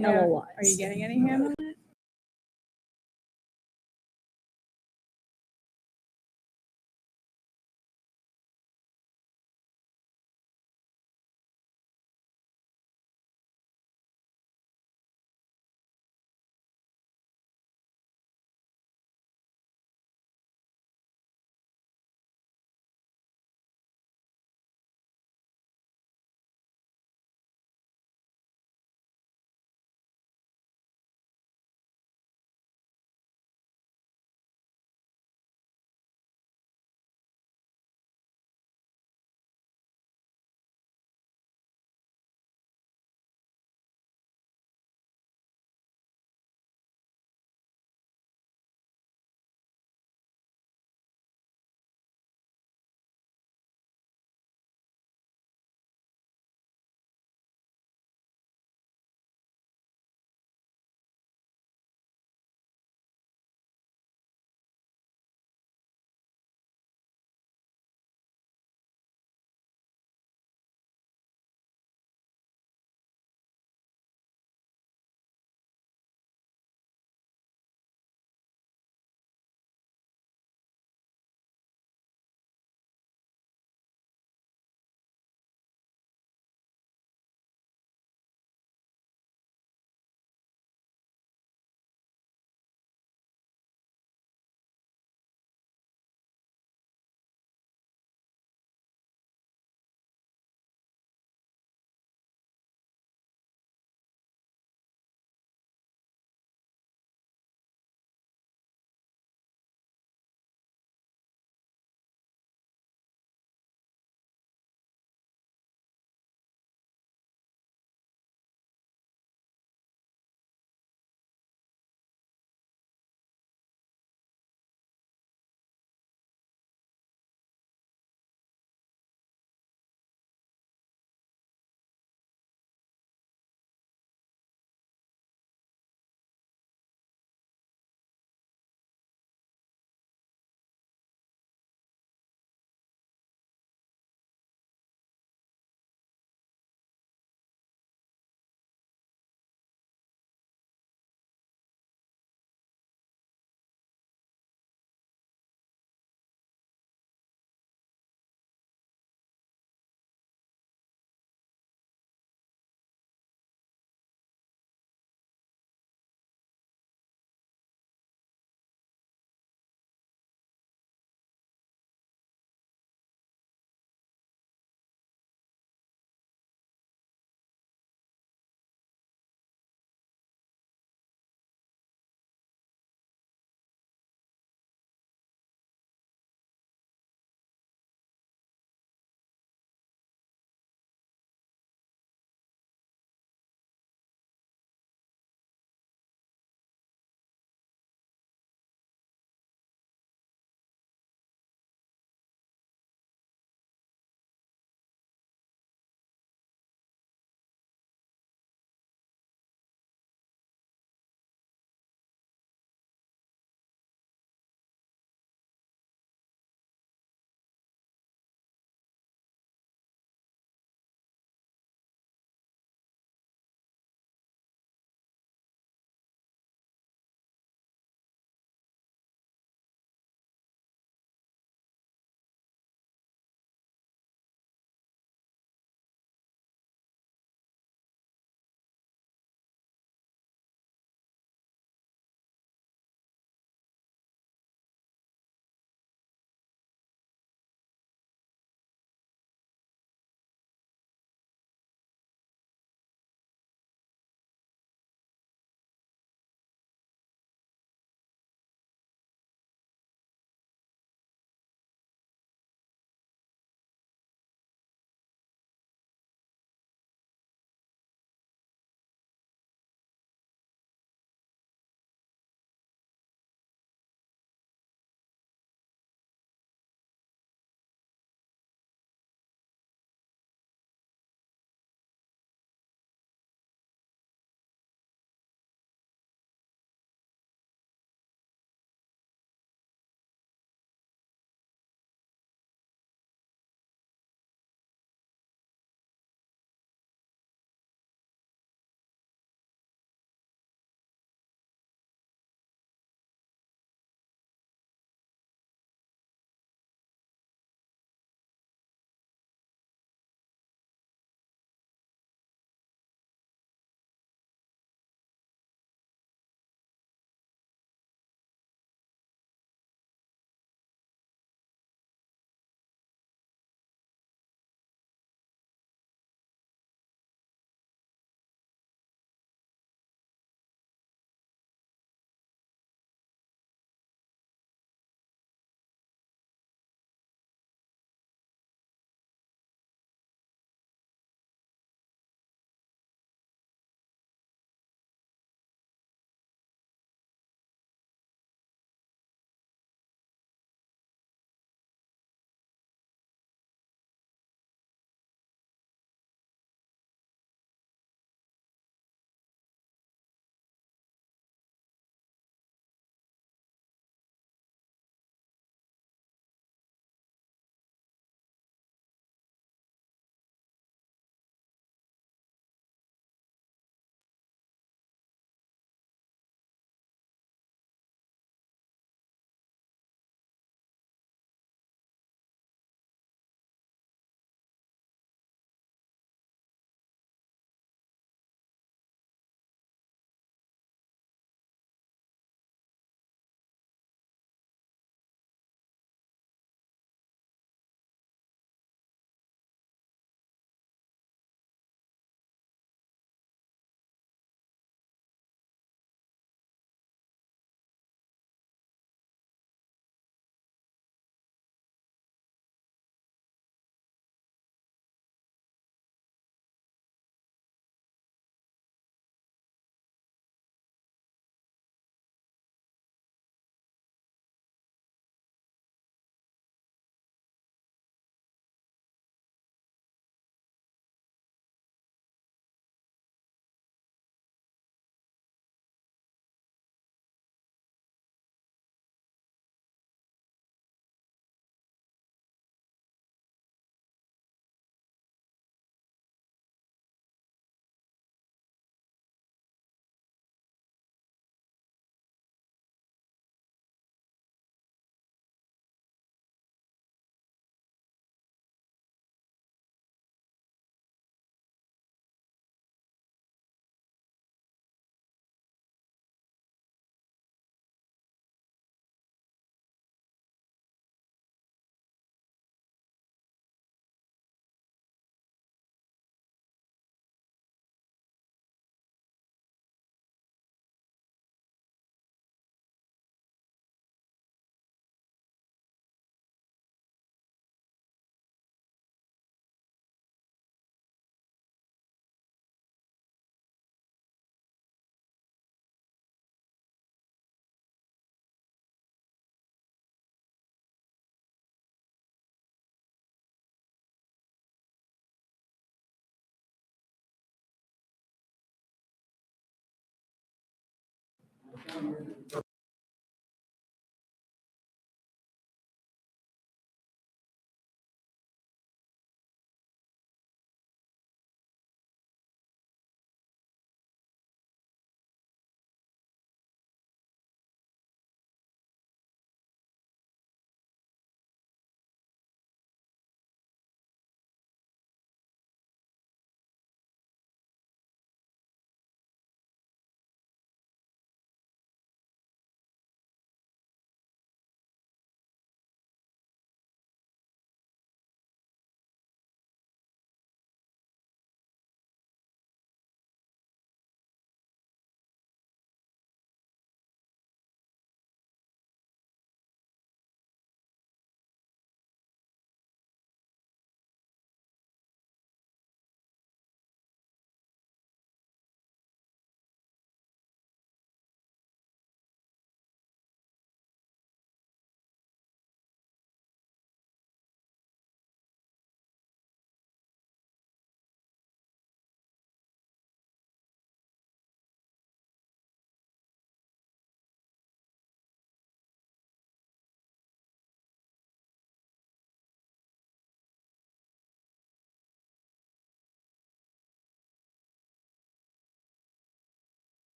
Yeah. LOIs. Are you getting any hand on it?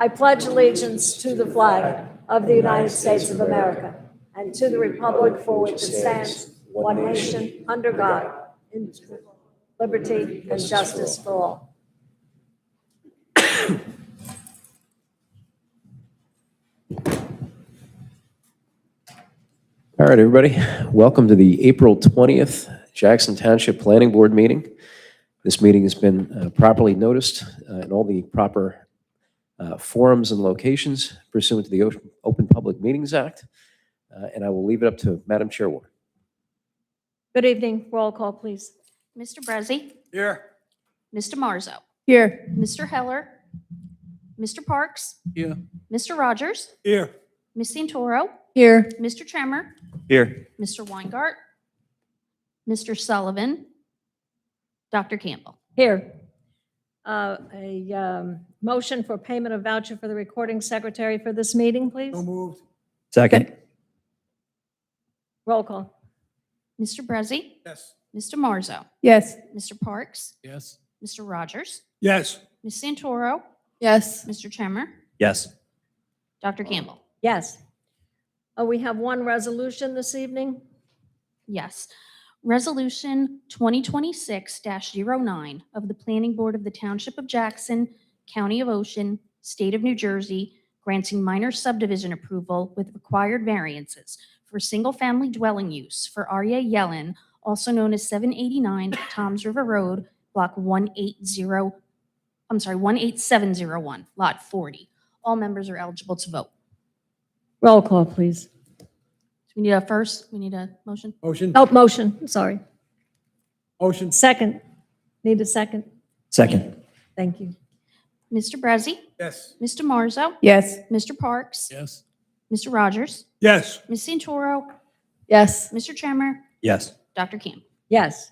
I pledge allegiance to the flag of the United States of America and to the republic for which it stands, one nation, under God, in liberty and justice for all. All right, everybody. Welcome to the April 20th Jackson Township Planning Board meeting. This meeting has been properly noticed in all the proper forums and locations pursuant to the Open Public Meetings Act. And I will leave it up to Madam Chairwoman. Good evening. Roll call, please. Mr. Brezzi. Here. Mr. Marzo. Here. Mr. Heller, Mr. Parks, Here. Mr. Rogers, Here. Ms. Santoro, Here. Mr. Tremor, Here. Mr. Weingart, Mr. Sullivan, Dr. Campbell. Here. Motion for payment of voucher for the recording secretary for this meeting, please. So moved. Second. Roll call. Mr. Brezzi, Yes. Mr. Marzo, Yes. Mr. Parks, Yes. Mr. Rogers, Yes. Ms. Santoro, Yes. Mr. Tremor, Yes. Dr. Campbell. Yes. We have one resolution this evening. Yes. Resolution 2026-09 of the Planning Board of the Township of Jackson, County of Ocean, State of New Jersey, granting minor subdivision approval with required variances for single-family dwelling use for Arya Yellen, also known as 789 Toms River Road, Block 18701, Lot 40. All members are eligible to vote. Roll call, please. We need a motion. Motion. Oh, motion, sorry. Motion. Second. Need a second? Second. Thank you. Mr. Brezzi, Yes. Mr. Marzo, Yes. Mr. Parks, Yes. Mr. Rogers, Yes. Ms. Santoro, Yes. Mr. Tremor, Yes. Dr. Campbell. Yes.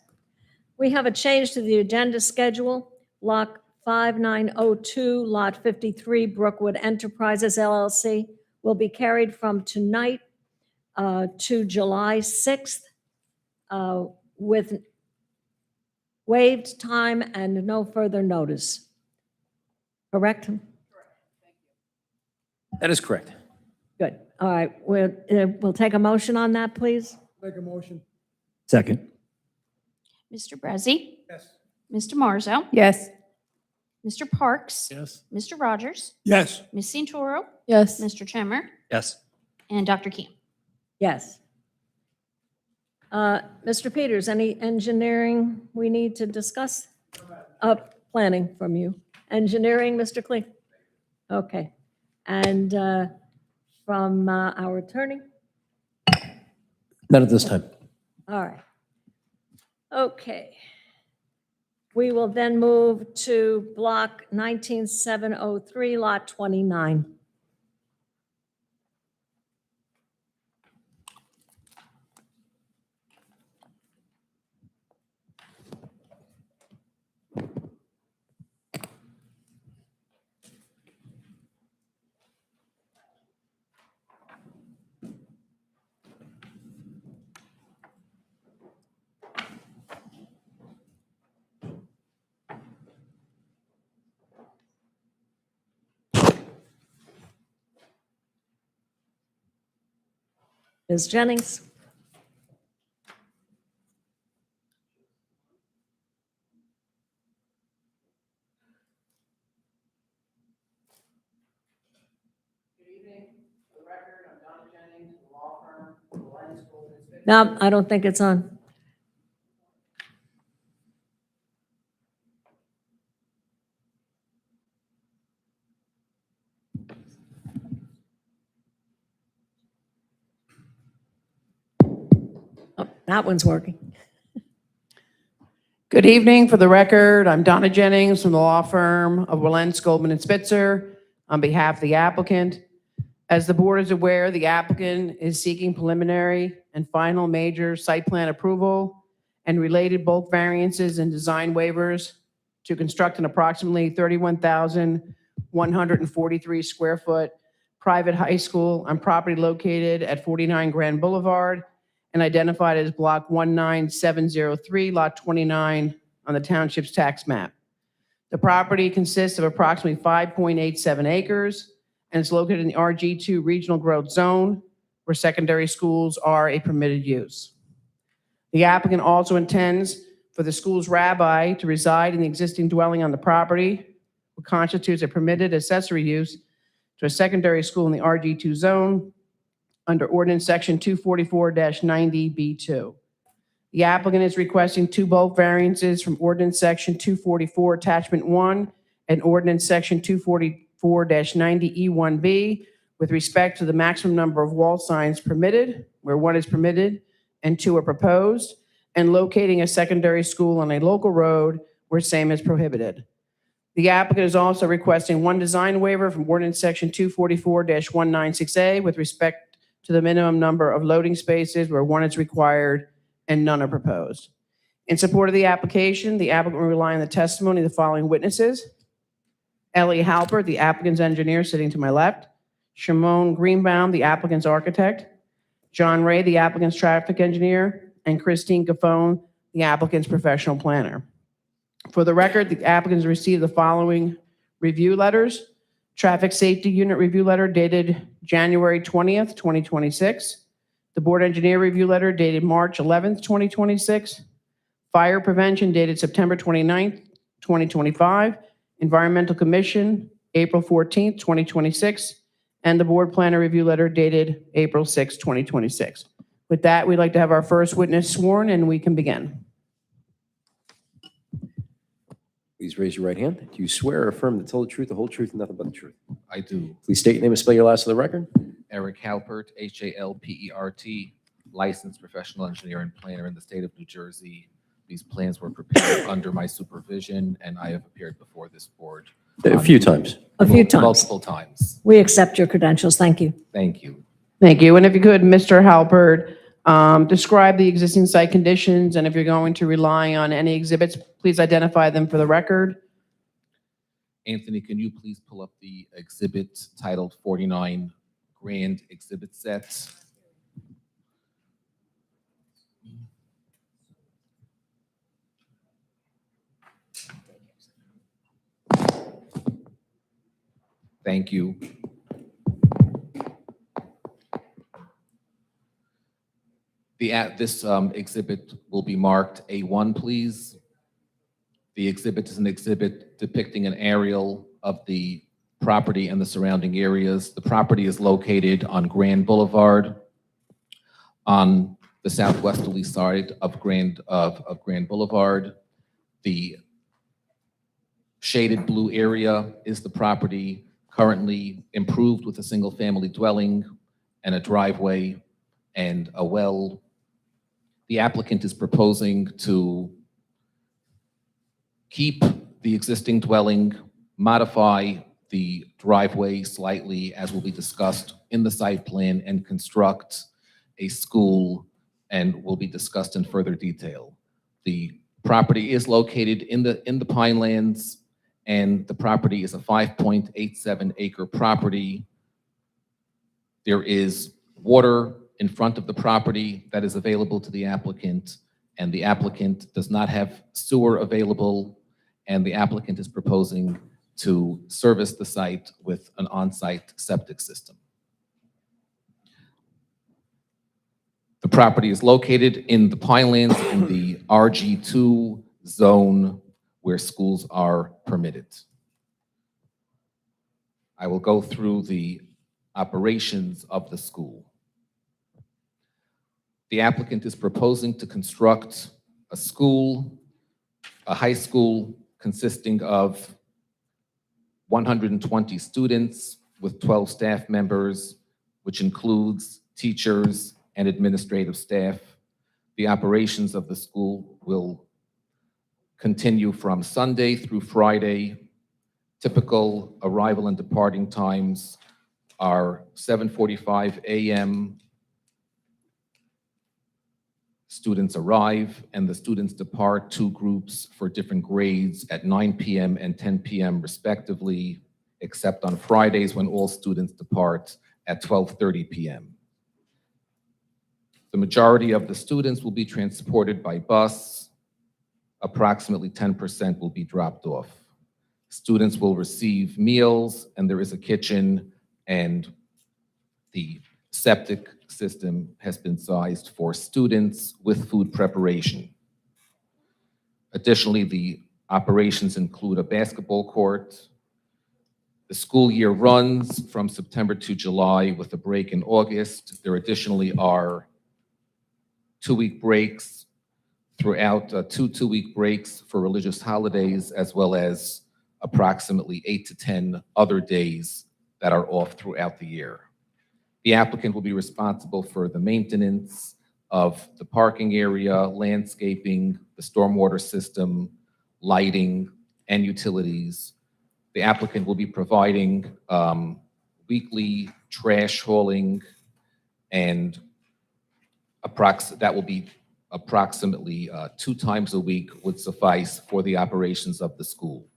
We have a change to the agenda schedule. Block 5902, Lot 53, Brookwood Enterprises LLC will be carried from tonight to July 6th with waived time and no further notice. Correct? That is correct. Good. All right. We'll take a motion on that, please. Make a motion. Second. Mr. Brezzi, Yes. Mr. Marzo, Yes. Mr. Parks, Yes. Mr. Rogers, Yes. Ms. Santoro, Yes. Mr. Tremor, Yes. and Dr. Campbell. Yes. Mr. Peters, any engineering we need to discuss? Planning from you. Engineering, Mr. Kling? Okay. And from our attorney? Not at this time. All right. Okay. We will then move to block 19703, lot 29. Ms. Jennings? No, I don't think it's on. Oh, that one's working. Good evening. For the record, I'm Donna Jennings from the law firm of Wilentz, Goldman, and Spitzer on behalf of the applicant. As the board is aware, the applicant is seeking preliminary and final major site plan approval and related bulk variances and design waivers to construct an approximately 31,143 square foot private high school on property located at 49 Grand Boulevard and identified as block 19703, lot 29 on the township's tax map. The property consists of approximately 5.87 acres and is located in the RG2 Regional Growth Zone, where secondary schools are a permitted use. The applicant also intends for the school's rabbi to reside in the existing dwelling on the property, which constitutes a permitted accessory use to a secondary school in the RG2 zone under ordinance section 244-90B2. The applicant is requesting two bulk variances from ordinance section 244 attachment 1 and ordinance section 244-90E1B with respect to the maximum number of wall signs permitted, where one is permitted and two are proposed, and locating a secondary school on a local road where same is prohibited. The applicant is also requesting one design waiver from ordinance section 244-196A with respect to the minimum number of loading spaces where one is required and none are proposed. In support of the applicant will rely on the testimony of the following witnesses: Ellie Halpert, the applicant's engineer, sitting to my left; Shimon Greenbaum, the applicant's architect; John Ray, the applicant's traffic engineer; and Christine Gaffone, the applicant's professional planner. For the record, the applicants received the following review letters: Traffic Safety Unit Review Letter dated January 20th, 2026. The Board Engineer Review Letter dated March 11th, 2026. Fire Prevention dated September 29th, 2025. Environmental Commission, April 14th, 2026. And the Board Planner Review Letter dated April 6th, 2026. With that, we'd like to have our first witness sworn, and we can begin. Please raise your right hand. Do you swear or affirm to tell the truth, the whole truth, and nothing but the truth? I do. Please state your name and spell your last for the record. Eric Halpert, Halpert, licensed professional engineer and planner in the state of New Jersey. These plans were prepared under my supervision, and I have appeared before this board A few times. A few times. multiple times. We accept your credentials. Thank you. Thank you. Thank you. And if you could, Mr. Halpert, describe the existing site conditions, and if you're going to rely on any exhibits, please identify them for the record. Anthony, can you please pull up the exhibit titled 49 Grand Exhibit Set? Thank you. This exhibit will be marked A1, please. The exhibit is an exhibit depicting an aerial of the property and the surrounding areas. The property is located on Grand Boulevard on the southwesterly side of Grand Boulevard. The shaded blue area is the property currently improved with a single-family dwelling and a driveway and a well. The applicant is proposing to keep the existing dwelling, modify the driveway slightly, as will be discussed in the site plan, and construct a school, and will be discussed in further detail. The property is located in the Pinelands, and the property is a 5.87 acre property. There is water in front of the property that is available to the applicant, and the applicant does not have sewer available, and the applicant is proposing to service the site with an on-site septic system. The property is located in the Pinelands in the RG2 zone where schools are permitted. I will go through the operations of the school. The applicant is proposing to construct a school, a high school consisting of 120 students with 12 staff members, which includes teachers and administrative staff. The operations of the school will continue from Sunday through Friday. Typical arrival and departing times are 7:45 a.m. Students arrive and the students depart, two groups for different grades, at 9 p.m. and 10 p.m. respectively, except on Fridays when all students depart at 12:30 p.m. The majority of the students will be transported by bus. Approximately 10% will be dropped off. Students will receive meals, and there is a kitchen, and the septic system has been sized for students with food preparation. Additionally, the operations include a basketball court. The school year runs from September to July with a break in August. There additionally are 2-week breaks throughout, two-week breaks for religious holidays, as well as approximately 8 to 10 other days that are off throughout the year. The applicant will be responsible for the maintenance of the parking area, landscaping, the stormwater system, lighting, and utilities. The applicant will be providing weekly trash hauling, and that will be approximately 2 times a week would suffice for the operations of the school.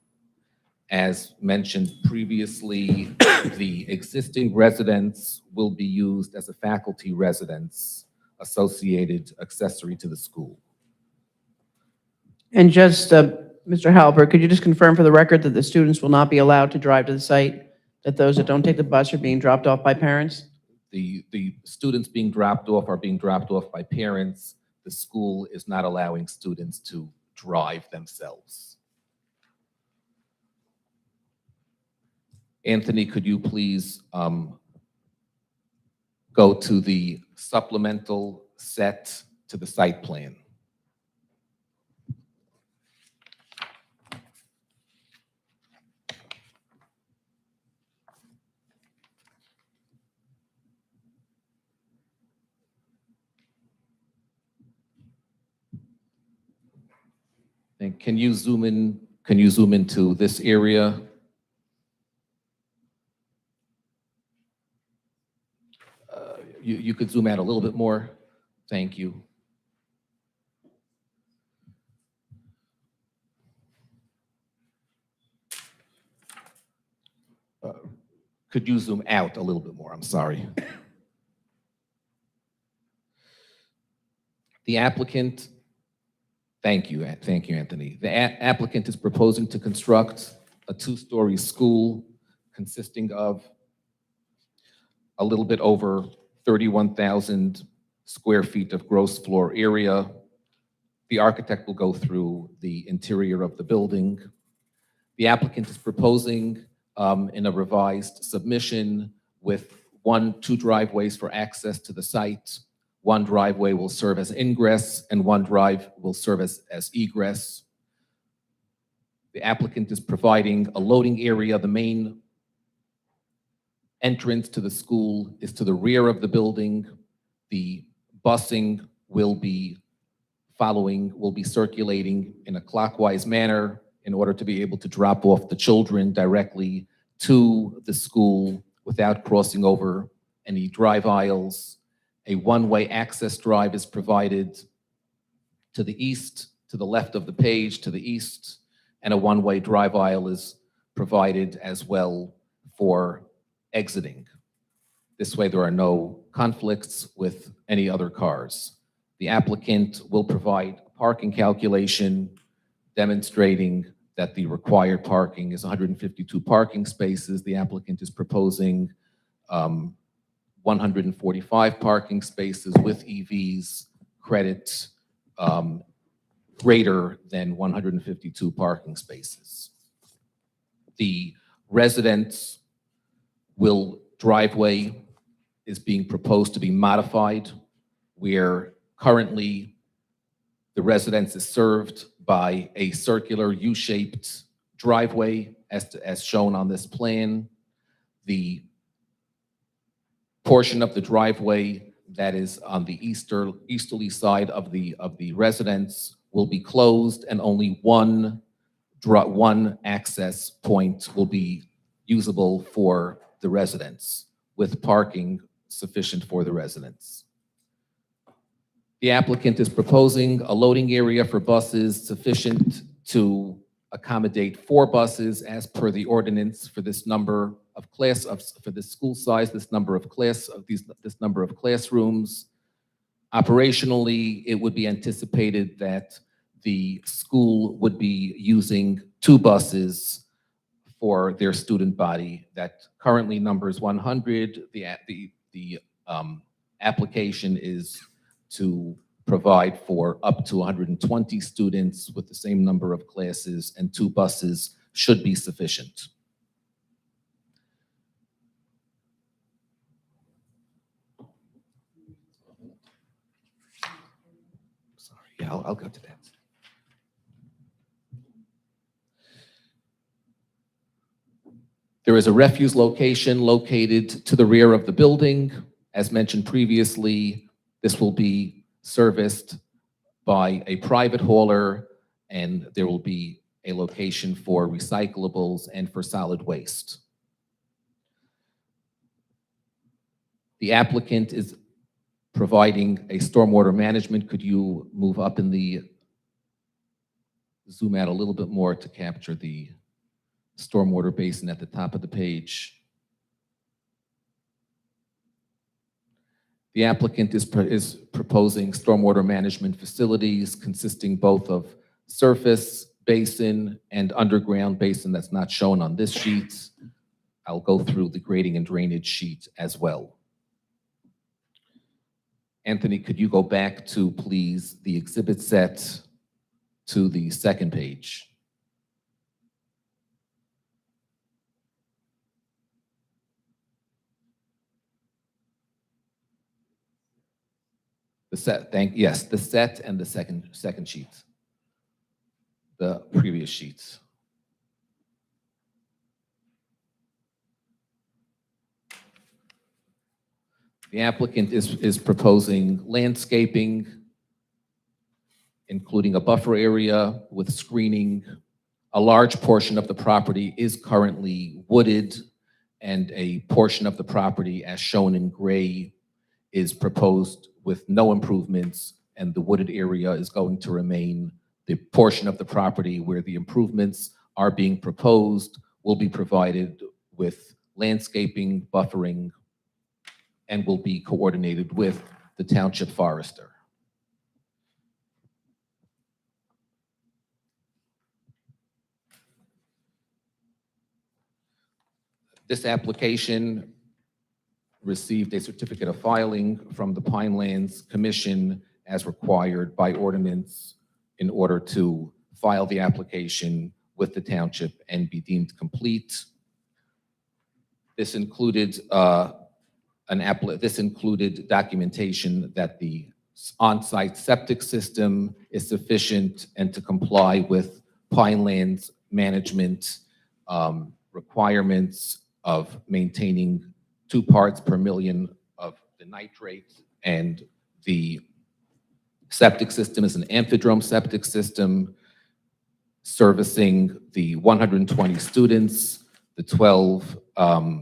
As mentioned previously, the existing residence will be used as a faculty residence associated accessory to the school. And just, Mr. Halbert, could you just confirm for the record that the students will not be allowed to drive to the site? That those that don't take the bus are being dropped off by parents? The students being dropped off are being dropped off by parents. The school is not allowing students to drive themselves. Anthony, could you please go to the supplemental set to the site plan? And can you zoom in? Can you zoom into this area? You could zoom out a little bit more. Thank you. Could you zoom out a little bit more? I'm sorry. The applicant, thank you, Anthony. The applicant is proposing to construct a 2-story school consisting of a little bit over 31,000 square feet of gross floor area. The architect will go through the interior of the building. The applicant is proposing in a revised submission with 2 driveways for access to the site. 1 driveway will serve as ingress and 1 drive will serve as egress. The applicant is providing a loading area. The main entrance to the school is to the rear of the building. The busing will be circulating in a clockwise manner in order to be able to drop off the children directly to the school without crossing over any drive aisles. A 1-way access drive is provided to the east, to the left of the page, to the east, and a 1-way drive aisle is provided as well for exiting. This way there are no conflicts with any other cars. The applicant will provide a parking calculation demonstrating that the required parking is 152 parking spaces. The applicant is proposing 145 parking spaces with EVs credit greater than 152 parking spaces. The residence driveway is being proposed to be modified, where currently the residence is served by a circular U-shaped driveway as shown on this plan. The portion of the driveway that is on the easterly side of the residence will be closed, and only one access point will be usable for the residents, with parking sufficient for the residents. The applicant is proposing a loading area for buses sufficient to accommodate 4 buses as per the ordinance for this number of for this school size, this number of classrooms. Operationally, it would be anticipated that the school would be using 2 buses for their student body that currently numbers 100. The application is to provide for up to 120 students with the same number of classes, and 2 buses should be sufficient. Sorry, yeah, I'll go to that. There is a refuse location located to the rear of the building. As mentioned previously, this will be serviced by a private hauler, and there will be a location for recyclables and for solid waste. The applicant is providing a stormwater management. Could you move up in the, zoom out a little bit more to capture the stormwater basin at the top of the page? The applicant is proposing stormwater management facilities consisting both of surface basin and underground basin that's not shown on this sheet. I'll go through the grading and drainage sheet as well. Anthony, could you go back to, please, the exhibit set to the second page? The set, yes, the set and the second sheet. The previous sheets. The applicant is proposing landscaping, including a buffer area with screening. A large portion of the property is currently wooded, and a portion of the property, as shown in gray, is proposed with no improvements, and the wooded area is going to remain. The portion of the property where the improvements are being proposed will be provided with landscaping, buffering, and will be coordinated with the township forester. This application received a certificate of filing from the Pinelands Commission as required by ordinance in order to file the application with the township and be deemed complete. This included documentation that the on-site septic system is sufficient and to comply with Pinelands management requirements of maintaining 2 parts per million of the nitrate, and the septic system is an amphidrome septic system servicing the 120 students, the 12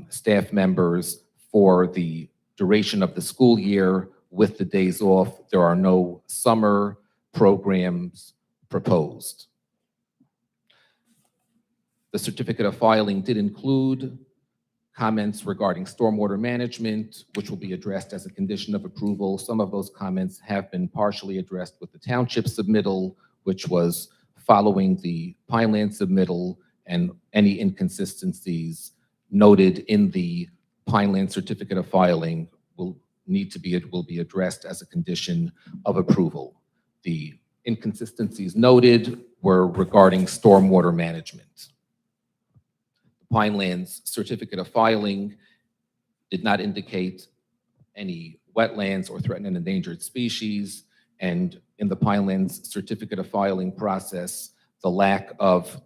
staff members for the duration of the school year with the days off. There are no summer programs proposed. The certificate of filing did include comments regarding stormwater management, which will be addressed as a condition of approval. Some of those comments have been partially addressed with the township submittal, which was following the Pineland submittal, and any inconsistencies noted in the Pineland certificate of filing will be addressed as a condition of approval. The inconsistencies noted were regarding stormwater management. Pineland's certificate of filing did not indicate any wetlands or threatened and endangered species, and in the Pineland's certificate of filing process, the lack of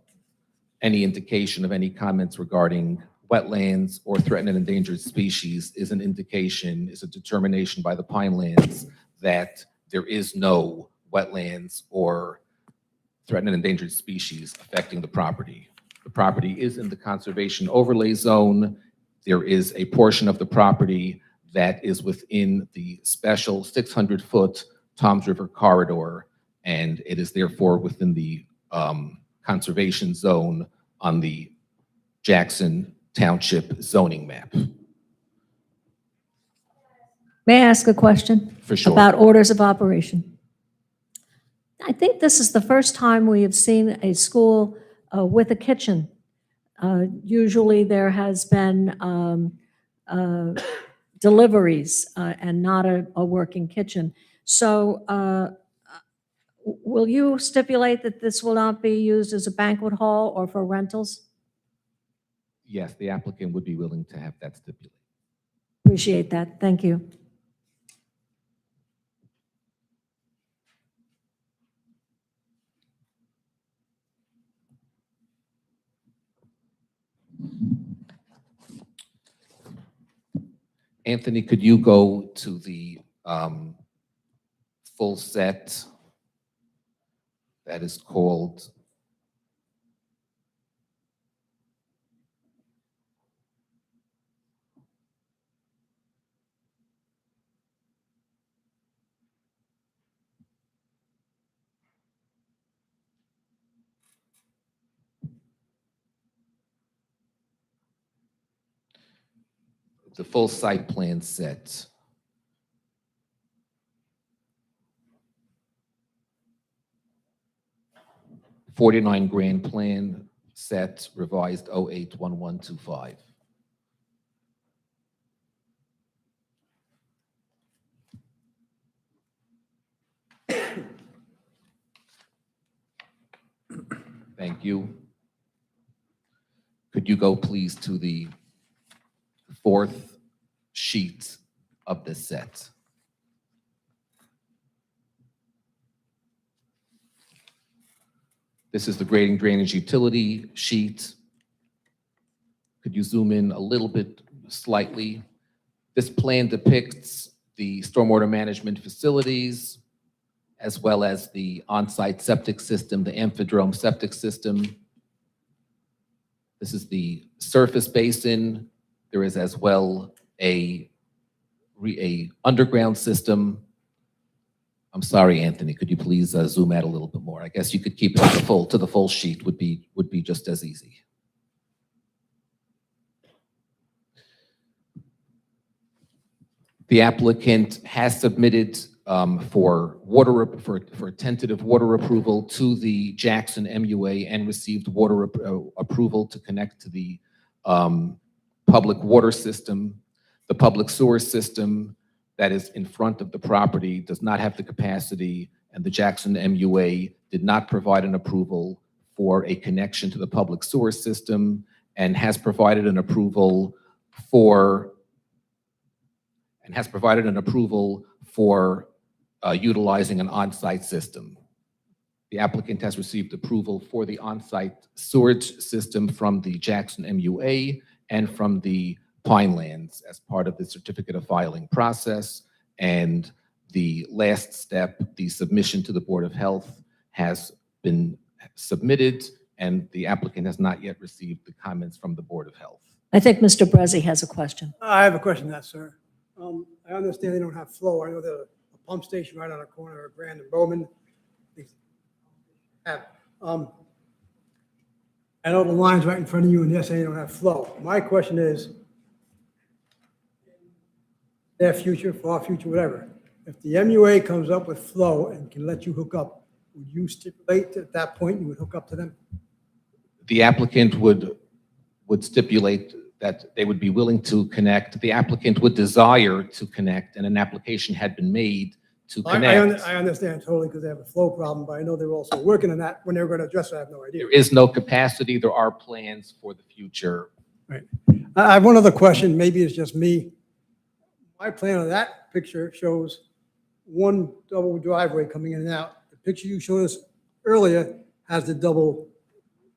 any indication of any comments regarding wetlands or threatened and endangered species is a determination by the Pinelands that there is no wetlands or threatened and endangered species affecting the property. The property is in the conservation overlay zone. There is a portion of the property that is within the special 600-foot Toms River corridor, and it is therefore within the conservation zone on the Jackson Township zoning map. May I ask a question? For sure. About orders of operation? I think this is the first time we have seen a school with a kitchen. Usually there has been deliveries and not a working kitchen. So will you stipulate that this will not be used as a banquet hall or for rentals? Yes, the applicant would be willing to have that stipulated. Appreciate that. Thank you. Anthony, could you go to the full set that is called the full site plan set. '49 Grand Plan set revised 081125. Thank you. Could you go please to the fourth sheet of this set? This is the grading drainage utility sheet. Could you zoom in a little bit slightly? This plan depicts the stormwater management facilities, as well as the on-site septic system, the amphidrome septic system. This is the surface basin. There is as well a underground system. I'm sorry, Anthony, could you please zoom out a little bit more? I guess you could keep it to the full sheet would be just as easy. The applicant has submitted for tentative water approval to the Jackson MUA and received water approval to connect to the public water system. The public sewer system that is in front of the property does not have the capacity, and the Jackson MUA did not provide an approval for a connection to the public sewer system, and has provided an approval for utilizing an on-site system. The applicant has received approval for the on-site sewage system from the Jackson MUA and from the Pinelands as part of the certificate of filing process. And the last step, the submission to the Board of Health, has been submitted, and the applicant has not yet received the comments from the Board of Health. I think Mr. Brezzi has a question. I have a question, that, sir. I understand they don't have flow. I know there's a pump station right on the corner of Grand and Bowman. I know the line's right in front of you, and yes, they don't have flow. My question is, their future, far future, whatever, if the MUA comes up with flow and can let you hook up, would you stipulate at that point you would hook up to them? The applicant would stipulate that they would be willing to connect. The applicant would desire to connect, and an application had been made to connect. I understand totally, because they have a flow problem, but I know they're also working on that. When they're going to address it, I have no idea. There is no capacity. There are plans for the future. Right. I have one other question. Maybe it's just me. My plan on that picture shows one double driveway coming in and out. The picture you showed us earlier has the double.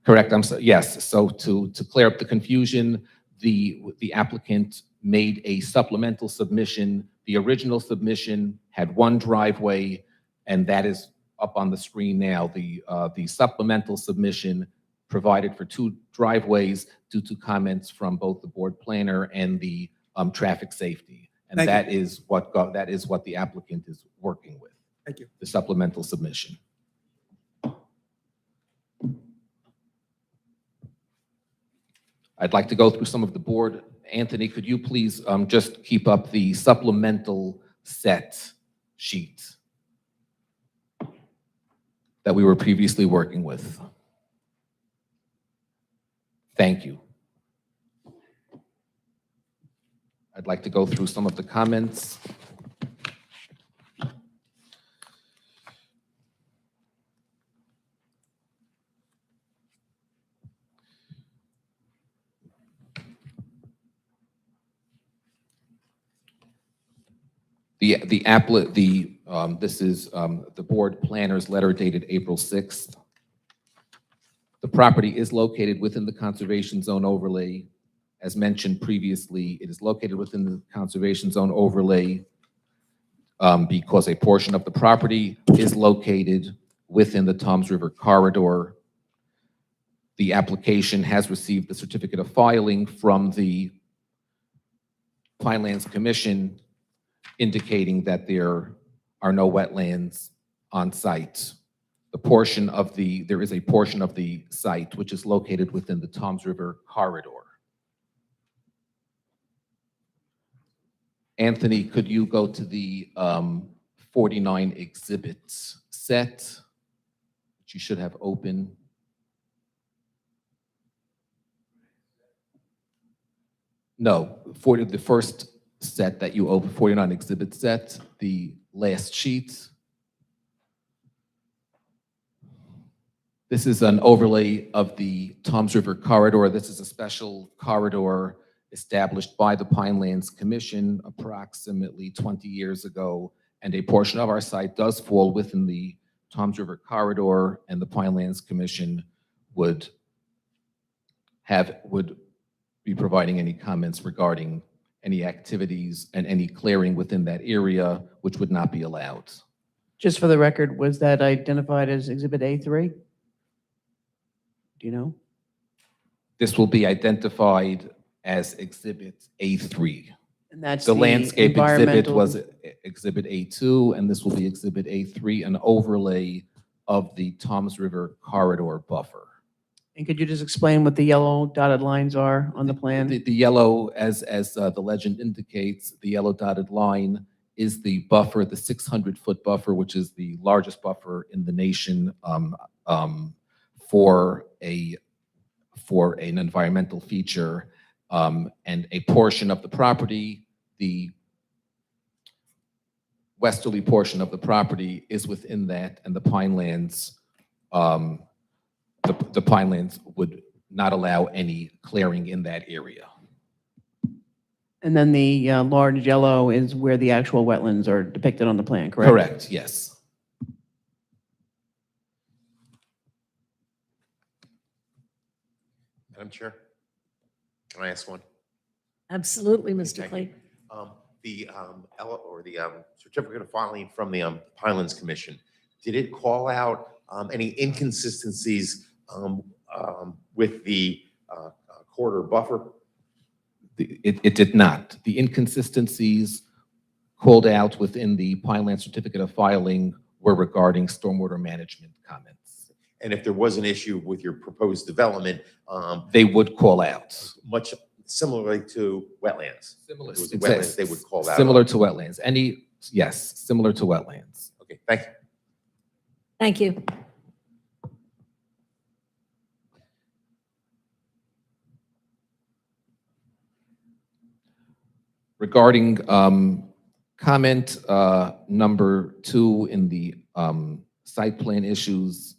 Correct. Yes. So to clear up the confusion, the applicant made a supplemental submission. The original submission had one driveway, and that is up on the screen now. The supplemental submission provided for two driveways due to comments from both the board planner and the traffic safety. And that is what the applicant is working with. Thank you. The supplemental submission. I'd like to go through some of the board. Anthony, could you please just keep up the supplemental set sheet that we were previously working with? Thank you. I'd like to go through some of the comments. This is the board planner's letter dated April 6th. The property is located within the conservation zone overlay. As mentioned previously, it is located within the conservation zone overlay because a portion of the property is located within the Toms River corridor. The application has received the certificate of filing from the Pinelands Commission indicating that there are no wetlands on site. There is a portion of the site which is located within the Toms River corridor. Anthony, could you go to the 49 exhibits set, which you should have open? No, for the first set that you open, 49 exhibit set, the last sheet. This is an overlay of the Toms River corridor. This is a special corridor established by the Pinelands Commission approximately 20 years ago, and a portion of our site does fall within the Toms River corridor, and the Pinelands Commission would be providing any comments regarding any activities and any clearing within that area, which would not be allowed. Just for the record, was that identified as Exhibit A3? Do you know? This will be identified as Exhibit A3. And that's The landscape exhibit environmental- was Exhibit A2, and this will be Exhibit A3, an overlay of the Toms River corridor buffer. And could you just explain what the yellow dotted lines are on the plan? The yellow, as the legend indicates, the yellow dotted line is the buffer, the 600-foot buffer, which is the largest buffer in the nation for an environmental feature, and a portion of the property, the westerly portion of the property is within that, and the Pinelands, the Pinelands would not allow any clearing in that area. And then the large yellow is where the actual wetlands are depicted on the plan, correct? Correct, yes. Madam Chair, can I ask one? Absolutely, Mr. Thank Clayton. The certificate of filing from the Pinelands Commission, did it call out any inconsistencies with the corridor buffer? It did not. The inconsistencies called out within the Pineland certificate of filing were regarding stormwater management comments. And if there was an issue with your proposed development, They would call out. much similarly to wetlands? Similar, If it was wetlands, they would call out. Similar to wetlands. Yes, similar to wetlands. Okay, thank you. Thank you. Regarding comment number 2 in the site plan issues,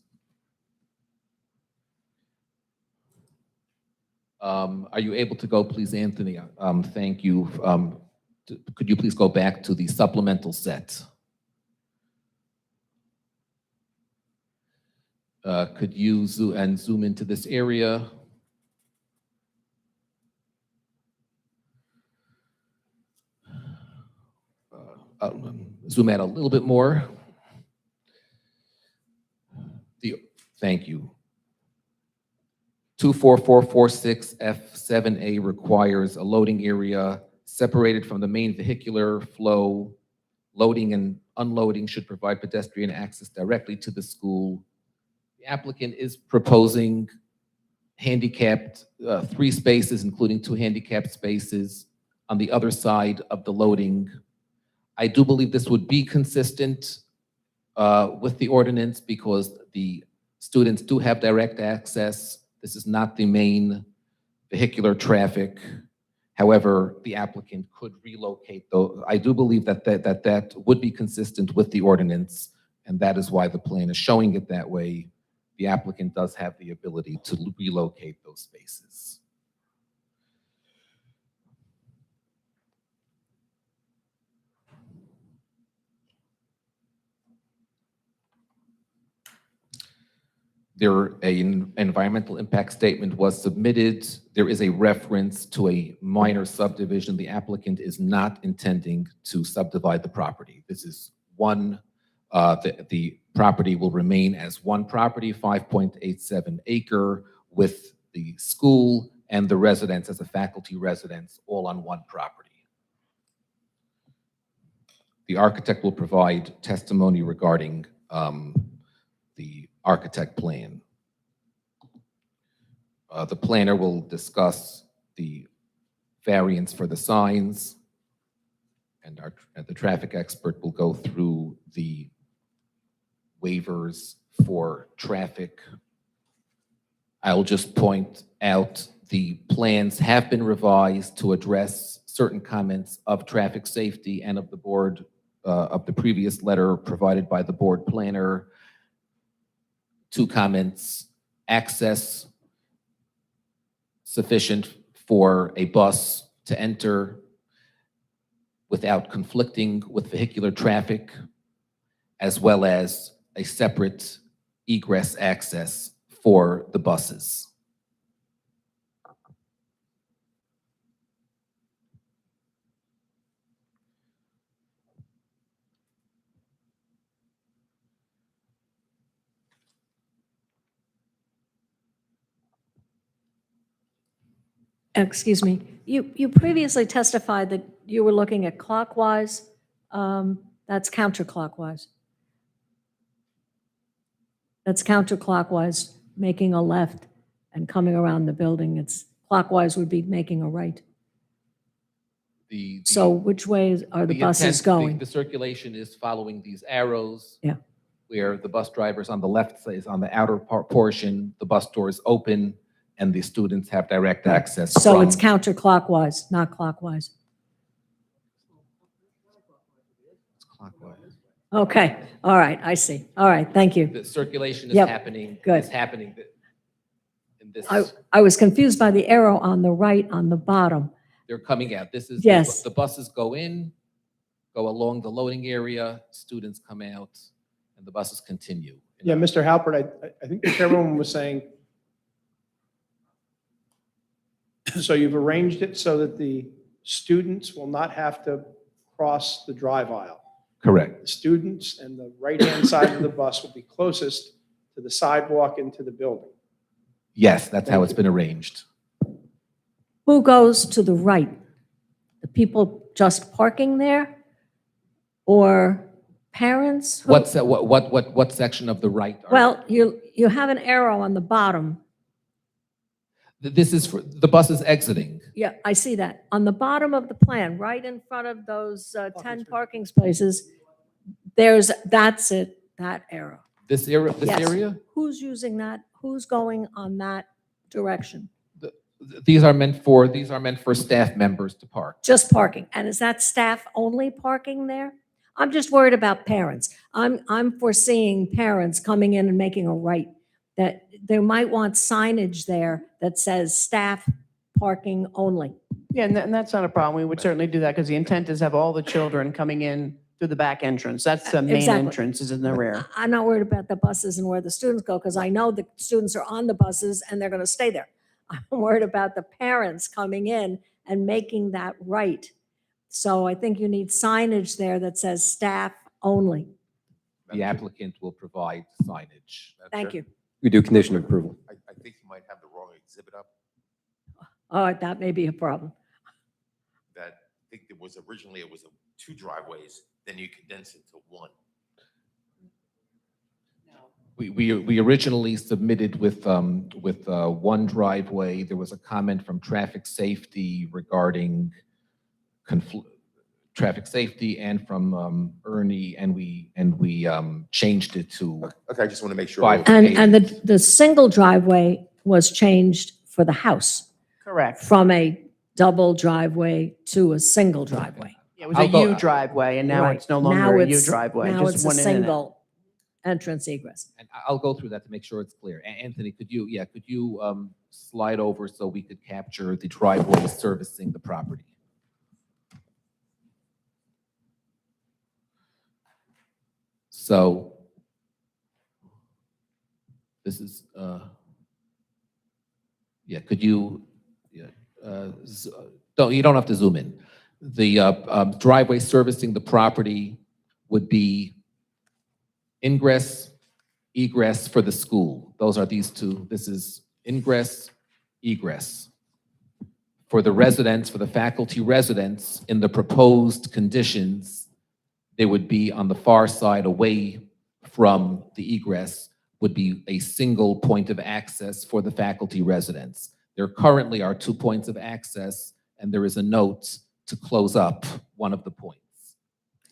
are you able to go, please, Anthony? Thank you. Could you please go back to the supplemental set? Could you zoom into this area? Zoom out a little bit more. Thank you. 24446F7A requires a loading area separated from the main vehicular flow. Loading and unloading should provide pedestrian access directly to the school. The applicant is proposing handicapped 3 spaces, including 2 handicapped spaces on the other side of the loading. I do believe this would be consistent with the ordinance because the students do have direct access. This is not the main vehicular traffic. However, the applicant could relocate though. I do believe that would be consistent with the ordinance, and that is why the plan is showing it that way. The applicant does have the ability to relocate those spaces. An environmental impact statement was submitted. There is a reference to a minor subdivision. The applicant is not intending to subdivide the property. This is one, the property will remain as one property, 5.87 acre, with the school and the residence as a faculty residence, all on one property. The architect will provide testimony regarding the architect plan. The planner will discuss the variance for the signs. and the traffic expert will go through the waivers for traffic. I'll just point out the plans have been revised to address certain comments of traffic safety and of the board, of the previous letter provided by the board planner. 2 comments: access sufficient for a bus to enter without conflicting with vehicular traffic, as well as a separate egress access for the buses. Excuse me, you previously testified that you were looking at clockwise. That's counterclockwise. That's counterclockwise, making a left and coming around the building. It's clockwise would be making a right. So which way are the buses going? The circulation is following these arrows. Yeah. Where the bus driver's on the left is on the outer portion, the bus doors open, and the students have direct access. So it's counterclockwise, not clockwise. It's clockwise. Okay, all right, I see. All right, thank you. The circulation is Yep, happening. good. Is happening in this. I was confused by the arrow on the right on the bottom. They're coming out. This is, Yes. the buses go in, go along the loading area, students come out, and the buses continue. Yeah, Mr. Halpert, I think the chairwoman was saying, so you've arranged it so that the students will not have to cross the drive aisle. Correct. The students and the right-hand side of the bus will be closest to the sidewalk into the building. Yes, that's how it's been arranged. Who goes to the right? The people just parking there? Or parents? Who- What section of the right? Well, you have an arrow on the bottom. This is for, the bus is exiting. Yeah, I see that. On the bottom of the plan, right in front of those 10 parking spaces, that's it, that arrow. This area, Yes. area? Who's using that? Who's going on that direction? These are meant for staff members to park. Just parking. And is that staff only parking there? I'm just worried about parents. I'm foreseeing parents coming in and making a right, that they might want signage there that says staff parking only. Yeah, and that's not a problem. We would certainly do that because the intent is have all the children coming in through the back entrance. That's the main Exactly. entrance is in the rear. I'm not worried about the buses and where the students go, because I know the students are on the buses and they're going to stay there. I'm worried about the parents coming in and making that right. So I think you need signage there that says staff only. The applicant will provide signage. Thank you. We do condition of approval. I think you might have the wrong exhibit up. Oh, that may be a problem. That, I think it was originally, it was 2 driveways, then you condense it to 1. We originally submitted with 1 driveway. There was a comment from traffic safety regarding traffic safety and from Ernie, and we changed it to Okay, I just want to make sure. 5. And the single driveway was changed for the house Correct. from a double driveway to a single driveway. It was I'll a go- U driveway and now Right. it's no Now longer a U it's- driveway, Now just it's a one in and out. single entrance egress. And I'll go through that to make sure it's clear. Anthony, could you slide over so we could capture the driveway servicing the property? So this is, could you, you don't have to zoom in. The driveway servicing the property would be ingress, egress for the school. Those are these 2. This is ingress, egress. For the residents, for the faculty residents, in the proposed conditions, they would be on the far side away from the egress, would be a single point of access for the faculty residents. There currently are 2 points of access, and there is a note to close up one of the points.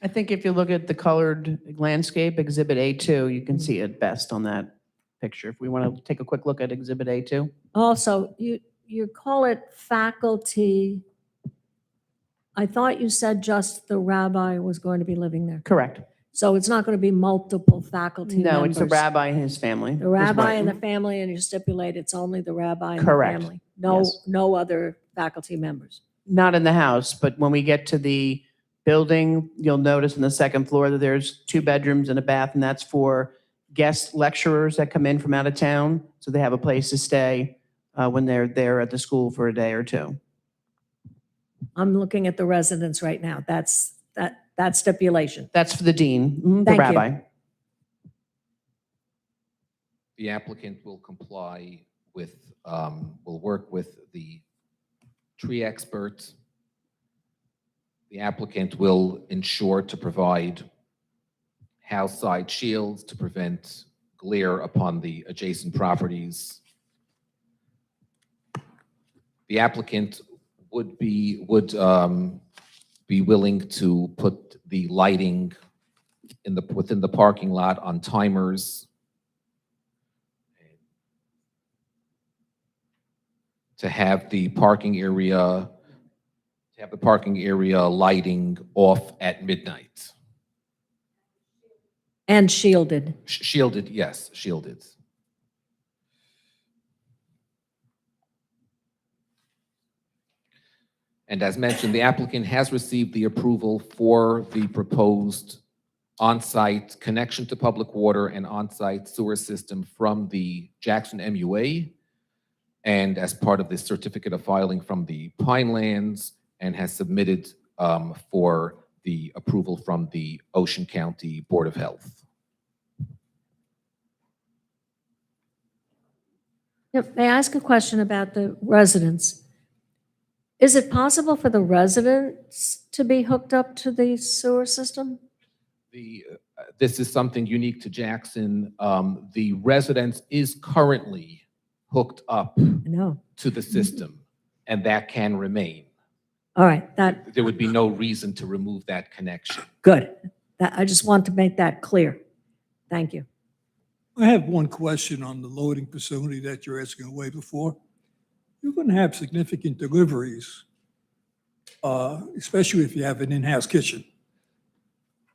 I think if you look at the colored landscape, Exhibit A2, you can see it best on that picture. If we want to take a quick look at Exhibit A2. Also, you call it faculty. I thought you said just the rabbi was going to be living there. Correct. So it's not going to be multiple faculty members? No, it's the rabbi and his family. The rabbi and the family, and you stipulate it's only the rabbi and the Correct. family? No, Yes. no other faculty members? Not in the house, but when we get to the building, you'll notice on the second floor that there's 2 bedrooms and a bath, and that's for guest lecturers that come in from out of town, so they have a place to stay when they're there at the school for a day or 2. I'm looking at the residents right now. That's that stipulation. That's for the dean, the Thank you. rabbi. The applicant will comply with, will work with the tree expert. The applicant will ensure to provide house side shields to prevent glare upon the adjacent properties. The applicant would be willing to put the lighting within the parking lot on timers. To have the parking area lighting off at midnight. And shielded. Shielded, yes, shielded. And as mentioned, the applicant has received the approval for the proposed on-site connection to public water and on-site sewer system from the Jackson MUA, and as part of the certificate of filing from the Pinelands, and has submitted for the approval from the Ocean County Board of Health. May I ask a question about the residents? Is it possible for the residents to be hooked up to the sewer system? This is something unique to Jackson. The residence is currently hooked up No. to the system, and that can remain. All right, There would be no reason to remove that connection. good. I just want to make that clear. Thank you. I have one question on the loading facility that you're asking away before. You're going to have significant deliveries, especially if you have an in-house kitchen.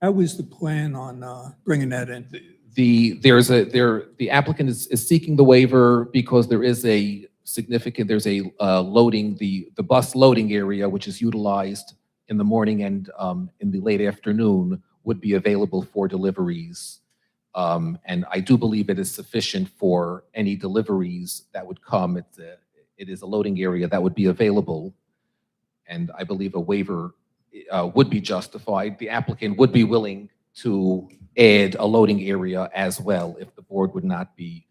How is the plan on bringing that in? The applicant is seeking the waiver because there is a significant, there's a loading, the bus loading area, which is utilized in the morning and in the late afternoon, would be available for deliveries. And I do believe it is sufficient for any deliveries that would come. It is a loading area that would be available. And I believe a waiver would be justified. The applicant would be willing to add a loading area as well if the board would not be,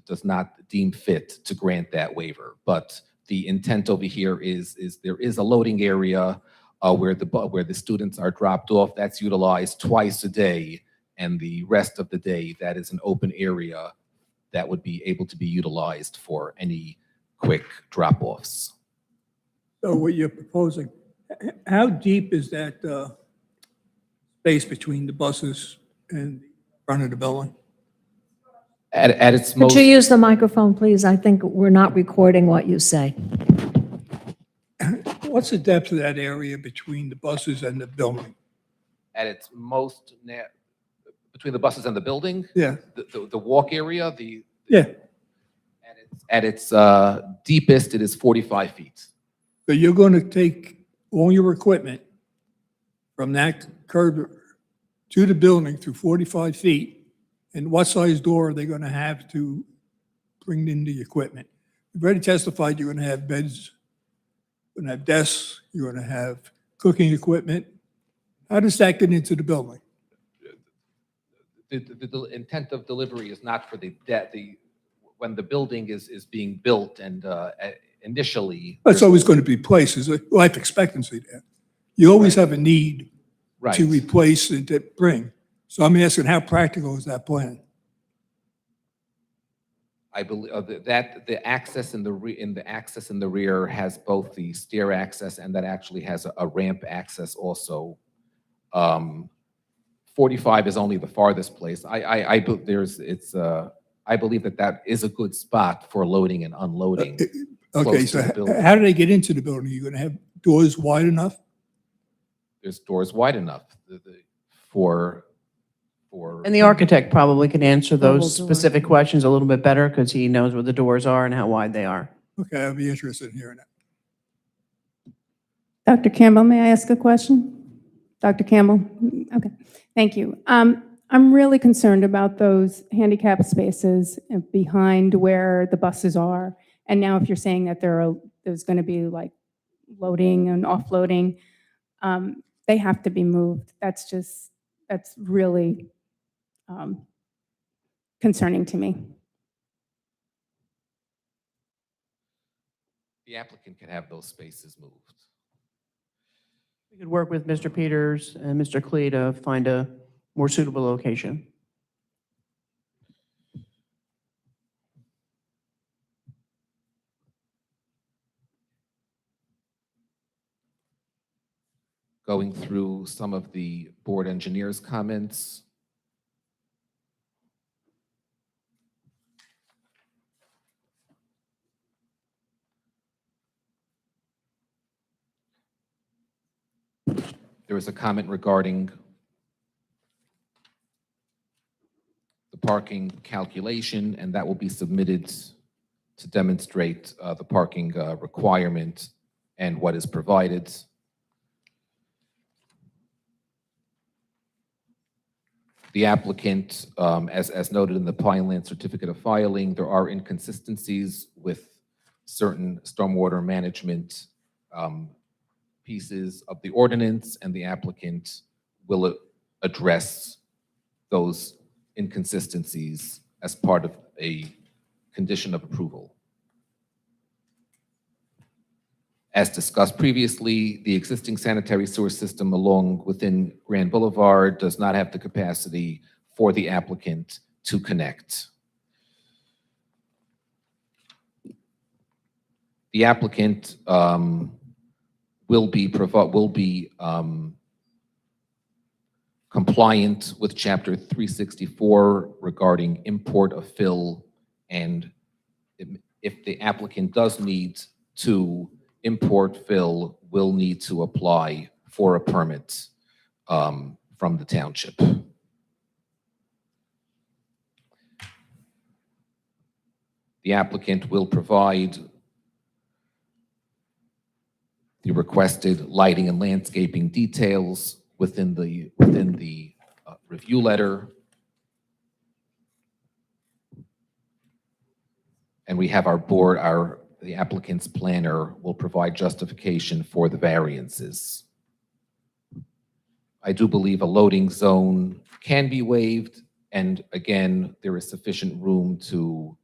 does not deem fit to grant that waiver. But the intent over here is there is a loading area where the students are dropped off. That's utilized twice a day, and the rest of the day that is an open area that would be able to be utilized for any quick drop-offs. So what you're proposing, how deep is that space between the buses and the front of the building? At its Could most, you use the microphone, please? I think we're not recording what you say. What's the depth of that area between the buses and the building? at its most, between the buses and the building, Yeah, the walk area, yeah. at its deepest, it is 45 feet. So you're going to take all your equipment from that curb to the building through 45 feet, and what size door are they going to have to bring in the equipment? You've already testified you're going to have beds, you're going to have desks, you're going to have cooking equipment. How does that get into the building? The intent of delivery is not for when the building is being built and initially. That's always going to be places, life expectancy there. You always have a need Right. to replace and to bring. So I'm asking, how practical is that plan? I believe that the access in the rear has both the stair access and that actually has a ramp access also. 45 is only the farthest place. I believe that that is a good spot for loading and unloading. Okay, close so to the building. how do they get into the building? You're gonna have doors wide enough? There's doors wide enough for. And the architect probably can answer those Double door. specific questions a little bit better because he knows where the doors are and how wide they are. Okay, I'd be interested in hearing that. Dr. Campbell, may I ask a question? Dr. Campbell? Okay, thank you. I'm really concerned about those handicap spaces behind where the buses are. And now if you're saying that there's going to be like loading and offloading, they have to be moved. That's really concerning to me. The applicant can have those spaces moved. We could work with Mr. Peters and Mr. Klee to find a more suitable location. Going through some of the board engineer's comments. There was a comment regarding the parking calculation, and that will be submitted to demonstrate the parking requirement and what is provided. The applicant, as noted in the Pineland Certificate of Filing, there are inconsistencies with certain stormwater management pieces of the ordinance, and the applicant will address those inconsistencies as part of a condition of approval. As discussed previously, the existing sanitary sewer system along within Grand Boulevard does not have the capacity for the applicant to connect. The applicant will be compliant with Chapter 364 regarding import of fill, and if the applicant does need to import fill, will need to apply for a permit from the township. The applicant will provide the requested lighting and landscaping details within the review letter. And we have the applicant's planner will provide justification for the variances. I do believe a loading zone can be waived, and again, there is sufficient room to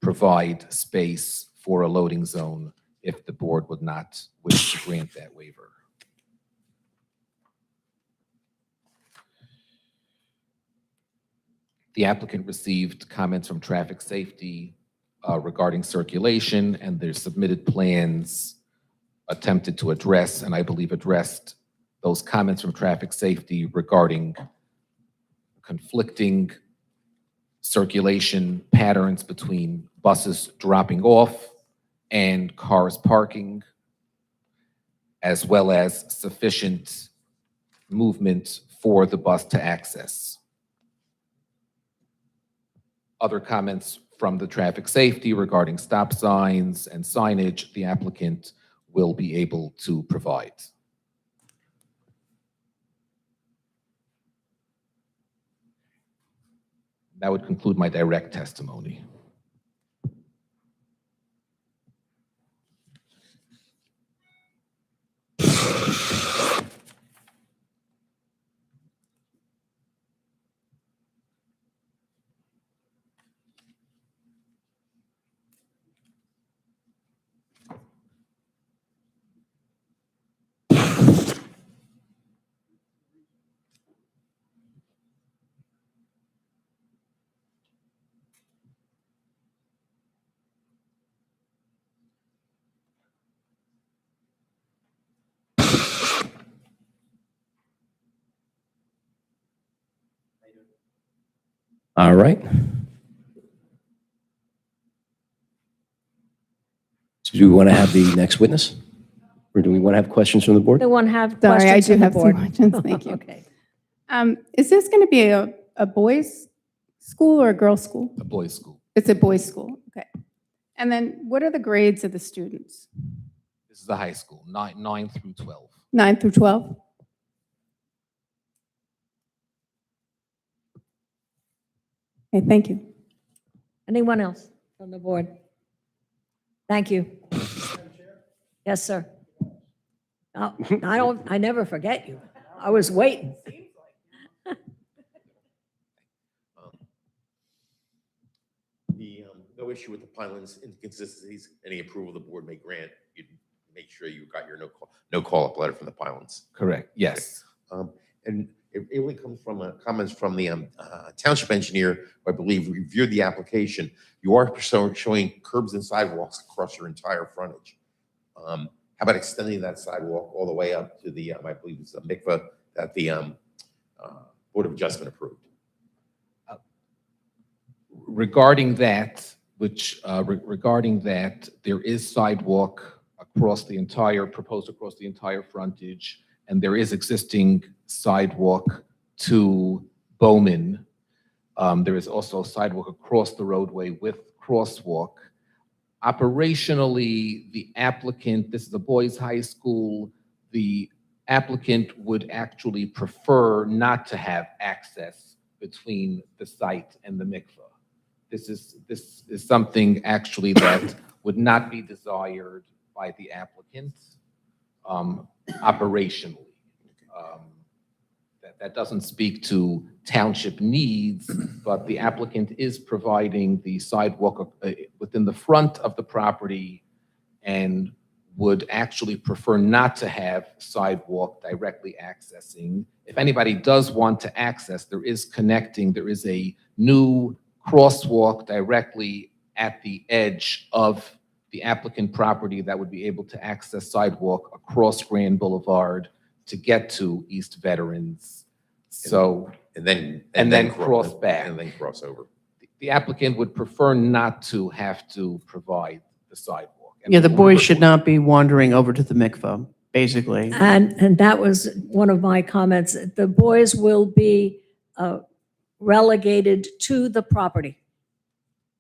provide space for a loading zone if the board would not wish to grant that waiver. The applicant received comments from traffic safety regarding circulation, and their submitted plans attempted to address, and I believe addressed, those comments from traffic safety regarding conflicting circulation patterns between buses dropping off and cars parking, as well as sufficient movement for the bus to access. Other comments from the traffic safety regarding stop signs and signage, the applicant will be able to provide. That would conclude my direct testimony. All right. So do we want to have the next witness? Or do we want to have questions from the board? Anyone have Sorry, I questions do from the have some board? questions. Thank you. Okay. Is this going to be a boys' school or a girls' school? A boys' school. It's a boys' school, okay. And then what are the grades of the students? This is the high school, 9 through 12. 9 through 12? Okay, thank you. Anyone else from the board? Thank you. Yes, sir. Oh, I never forget you. I was waiting. No issue with the Pinelands inconsistencies. Any approval the board may grant, you make sure you got your no call-up letter from the Pinelands. Correct, yes. And it really comes from comments from the township engineer, who I believe reviewed the application. You are showing curbs and sidewalks across your entire frontage. How about extending that sidewalk all the way up to the, I believe it's a mikveh that the Board of Adjustment approved? Regarding that, regarding that, there is sidewalk proposed across the entire frontage, and there is existing sidewalk to Bowman. There is also sidewalk across the roadway with crosswalk. Operationally, the applicant, this is a boys' high school, the applicant would actually prefer not to have access between the site and the mikveh. This is something actually that would not be desired by the applicant operationally. That doesn't speak to township needs, but the applicant is providing the sidewalk within the front of the property and would actually prefer not to have sidewalk directly accessing. If anybody does want to access, there is a new crosswalk directly at the edge of the applicant property that would be able to access sidewalk across Grand Boulevard to get to East Veterans. So, And then cross back. And then cross over. The applicant would prefer not to have to provide the sidewalk. And Yeah, the boys should not be wandering over to the mikveh, basically. And that was one of my comments. The boys will be relegated to the property.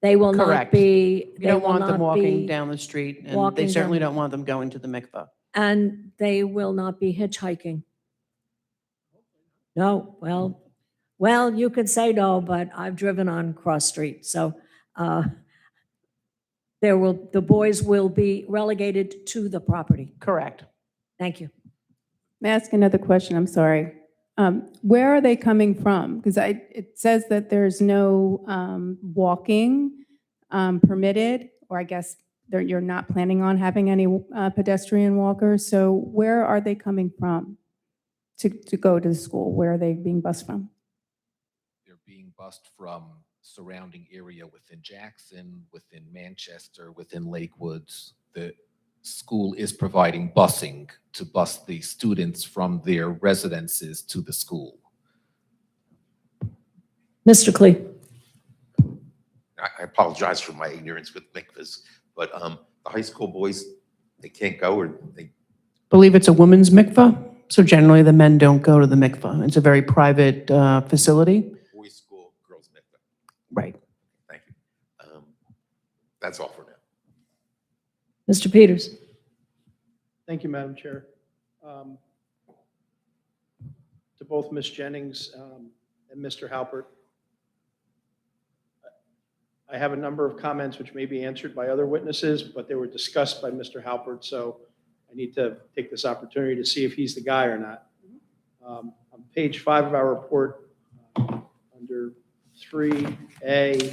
They will not Correct. be. You don't want them walking be- down the street, and walking they certainly down- don't want them going to the mikveh. And they will not be hitchhiking. No, well, you could say no, but I've driven on Cross Street, so the boys will be relegated to the property. Correct. Thank you. May I ask another question? I'm sorry. Where are they coming from? Because it says that there's no walking permitted, or I guess you're not planning on having any pedestrian walkers. So where are they coming from to go to the school? Where are they being bused from? They're being bused from surrounding area within Jackson, within Manchester, within Lakewoods. The school is providing busing to bus the students from their residences to the school. Mr. Klee. I apologize for my ignorance with mikvahs, but the high school boys, they can't go, or they, Believe it's a women's mikveh, so generally the men don't go to the mikveh. It's a very private facility. boys' school, girls' mikvah. Right. Thank you. That's all for now. Mr. Peters. Thank you, Madam Chair. To both Ms. Jennings and Mr. Halpert, I have a number of comments which may be answered by other witnesses, but they were discussed by Mr. Halpert, so I need to take this opportunity to see if he's the guy or not. On page 5 of our report, under 3A,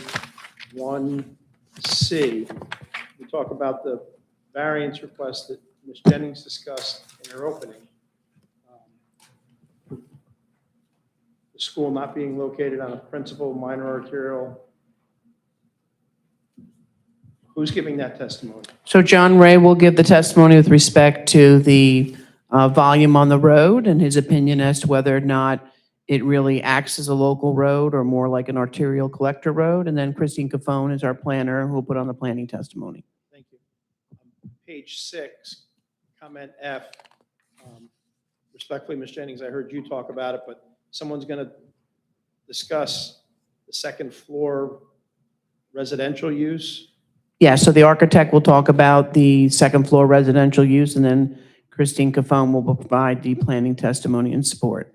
1C, we talk about the variance request that Ms. Jennings discussed in her opening. The school not being located on a principal minor arterial. Who's giving that testimony? So John Ray will give the testimony with respect to the volume on the road and his opinion as to whether or not it really acts as a local road or more like an arterial collector road. And then Christine Cafone is our planner who will put on the planning testimony. Thank you. Page 6, comment F. Respectfully, Ms. Jennings, I heard you talk about it, but someone's going to discuss the second floor residential use. Yeah, so the architect will talk about the second floor residential use, and then Christine Cafone will provide the planning testimony in support.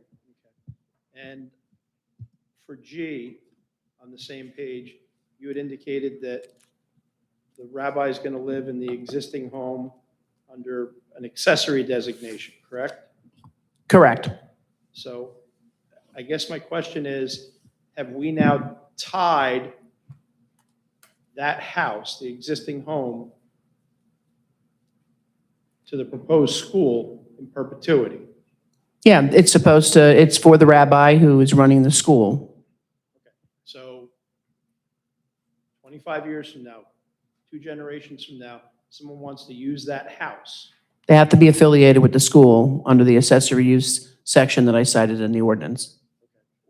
And for G, on the same page, you had indicated that the rabbi is going to live in the existing home under an accessory designation, correct? Correct. So I guess my question is, have we now tied that house, the existing home, to the proposed school in perpetuity? Yeah, it's for the rabbi who is running the school. So 25 years from now, 2 generations from now, someone wants to use that house. They have to be affiliated with the school under the accessory use section that I cited in the ordinance.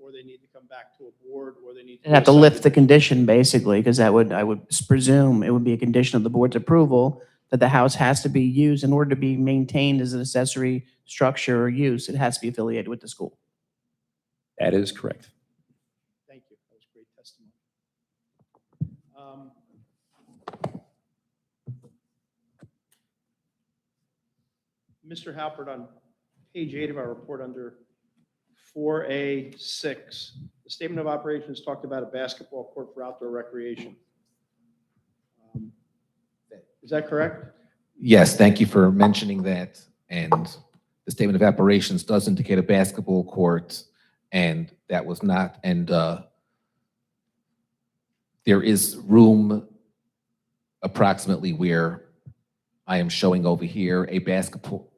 Or they need to come back to a board, or they need to. They'd have to lift the condition, basically, because I would presume it would be a condition of the board's approval that the house has to be used in order to be maintained as an accessory structure or use. It has to be affiliated with the school. That is correct. Thank you. That was great testimony. Mr. Halpert, on page 8 of our report under 4A6, the statement of operations talked about a basketball court for outdoor recreation. Is that correct? Yes, thank you for mentioning that. And the statement of operations does indicate a basketball court, and that was not, and there is room approximately where I am showing over here. A basketball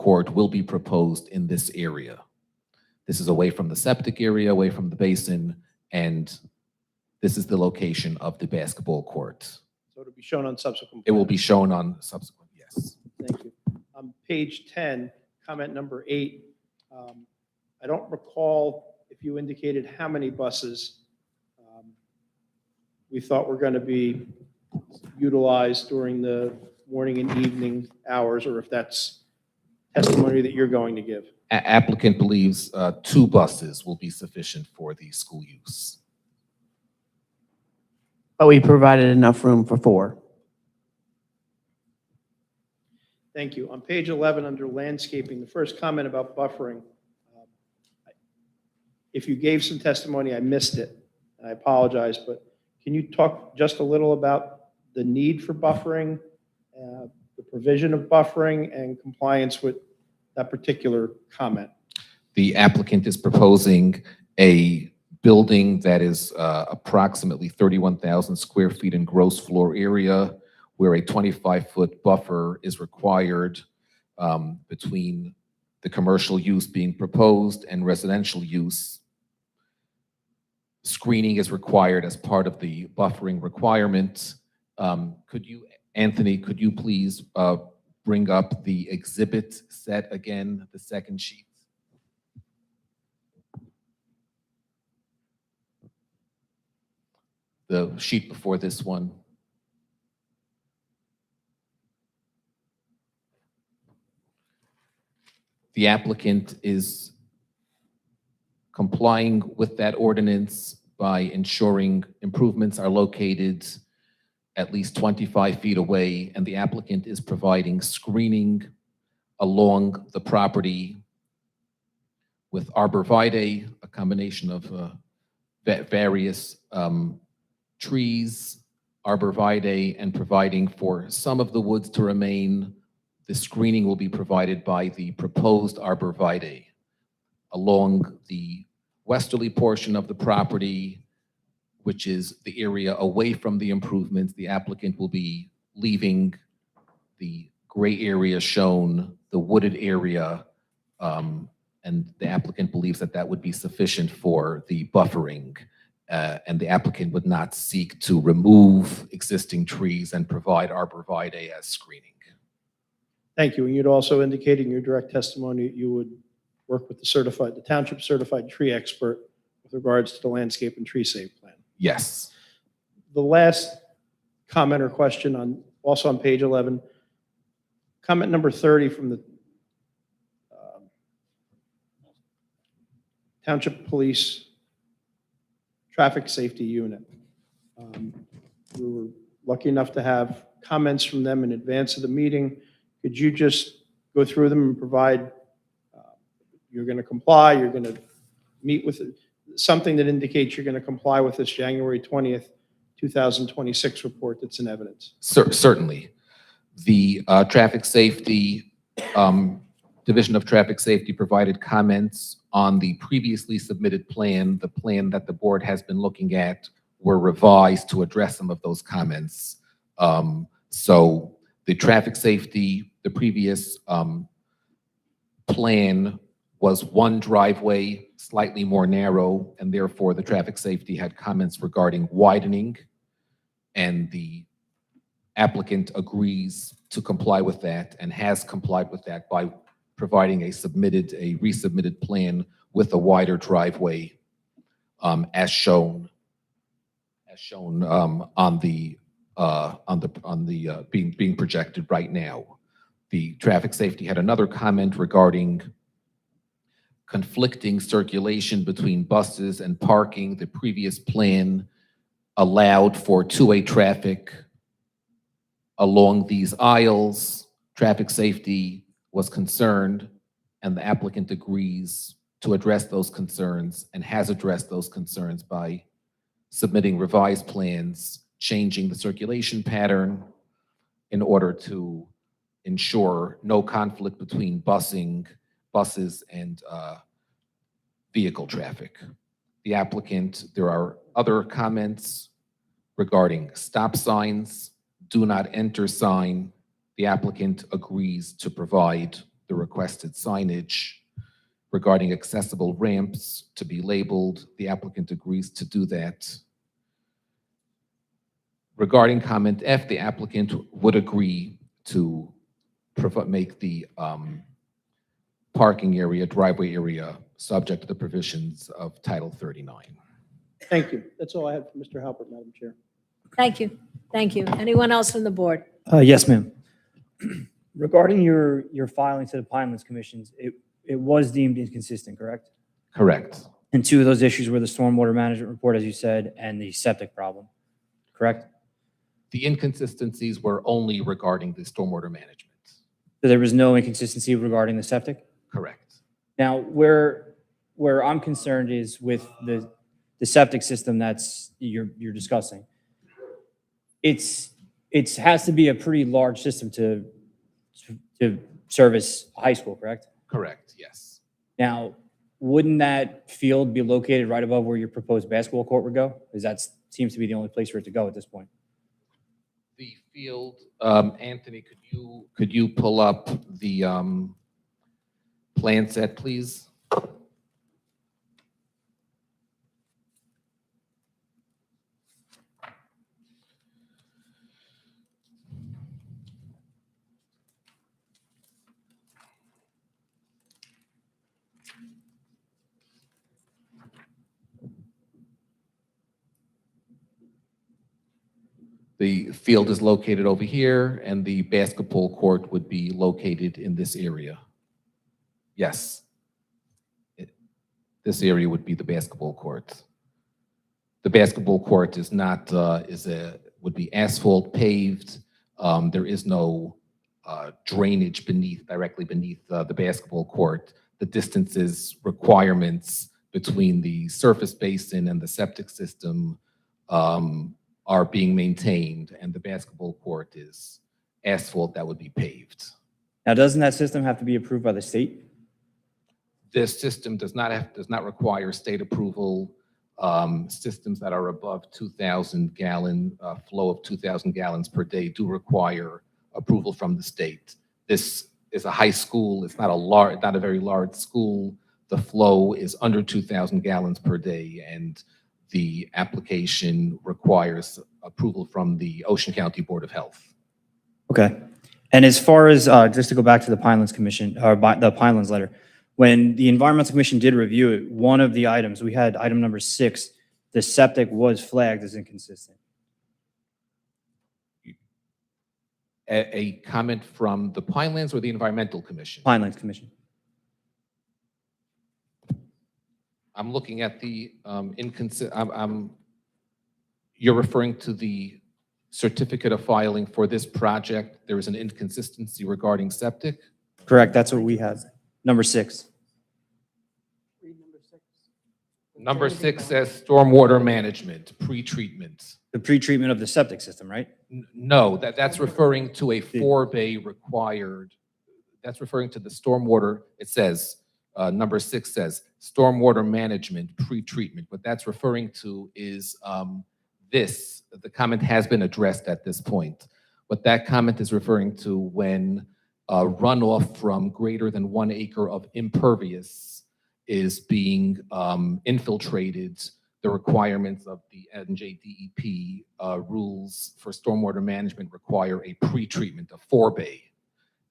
court will be proposed in this area. This is away from the septic area, away from the basin, and this is the location of the basketball court. So it'll be shown on subsequent. It will plans. be shown on subsequent, yes. Thank you. Page 10, comment number 8. I don't recall if you indicated how many buses we thought were going to be utilized during the morning and evening hours, or if that's testimony that you're going to give. Applicant believes 2 buses will be sufficient for the school use. But we provided enough room for 4. Thank you. On page 11, under landscaping, the first comment about buffering, if you gave some testimony, I missed it, and I apologize, but can you talk just a little about the need for buffering, the provision of buffering, and compliance with that particular comment? The applicant is proposing a building that is approximately 31,000 square feet in gross floor area, where a 25-foot buffer is required between the commercial use being proposed and residential use. Screening is required as part of the buffering requirement. Anthony, could you please bring up the exhibit set again, the second sheet? The sheet before this one. The applicant is complying with that ordinance by ensuring improvements are located at least 25 feet away, and the applicant is providing screening along the property with arborvitae, a combination of various trees, arborvitae, and providing for some of the woods to remain. The screening will be provided by the proposed arborvitae. Along the westerly portion of the property, which is the area away from the improvements, the applicant will be leaving the gray area shown, the wooded area, and the applicant believes that that would be sufficient for the buffering. And the applicant would not seek to remove existing trees and provide arborvitae as screening. Thank you. And you'd also indicated in your direct testimony that you would work with the township certified tree expert with regards to the landscape and tree save plan. Yes. The last comment or question also on page 11, comment number 30 from the Township Police Traffic Safety Unit. We were lucky enough to have comments from them in advance of the meeting. Could you just go through them and provide, you're going to comply, you're going to meet with something that indicates you're going to comply with this January 20th, 2026 report that's in evidence? Certainly. The Traffic Safety, Division of Traffic Safety provided comments on the previously submitted plan. The plan that the board has been looking at were revised to address some of those comments. So the traffic safety, the previous plan was one driveway, slightly more narrow, and therefore the traffic safety had comments regarding widening, and the applicant agrees to comply with that and has complied with that by providing a resubmitted plan with a wider driveway as shown on the being projected right now. The traffic safety had another comment regarding conflicting circulation between buses and parking. The previous plan allowed for two-way traffic along these aisles. Traffic safety was concerned, and the applicant agrees to address those concerns and has addressed those concerns by submitting revised plans, changing the circulation pattern in order to ensure no conflict between buses and vehicle traffic. The applicant, there are other comments regarding stop signs, do not enter sign. The applicant agrees to provide the requested signage. Regarding accessible ramps to be labeled, the applicant agrees to do that. Regarding comment F, the applicant would agree to make the parking area, driveway area, subject to the provisions of Title 39. Thank you. That's all I had for Mr. Halpert, Madam Chair. Thank you. Thank you. Anyone else from the board? Yes, ma'am. Regarding your filing to the Pinelands Commissions, it was deemed inconsistent, correct? Correct. And two of those issues were the stormwater management report, as you said, and the septic problem, correct? The inconsistencies were only regarding the stormwater management. So there was no inconsistency regarding the septic? Correct. Now, where I'm concerned is with the septic system that's you're discussing. It has to be a pretty large system to service a high school, correct? Correct, yes. Now, wouldn't that field be located right above where your proposed basketball court would go? Because that seems to be the only place for it to go at this point. The field, Anthony, could you pull up the plan set, please? The field is located over here, and the basketball court would be located in this area. Yes. This area would be the basketball court. The basketball court is not, would be asphalt paved. There is no drainage directly beneath the basketball court. The distances requirements between the surface basin and the septic system are being maintained, and the basketball court is asphalt that would be paved. Now, doesn't that system have to be approved by the state? This system does not require state approval. Systems that are above 2,000 gallon flow of 2,000 gallons per day do require approval from the state. This is a high school. It's not a very large school. The flow is under 2,000 gallons per day, and the application requires approval from the Ocean County Board of Health. Okay. And as far as, just to go back to the Pinelands Commission, or the Pinelands letter, When the Environmental Commission did review it, one of the items, we had item number 6, the septic was flagged as inconsistent. A comment from the Pinelands or the Environmental Commission? Pinelands Commission. I'm looking at the you're referring to the certificate of filing for this project. There is an inconsistency regarding septic. Correct, that's what we had. Number 6. Number 6 says stormwater management, pre-treatment. The pretreatment of the septic system, right? No, that's referring to a 4-bay required, that's referring to the stormwater, it says, number 6 says, stormwater management, pre-treatment. What that's referring to is the comment has been addressed at this point. What that comment is referring to when runoff from greater than 1 acre of impervious is being infiltrated, the requirements of the NJDEP rules for stormwater management require a pre-treatment of 4-bay.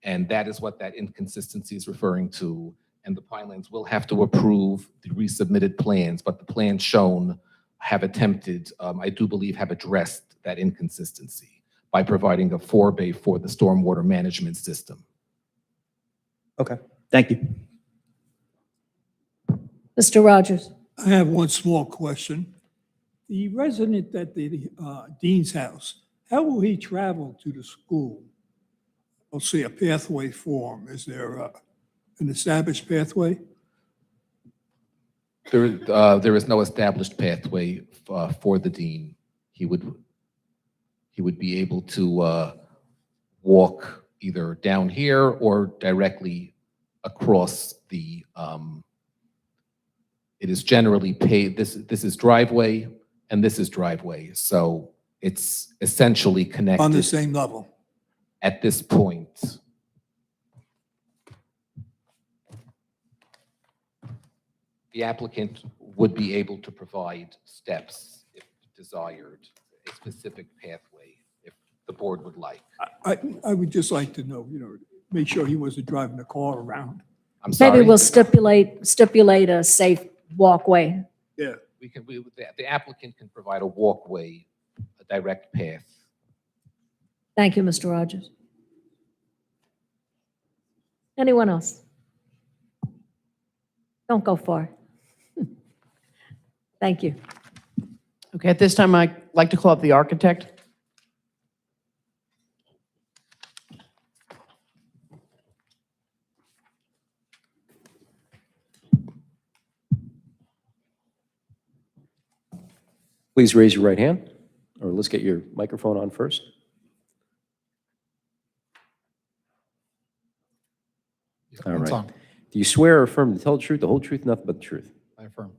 And that is what that inconsistency is referring to. And the Pinelands will have to approve the resubmitted plans, but the plans shown have attempted, I do believe, have addressed that inconsistency by providing a 4-bay for the stormwater management system. Okay, thank you. Mr. Rogers? I have one small question. The resident at the dean's house, how will he travel to the school? I'll see a pathway for him. Is there an established pathway? There is no established pathway for the dean. He would be able to walk either down here or directly across the. It is generally paved. This is driveway and this is driveway, so it's essentially connected On the same level? at this point. The applicant would be able to provide steps if desired, a specific pathway if the board would like. I would just like to know, make sure he wasn't driving the car around. I'm sorry. Maybe we'll stipulate a safe walkway. Yeah. The applicant can provide a walkway, a direct path. Thank you, Mr. Rogers. Anyone else? Don't go far. Thank you. Okay, at this time, I'd like to call up the architect. Please raise your right hand, or let's get your microphone on first. All right. Do you swear or affirm to tell the truth, the whole truth, nothing but the truth? I affirm.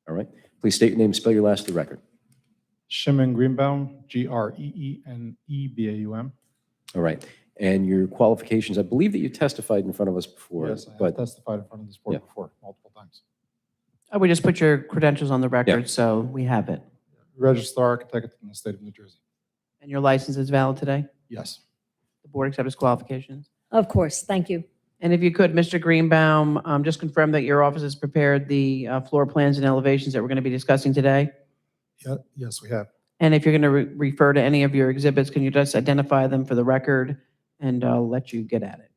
All right. Please state your name and spell your last to the record. Shimon Greenbaum, Greenebaum. All right. And your qualifications, I believe that you testified in front of us before. Yes, I have but testified in front of this board Yeah. before, multiple times. We just put your credentials on the record, so we have it. Registered architect in the state of New Jersey. And your license is valid today? Yes. The board accepts qualifications? Of course, thank you. And if you could, Mr. Greenbaum, just confirm that your office has prepared the floor plans and elevations that we're going to be discussing today? Yeah, yes, we have. And if you're going to refer to any of your exhibits, can you just identify them for the record, and I'll let you get at it.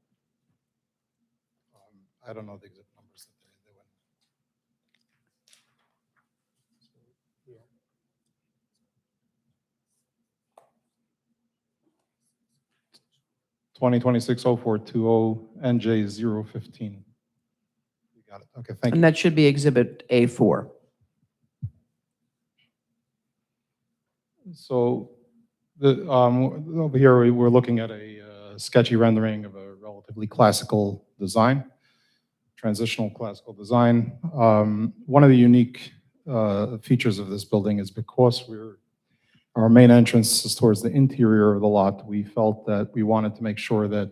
I don't know the exhibit numbers. That they went. 2026-0420 NJ015. You got it. Okay, thank you. And that should be Exhibit A4. So over here, we're looking at a sketchy rendering of a relatively classical design, transitional classical design. One of the unique features of this building is because our main entrance is towards the interior of the lot, we felt that we wanted to make sure that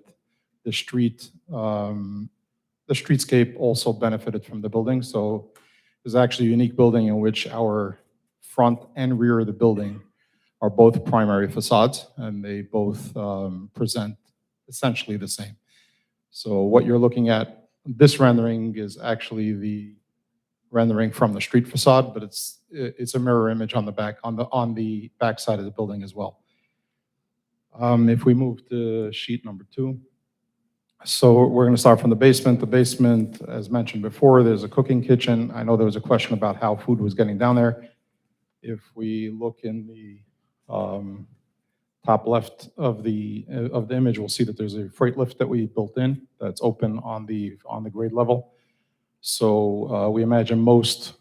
the streetscape also benefited from the building. So there's actually a unique building in which our front and rear of the building are both primary facades, and they both present essentially the same. So what you're looking at This rendering is actually the rendering from the street facade, but it's a mirror image on the back side of the building as well. If we move to sheet number 2. So we're going to start from the basement. The basement, as mentioned before, there's a cooking kitchen. I know there was a question about how food was getting down there. If we look in the top left of the image, we'll see that there's a freight lift that we built in that's open on the grade level. So we imagine most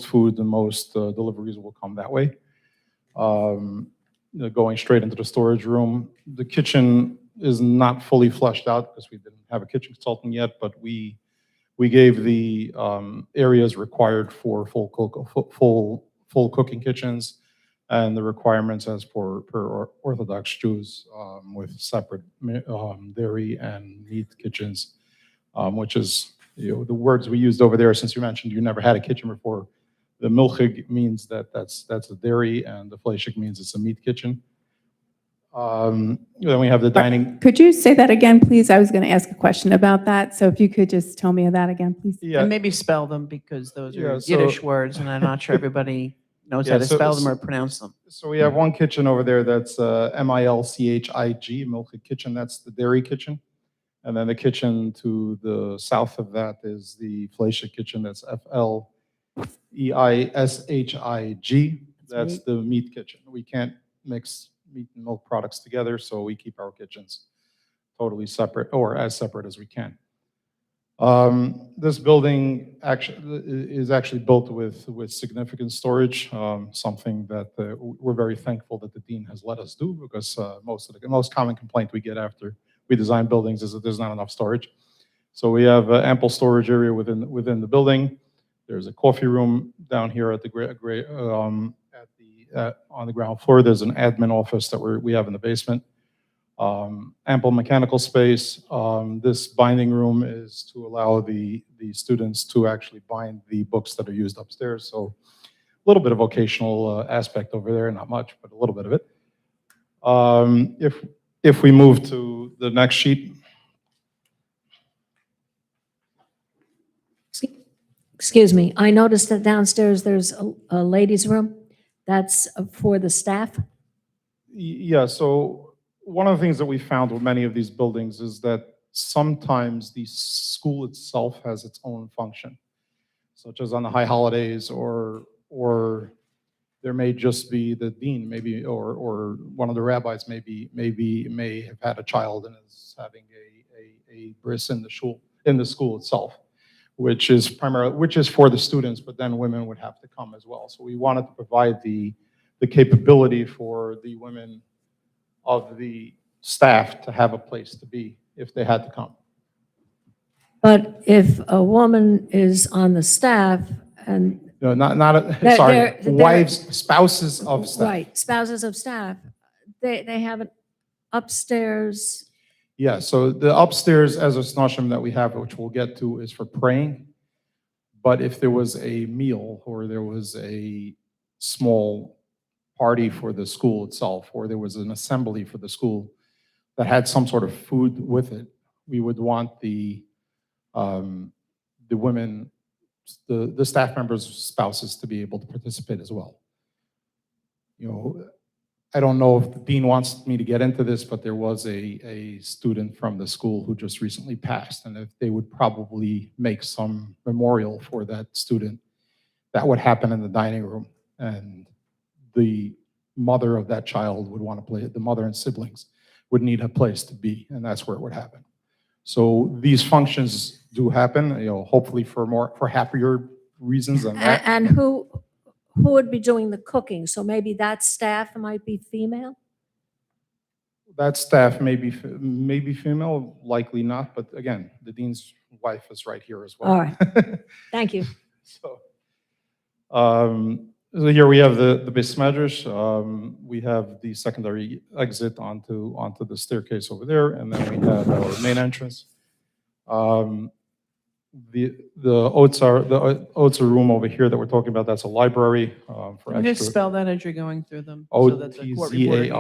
food and most deliveries will come that way. Going straight into the storage room. The kitchen is not fully fleshed out because we didn't have a kitchen consultant yet, but we gave the areas required for full cooking kitchens and the requirements as per Orthodox Jews with separate dairy and meat kitchens, which is the words we used over there. Since you mentioned you never had a kitchen before, the milchig means that's a dairy, and the fleischig means it's a meat kitchen. Then we have the dining. Could you say that again, please? I was going to ask a question about that. So if you could just tell me that again, please. Yeah. And maybe spell them because those Yeah, are so- Yiddish words, and I'm not sure everybody knows Yeah, how to so- spell them or pronounce them. So we have one kitchen over there that's MILCHIG, Milchig Kitchen. That's the dairy kitchen. And then the kitchen to the south of that is the fleischig kitchen. That's FLEISHIG. That's the meat kitchen. We can't mix meat and milk products together, so we keep our kitchens totally separate, or as separate as we can. This building is actually built with significant storage, something that we're very thankful that the dean has let us do, because the most common complaint we get after we design buildings is that there's not enough storage. So we have ample storage area within the building. There's a coffee room down here at on the ground floor. There's an admin office that we have in the basement. Ample mechanical space. This binding room is to allow the students to actually bind the books that are used upstairs. So a little bit of vocational aspect over there, not much, but a little bit of it. If we move to the next sheet. Excuse me, I noticed that downstairs there's a ladies' room. That's for the staff? Yeah, so one of the things that we found with many of these buildings is that sometimes the school itself has its own function, such as on the high holidays, or there may just be the dean, maybe, or one of the rabbis may have had a child and is having a bris in the school itself, which is for the students, but then women would have to come as well. So we wanted to provide the capability for the women of the staff to have a place to be if they had to come. But if a woman is on the staff and, No, They're- wives, spouses of staff. right, spouses of staff, they have an upstairs, Yeah, so the upstairs as a snashim that we have, which we'll get to, is for praying. But if there was a meal, or there was a small party for the school itself, or there was an assembly for the school that had some sort of food with it, we would want the women, the staff members' spouses to be able to participate as well. I don't know if the dean wants me to get into this, but there was a student from the school who just recently passed, and if they would probably make some memorial for that student, that would happen in the dining room, and the mother of that child would want to play, the mother and siblings would need a place to be, and that's where it would happen. So these functions do happen, hopefully for happier reasons than that. and who would be doing the cooking? So maybe that staff might be female? That staff may be female, likely not, but again, the dean's wife is right here as well. All right. Thank you. So here we have the bais medrash. We have the secondary exit onto the staircase over there, and then we have our main entrance. The Otzer room over here that we're talking about, that's a library for Can you just extra. spell that as you're going through them? so that the court reporter can-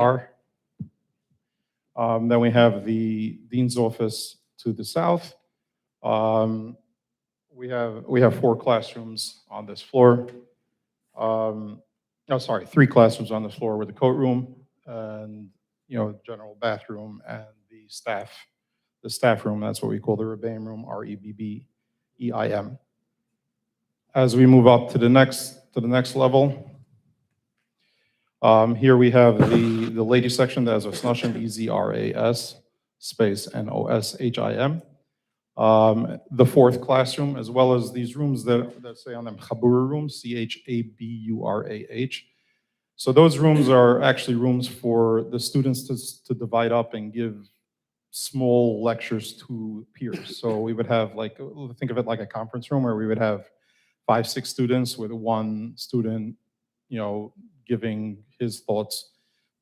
OTZAR. Then we have the dean's office to the south. We have 4 classrooms on this floor. No, sorry, 3 classrooms on the floor with the coat room and, general bathroom and the staff room. That's what we call the Rebbeim room, REBBEIM. As we move up to the next level, here we have the ladies section that has a Snushim, EZRAS, space NOSHIM. The 4th classroom, as well as these rooms that say on them Chabura rooms, CHABURAH. So those rooms are actually rooms for the students to divide up and give small lectures to peers. So we would have think of it like a conference room where we would have 5, 6 students with one student, giving his thoughts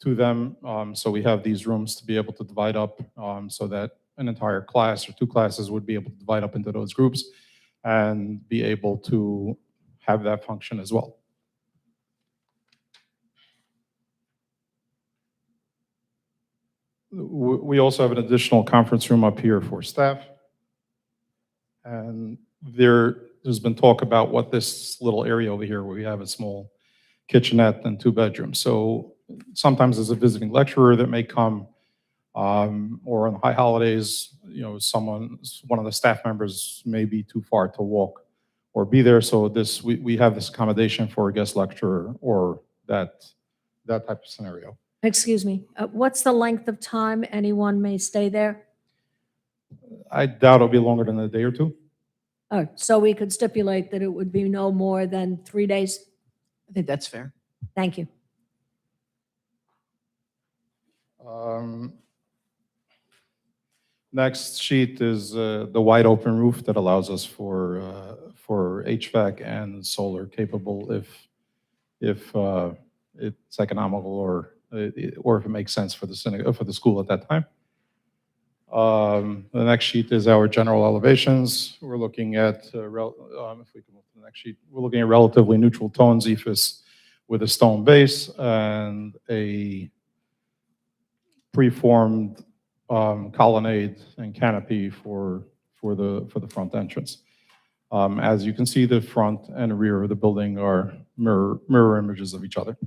to them. So we have these rooms to be able to divide up so that an entire class or 2 classes would be able to divide up into those groups and be able to have that function as well. We also have an additional conference room up here for staff. And there's been talk about what this little area over here where we have a small kitchenette and 2 bedrooms. So sometimes there's a visiting lecturer that may come, or on high holidays, one of the staff members may be too far to walk or be there. So we have this accommodation for a guest lecturer or that type of scenario. Excuse me, what's the length of time anyone may stay there? I doubt it'll be longer than a day or 2. Oh, so we could stipulate that it would be no more than 3 days? I think that's fair. Thank you. Next sheet is the wide open roof that allows us for HVAC and solar capable if it's economical or if it makes sense for the school at that time. The next sheet is our general elevations. We're looking at, if we can move to the next sheet, we're looking at relatively neutral tones, ephes with a stone base and a preformed colonnade and canopy for the front entrance. As you can see, the front and rear of the building are mirror images of each other.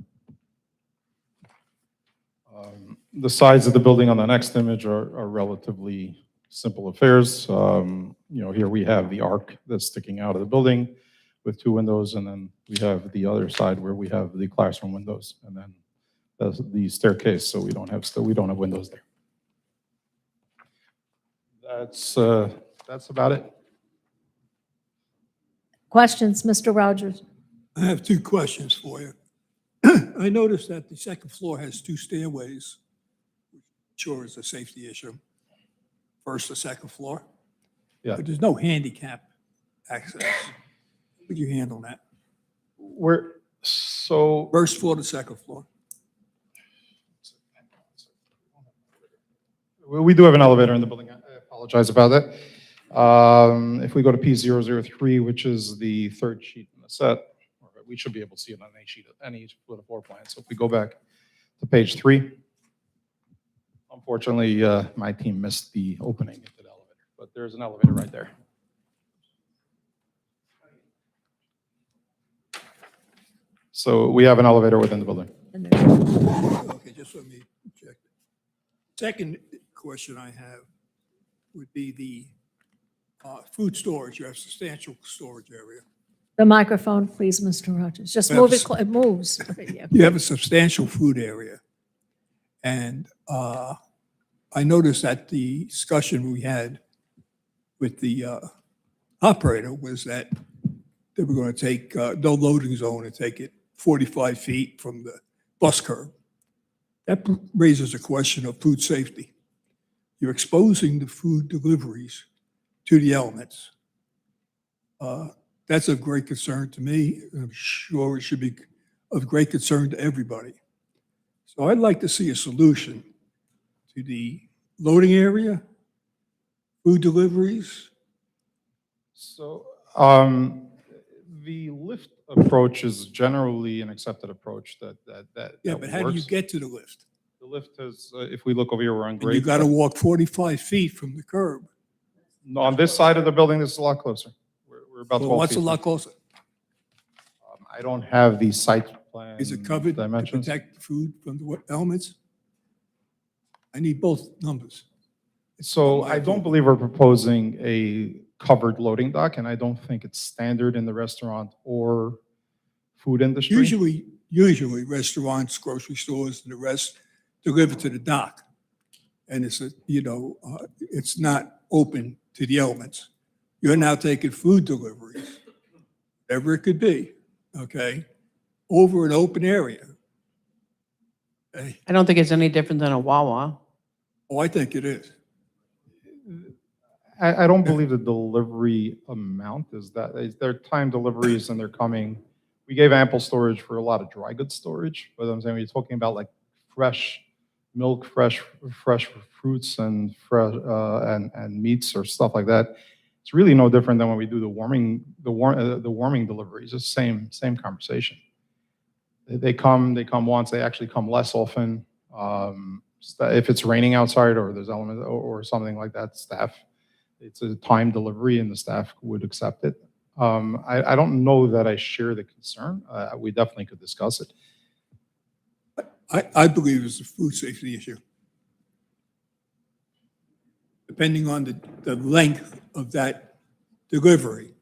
The sides of the building on the next image are relatively simple affairs. Here we have the arc that's sticking out of the building with 2 windows, and then we have the other side where we have the classroom windows, and then the staircase, so we don't have windows there. That's about it. Questions, Mr. Rogers? I have 2 questions for you. I noticed that the second floor has 2 stairways, which sure is a safety issue. First or second floor. Yeah. But there's no handicap access. How would you handle that? First floor to second floor. We do have an elevator in the building. I apologize about that. If we go to P003, which is the 3rd sheet in the set, we should be able to see it on any sheet of floor plan. So if we go back to page 3, unfortunately, my team missed the opening into the elevator, but there's an elevator right there. So we have an elevator within the building. Okay, just let me check. Second question I have would be the food storage. You have substantial storage area. The microphone, please, Mr. Rogers. Just move it, it moves. Yeah. You have a substantial food area. And I noticed that the discussion we had with the operator was that they were going to take no loading zone and take it 45 feet from the bus curb. That raises a question of food safety. You're exposing the food deliveries to the elements. That's of great concern to me. I'm sure it should be of great concern to everybody. So I'd like to see a solution to the loading area, food deliveries. So the lift approach is generally an accepted approach that Yeah, but how do you works. get to the lift? The lift is, if we look over here, we're on And grade. you got to walk 45 feet from the curb. No, on this side of the building, this is a lot closer. We're about Well, 12 what's feet. a lot closer? I don't have the site plan Is it covered to dimensions. protect the food from the elements? I need both numbers. So I don't believe we're proposing a covered loading dock, and I don't think it's standard in the restaurant or food industry. Usually restaurants, grocery stores, and the rest deliver to the dock. And it's not open to the elements. You're now taking food deliveries, whatever it could be, okay, over an open area. Hey, I don't think it's any different than a Wawa. oh, I think it is. I don't believe the delivery amount is that. They're time deliveries and they're coming. We gave ample storage for a lot of dry goods storage, but I'm saying when you're talking about like fresh milk, fresh fruits and fresh and meats or stuff like that, it's really no different than when we do the warming deliveries. It's the same conversation. They come once. They actually come less often. If it's raining outside or there's element or something like that, it's a time delivery and the staff would accept it. I don't know that I share the concern. We definitely could discuss it. I believe it's a food safety issue. Depending on the length of that delivery.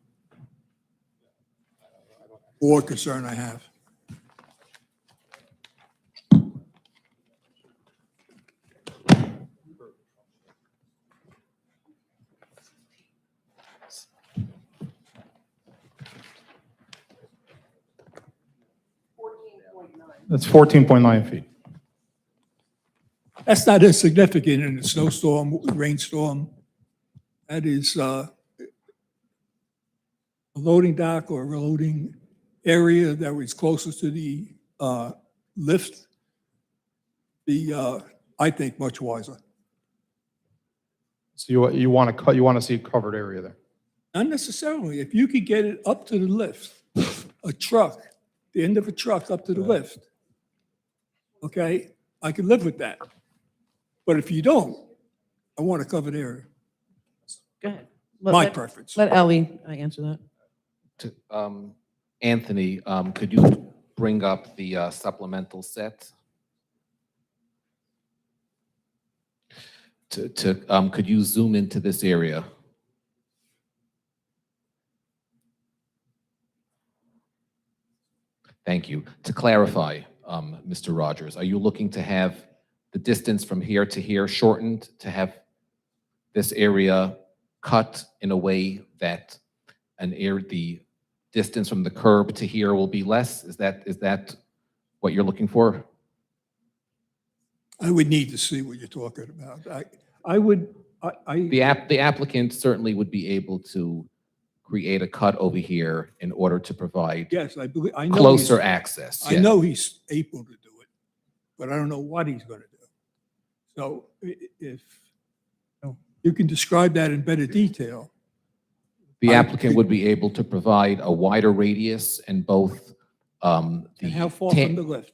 Or concern I have. That's 14.9 feet. That's not insignificant in a snowstorm, rainstorm. That is a loading dock or a loading area that was closest to the lift. I think much wiser. So you want to see a covered area there. Not necessarily. If you could get it up to the lift, a truck, the end of a truck up to the lift, okay, I could live with that. But if you don't, I want a covered area. Go ahead. My preference. Let Ellie answer that. Anthony, could you bring up the supplemental set? Could you zoom into this area? Thank you. To clarify, Mr. Rogers, are you looking to have the distance from here to here shortened to have this area cut in a way that the distance from the curb to here will be less? Is that what you're looking for? I would need to see what you're talking about. The applicant certainly would be able to create a cut over here in order to provide Yes, I believe, I know. closer access. I yeah. know he's able to do it, but I don't know what he's going to do. So if you can describe that in better detail. The applicant would be able to provide a wider radius and both And how far from the lift?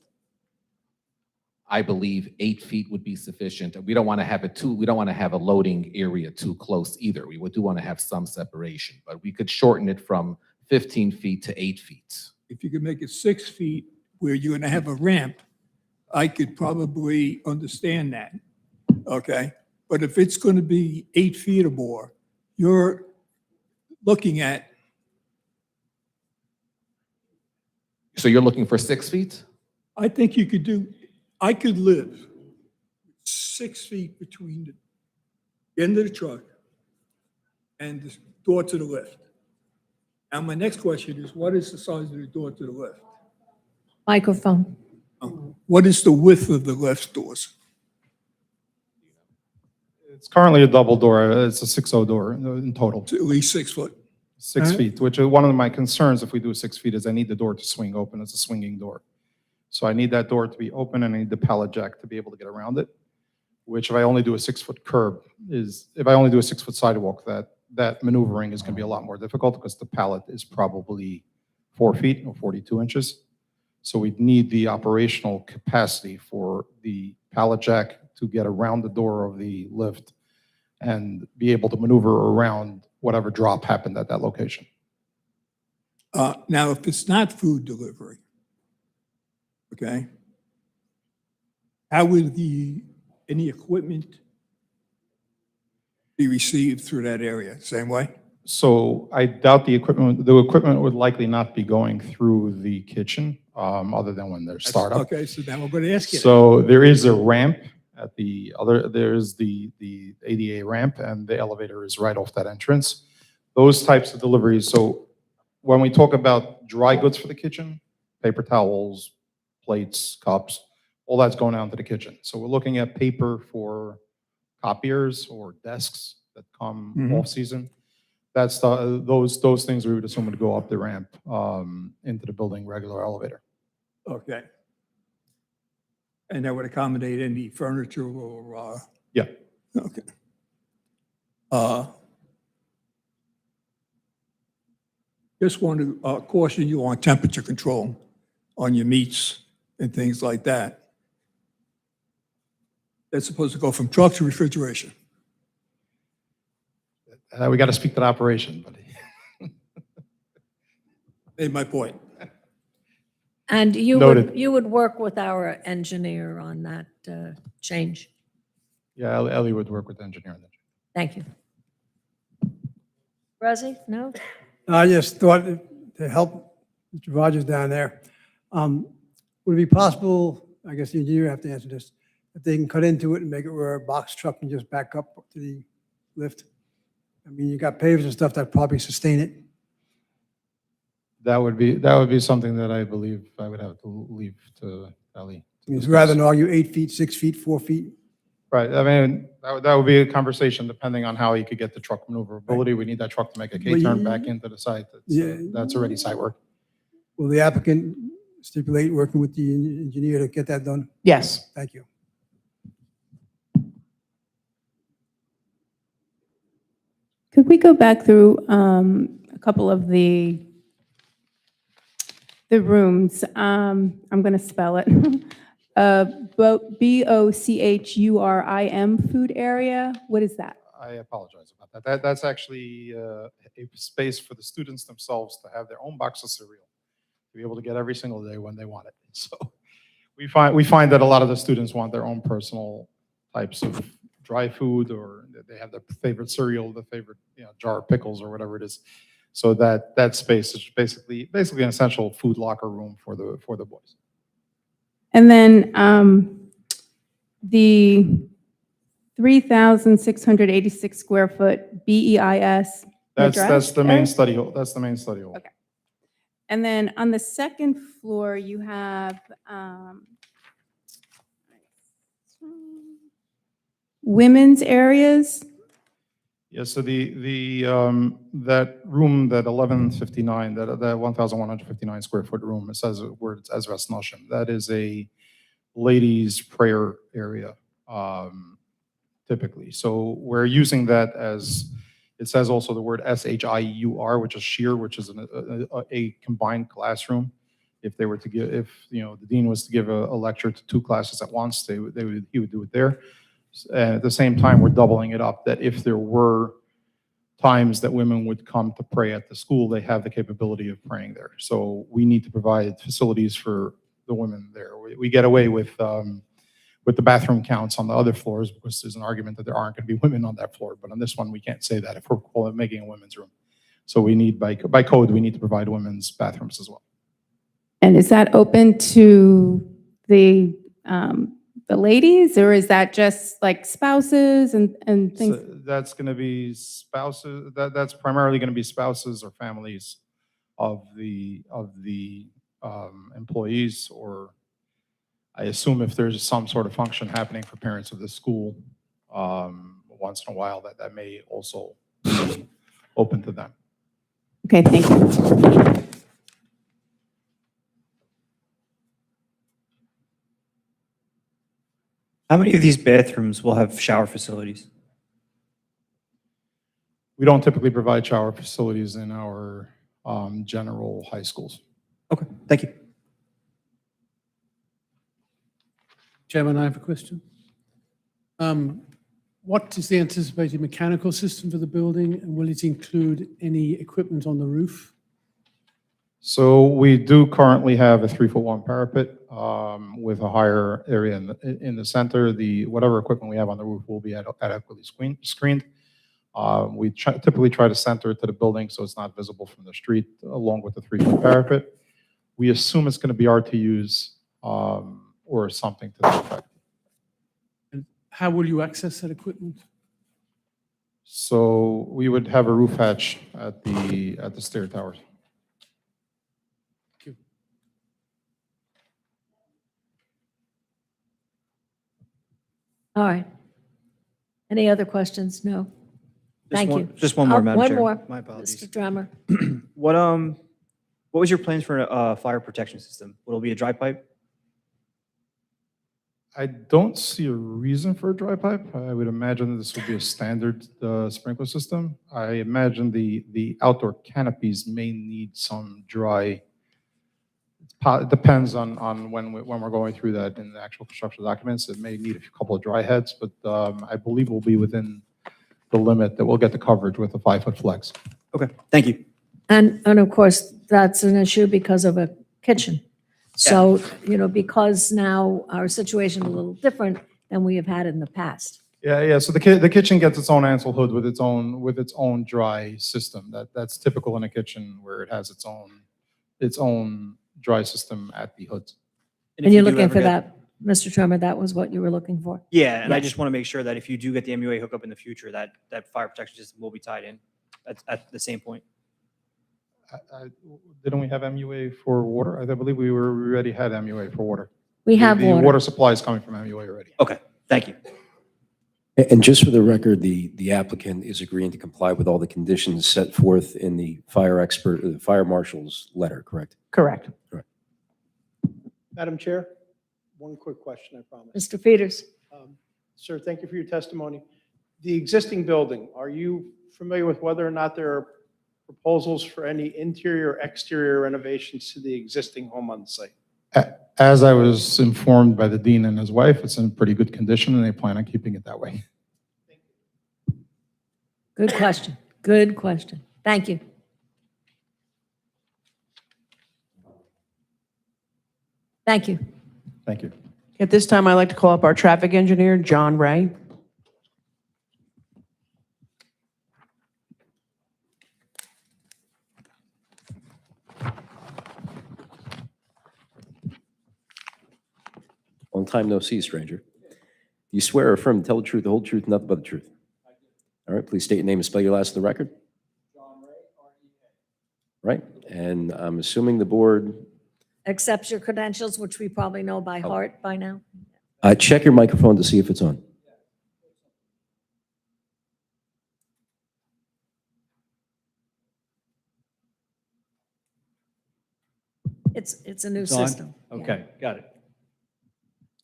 I believe 8 feet would be sufficient. We don't want to have we don't want to have a loading area too close either. We do want to have some separation, but we could shorten it from 15 feet to 8 feet. If you could make it 6 feet where you're going to have a ramp, I could probably understand that, okay? But if it's going to be 8 feet or more, you're looking at, So you're looking for 6 feet? I think you could do, I could live 6 feet between the end of the truck and the door to the lift. Now, my next question is, what is the size of the door to the lift? Microphone. What is the width of the lift doors? It's currently a double door. It's a 6.0 door in total. It's at least 6 foot. 6 Alright. feet, which is one of my concerns if we do 6 feet, is I need the door to swing open. It's a swinging door. So I need that door to be open and I need the pallet jack to be able to get around it, which if I only do a 6 foot curb if I only do a 6 foot sidewalk, that maneuvering is going to be a lot more difficult because the pallet is probably 4 feet or 42 inches. So we need the operational capacity for the pallet jack to get around the door of the lift and be able to maneuver around whatever drop happened at that location. Now, if it's not food delivery, okay, how would any equipment be received through that area? Same way? So I doubt the equipment would likely not be going through the kitchen, other than when they're startup. Okay, so now we're going to ask you. So there is a ramp at there's the ADA ramp, and the elevator is right off that entrance. Those types of deliveries, so when we talk about dry goods for the kitchen, paper towels, plates, cups, all that's going down to the kitchen. So we're looking at paper for copiers or desks that come off season. That's those things we would assume would go up the ramp into the building, regular elevator. Okay. And that would accommodate any furniture or, Yeah. okay. Just want to caution you on temperature control on your meats and things like that. That's supposed to go from truck to refrigeration. We got to speak to the operation, buddy. Made my point. And you Noted. you would work with our engineer on that change? Yeah, Ellie would work with the engineer on that. Thank you. Resi, no? I just thought to help Mr. Rogers down there, would it be possible, I guess the engineer have to answer this, if they can cut into it and make it where a box truck can just back up to the lift? I mean, you got pavers and stuff that probably sustain it. That would be something that I believe I would have to leave to Ellie. I mean, rather than argue 8 feet, 6 feet, 4 feet. Right, I mean, that would be a conversation depending on how you could get the truck maneuverability. We need that truck to make a K-turn back into the site. That's already site work. Will the applicant stipulate working with the engineer to get that done? Yes. Thank you. Could we go back through a couple of the rooms? I'm going to spell it. BOCHURIM food area. What is that? I apologize about that. That's actually a space for the students themselves to have their own box of cereal, to be able to get every single day when they want it. So we find that a lot of the students want their own personal types of dry food, or they have their favorite cereal, the favorite jar of pickles or whatever it is. So that space is basically an essential food locker room for the boys. And then the 3,686 square foot BEIS. That's the main area? study hall. That's the main study hall. Okay. And then on the second floor, you have women's areas. Yeah, so that room, that 1159, that 1,159 square foot room, it says where it's Ezras Noshim. That is a ladies' prayer area, typically. So we're using that as, it says also the word SHIUR, which is shear, which is a combined classroom. If they were to give, the dean was to give a lecture to 2 classes at once, he would do it there. And at the same time, we're doubling it up, that if there were times that women would come to pray at the school, they have the capability of praying there. So we need to provide facilities for the women there. We get away with the bathroom counts on the other floors because there's an argument that there aren't going to be women on that floor. But on this one, we can't say that if we're making a women's room. So we need, by code, we need to provide women's bathrooms as well. And is that open to the ladies, or is that just like spouses and things? So that's going to be spouses. That's primarily going to be spouses or families of the employees, or I assume if there's some sort of function happening for parents of the school once in a while, that may also be open to them. Okay, thank you. How many of these bathrooms will have shower facilities? We don't typically provide shower facilities in our general high schools. Okay, thank you. Chairman, I have a question. What is the anticipated mechanical system for the building, and will it include any equipment on the roof? So we do currently have a 3-foot-1 parapet with a higher area in the center. Whatever equipment we have on the roof will be adequately screened. We typically try to center it to the building so it's not visible from the street, along with the 3-foot parapet. We assume it's going to be RTUs or something to that effect. And how will you access that equipment? So we would have a roof hatch at the stair towers. All right. Any other questions? No? Thank you. Just one more, Madam One Chair. more. My apologies. Mr. Drummer. What was your plans for a fire protection system? Will it be a dry pipe? I don't see a reason for a dry pipe. I would imagine that this would be a standard sprinkler system. I imagine the outdoor canopies may need some dry. It depends on when we're going through that in the actual construction documents. It may need a couple of dry heads, but I believe we'll be within the limit that we'll get the coverage with a 5-foot flex. Okay, thank you. And of course, that's an issue because of a kitchen. So, because now our situation is a little different than we have had in the past. Yeah. So the kitchen gets its own Ansel hood with its own dry system. That's typical in a kitchen where it has its own dry system at the hoods. And you're looking for that, Mr. Trummer, that was what you were looking for? Yeah, and I Yes. just want to make sure that if you do get the MUA hookup in the future, that fire protection system will be tied in at the same point. Didn't we have MUA for water? I believe we already had MUA for water. We have The water supply is coming from MUA already. Okay, thank you. And just for the record, the applicant is agreeing to comply with all the conditions set forth in the fire marshal's letter, correct? Correct. Madam Chair, one quick question, I promise. Mr. Peters? Sir, thank you for your testimony. The existing building, are you familiar with whether or not there are proposals for any interior or exterior renovations to the existing home on the site? As I was informed by the dean and his wife, it's in pretty good condition and they plan on keeping it that way. Good question. Good question. Thank you. Thank you. Thank you. At this time, I'd like to call up our traffic engineer, John Ray. Long time no see, stranger. Do you swear or affirm to tell the truth, the whole truth, and nothing but the truth? All right, please state your name and spell your last in the record. John Ray, R-E-A. Right, and I'm assuming the board, Accepts your credentials, which we probably know by heart by now. check your microphone to see if it's on. It's a new It's on? system. Yeah. Okay, got it.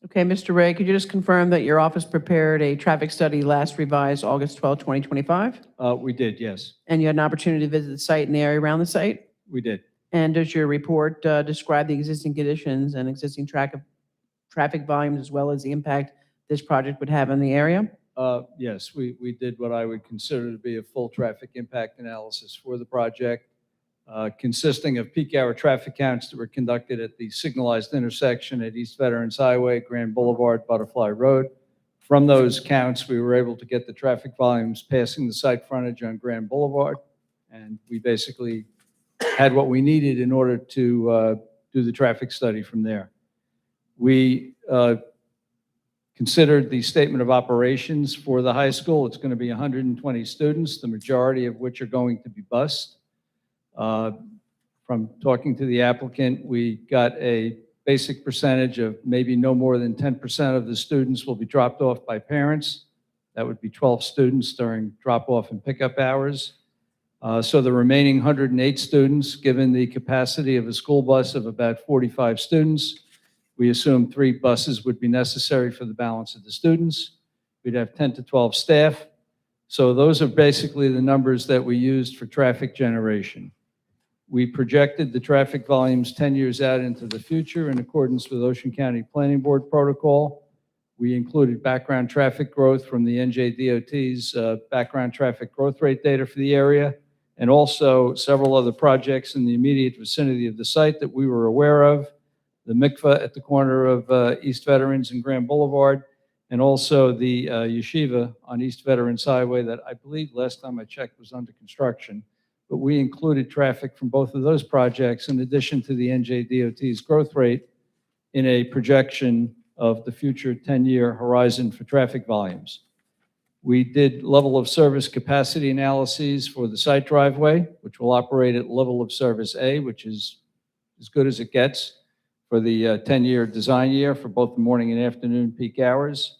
Okay, Mr. Ray, could you just confirm that your office prepared a traffic study last revised August 12, 2025? We did, yes, And you had an opportunity to visit the site and the area around the site? we did. And does your report describe the existing conditions and existing traffic volumes as well as the impact this project would have in the area? Yes, we did what I would consider to be a full traffic impact analysis for the project, consisting of peak hour traffic counts that were conducted at the signalized intersection at East Veterans Highway, Grand Boulevard, Butterfly Road. From those counts, we were able to get the traffic volumes passing the site frontage on Grand Boulevard, and we basically had what we needed in order to do the traffic study from there. We considered the statement of operations for the high school. It's going to be 120 students, the majority of which are going to be bused. From talking to the applicant, we got a basic percentage of maybe no more than 10% of the students will be dropped off by parents. That would be 12 students during drop-off and pickup hours. So the remaining 108 students, given the capacity of a school bus of about 45 students, we assume 3 buses would be necessary for the balance of the students. We'd have 10 to 12 staff. So those are basically the numbers that we used for traffic generation. We projected the traffic volumes 10 years out into the future in accordance with Ocean County Planning Board protocol. We included background traffic growth from the NJDOT's background traffic growth rate data for the area, and also several other projects in the immediate vicinity of the site that we were aware of. The mikveh at the corner of East Veterans and Grand Boulevard, and also the yeshiva on East Veterans Highway that I believe last time I checked was under construction. But we included traffic from both of those projects in addition to the NJDOT's growth rate in a projection of the future 10-year horizon for traffic volumes. We did level of service capacity analyses for the site driveway, which will operate at level of service A, which is as good as it gets for the 10-year design year for both the morning and afternoon peak hours.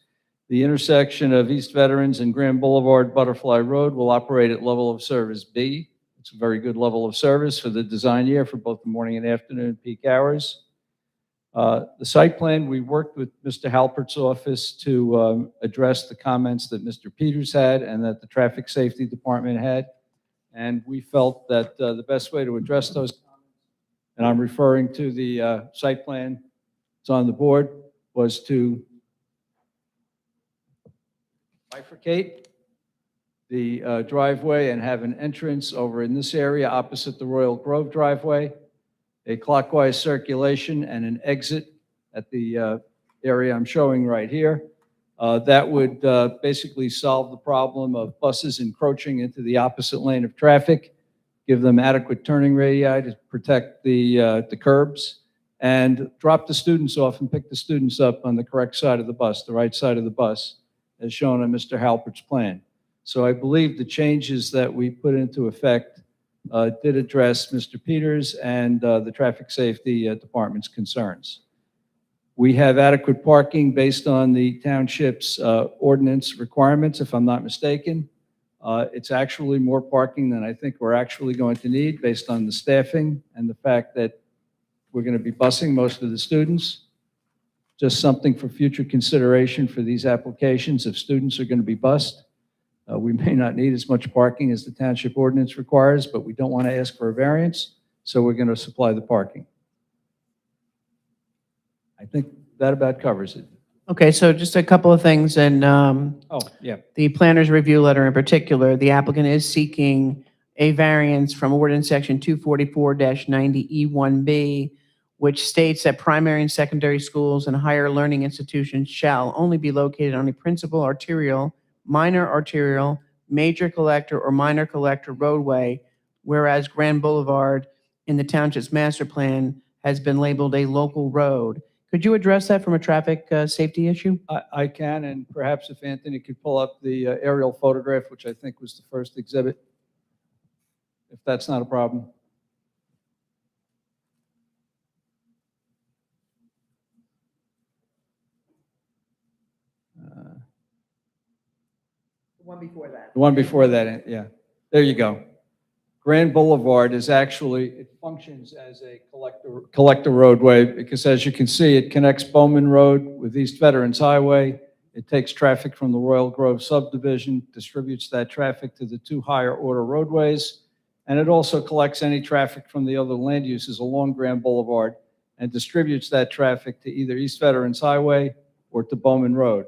The intersection of East Veterans and Grand Boulevard Butterfly Road will operate at level of service B. It's a very good level of service for the design year for both the morning and afternoon peak hours. The site plan, we worked with Mr. Halpert's office to address the comments that Mr. Peters had and that the Traffic Safety Department had. And we felt that the best way to address those comments, and I'm referring to the site plan that's on the board, was to bifurcate the driveway and have an entrance over in this area opposite the Royal Grove driveway, a clockwise circulation, and an exit at the area I'm showing right here. That would basically solve the problem of buses encroaching into the opposite lane of traffic, give them adequate turning radii to protect the curbs, and drop the students off and pick the students up on the correct side of the bus, the right side of the bus, as shown on Mr. Halpert's plan. So I believe the changes that we put into effect did address Mr. Peters and the Traffic Safety Department's concerns. We have adequate parking based on the township's ordinance requirements, if I'm not mistaken. It's actually more parking than I think we're actually going to need based on the staffing and the fact that we're going to be busing most of the students. Just something for future consideration for these applications. If students are going to be bused, we may not need as much parking as the township ordinance requires, but we don't want to ask for a variance, so we're going to supply the parking. I think that about covers it. Okay, so just a couple of things, and Oh, yeah. the planner's review letter in particular, the applicant is seeking a variance from ordinance section 244-90E1B, which states that primary and secondary schools and higher learning institutions shall only be located on a principal arterial, minor arterial, major collector, or minor collector roadway, whereas Grand Boulevard in the township's master plan has been labeled a local road. Could you address that from a traffic safety issue? I can, and perhaps if Anthony could pull up the aerial photograph, which I think was the first exhibit, if that's not a problem. The one before that. The one before that, yeah. There you go. Grand Boulevard is actually, it functions as a collector roadway because, as you can see, it connects Bowman Road with East Veterans Highway. It takes traffic from the Royal Grove subdivision, distributes that traffic to the two higher order roadways, and it also collects any traffic from the other land uses along Grand Boulevard and distributes that traffic to either East Veterans Highway or to Bowman Road.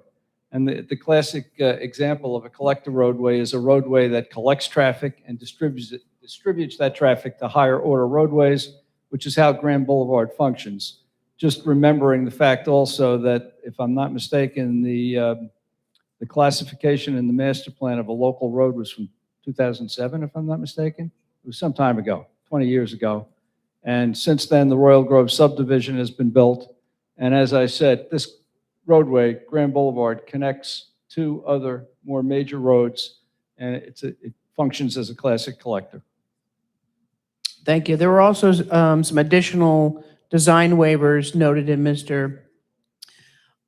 And the classic example of a collector roadway is a roadway that collects traffic and distributes that traffic to higher order roadways, which is how Grand Boulevard functions. Just remembering the fact also that, if I'm not mistaken, the classification in the master plan of a local road was from 2007, if I'm not mistaken. It was some time ago, 20 years ago. And since then, the Royal Grove subdivision has been built. And as I said, this roadway, Grand Boulevard, connects two other more major roads, and it functions as a classic collector. Thank you. There were also some additional design waivers noted in Mr.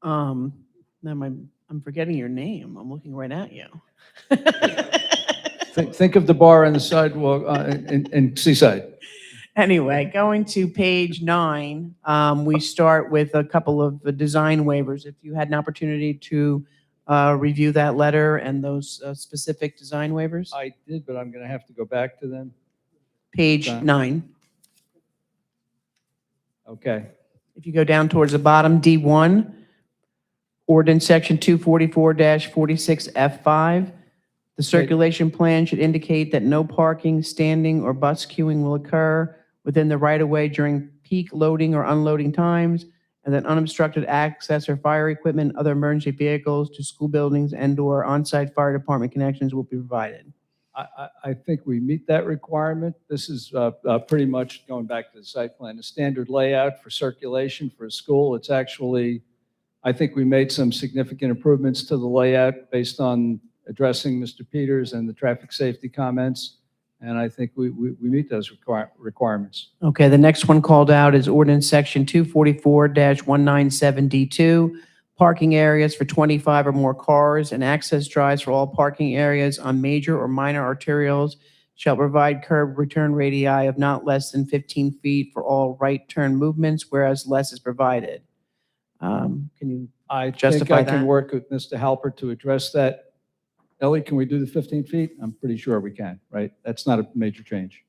Now I'm forgetting your name. I'm looking right at you. Think of the bar on the sidewalk in Seaside. Anyway, going to page 9, we start with a couple of the design waivers. If you had an opportunity to review that letter and those specific design waivers. I did, but I'm going to have to go back to them. Page 9. Okay. If you go down towards the bottom, D1, Ordinance Section 244-46F5. The circulation plan should indicate that no parking, standing, or bus queuing will occur within the right-of-way during peak loading or unloading times, and that unobstructed access for fire equipment, other emergency vehicles to school buildings and/or on-site fire department connections will be provided. I think we meet that requirement. This is pretty much going back to the site plan, a standard layout for circulation for a school. It's actually, I think we made some significant improvements to the layout based on addressing Mr. Peters and the traffic safety comments. And I think we meet those requirements. Okay, the next one called out is ordinance section 244-197D2, parking areas for 25 or more cars and access drives for all parking areas on major or minor arterials shall provide curb return radii of not less than 15 feet for all right turn movements, whereas less is provided. Can you I think justify I can that? work with Mr. Halpert to address that. Ellie, can we do the 15 feet? I'm pretty sure we can, right? That's not a major change.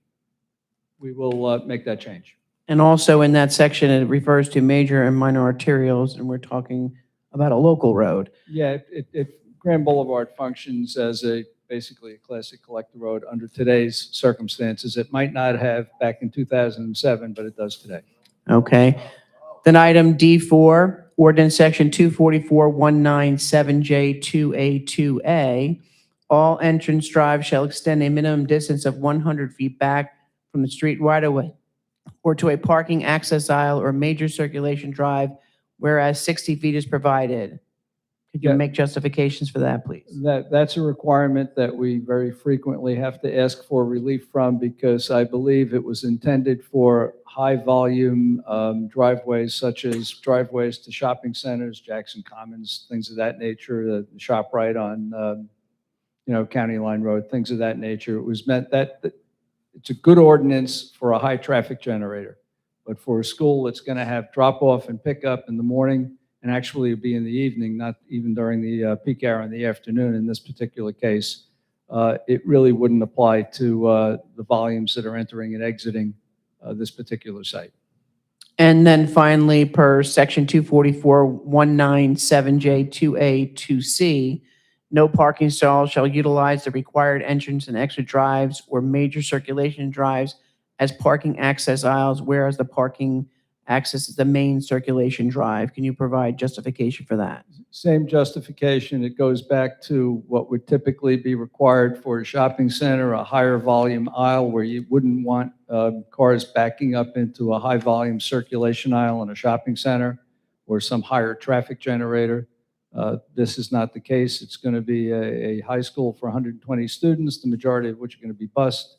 We will make that change. And also in that section, it refers to major and minor arterials, and we're talking about a local road. Yeah, if Grand Boulevard functions as basically a classic collector road under today's circumstances, it might not have back in 2007, but it does today. Okay. Then item D4, ordinance section 244-197J2A2A, all entrance drives shall extend a minimum distance of 100 feet back from the street right-of-way or to a parking access aisle or major circulation drive, whereas 60 feet is provided. Could you Yeah. make justifications for that, please? That's a requirement that we very frequently have to ask for relief from because I believe it was intended for high-volume driveways, such as driveways to shopping centers, Jackson Commons, things of that nature, the ShopRite on, County Line Road, things of that nature. It was meant that it's a good ordinance for a high-traffic generator, but for a school that's going to have drop-off and pick-up in the morning, and actually it'd be in the evening, not even during the peak hour in the afternoon in this particular case, it really wouldn't apply to the volumes that are entering and exiting this particular site. And then finally, per section 244-197J2A2C, no parking stall shall utilize the required entrance and exit drives or major circulation drives as parking access aisles, whereas the parking access is the main circulation drive. Can you provide justification for that? Same justification. It goes back to what would typically be required for a shopping center, a higher volume aisle where you wouldn't want cars backing up into a high volume circulation aisle in a shopping center or some higher traffic generator. This is not the case. It's going to be a high school for 120 students, the majority of which are going to be bused.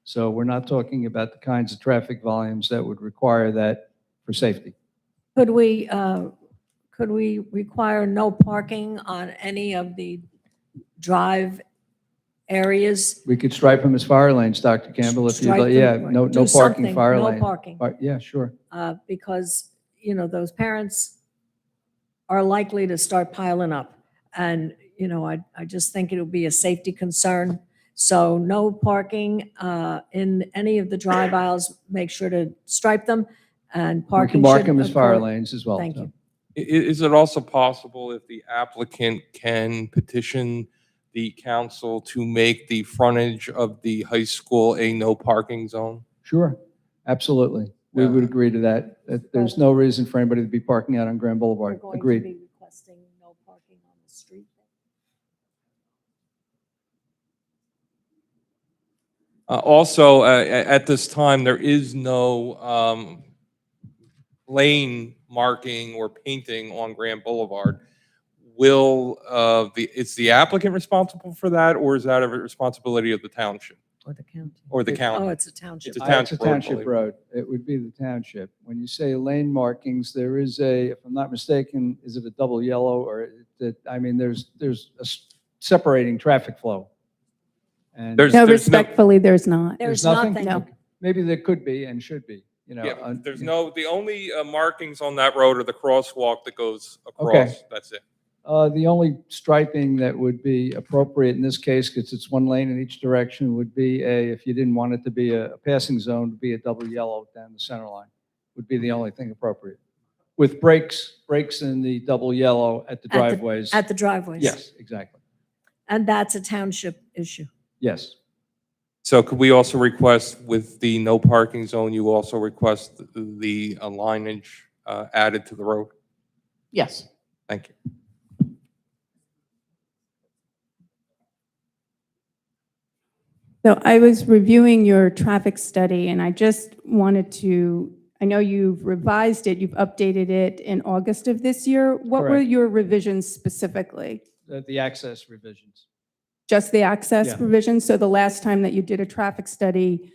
So we're not talking about the kinds of traffic volumes that would require that for safety. Could we require no parking on any of the drive areas? We could stripe them as fire lanes, Dr. Campbell, if you'd Stripe like. them, Yeah, or no do parking something, fire no lane. parking. Yeah, sure. Because, those parents are likely to start piling up. And, I just think it'll be a safety concern. So no parking in any of the drive aisles. Make sure to stripe them, and We parking can mark should them as fire occur. lanes as well. Thank so. you. Is it also possible if the applicant can petition the council to make the frontage of the high school a no parking zone? Sure, absolutely. We would agree to that. There's no reason for anybody to be parking out on Grand We're Boulevard. going to Agreed. be requesting no parking on the street. Also, at this time, there is no lane marking or painting on Grand Boulevard. Is the applicant responsible for that, or is that a responsibility of the township Or the county. or the county? Oh, it's a township. It's a It's a township road, I township believe. road. It would be the township. When you say lane markings, there is if I'm not mistaken, is it a double yellow or, there's a separating traffic flow. And There's No, no- respectfully, there's not. There's nothing? nothing. No. maybe there could be and should be, Yeah, there's the only markings on that road are the crosswalk that goes across. That's it. The only striping that would be appropriate in this case, because it's one lane in each direction, would be if you didn't want it to be a passing zone, would be a double yellow down the center line, would be the only thing appropriate. With breaks in the double yellow at the driveways. At the driveways? Yes, exactly. And that's a township issue? Yes. So could we also request with the no parking zone, you also request the lineage added to the road? Yes. Thank you. So I was reviewing your traffic study, and I just wanted to, I know you've revised it, you've updated it in August of this year. What were Correct. your revisions specifically? The access revisions. Just the access Yeah. revisions? So the last time that you did a traffic study,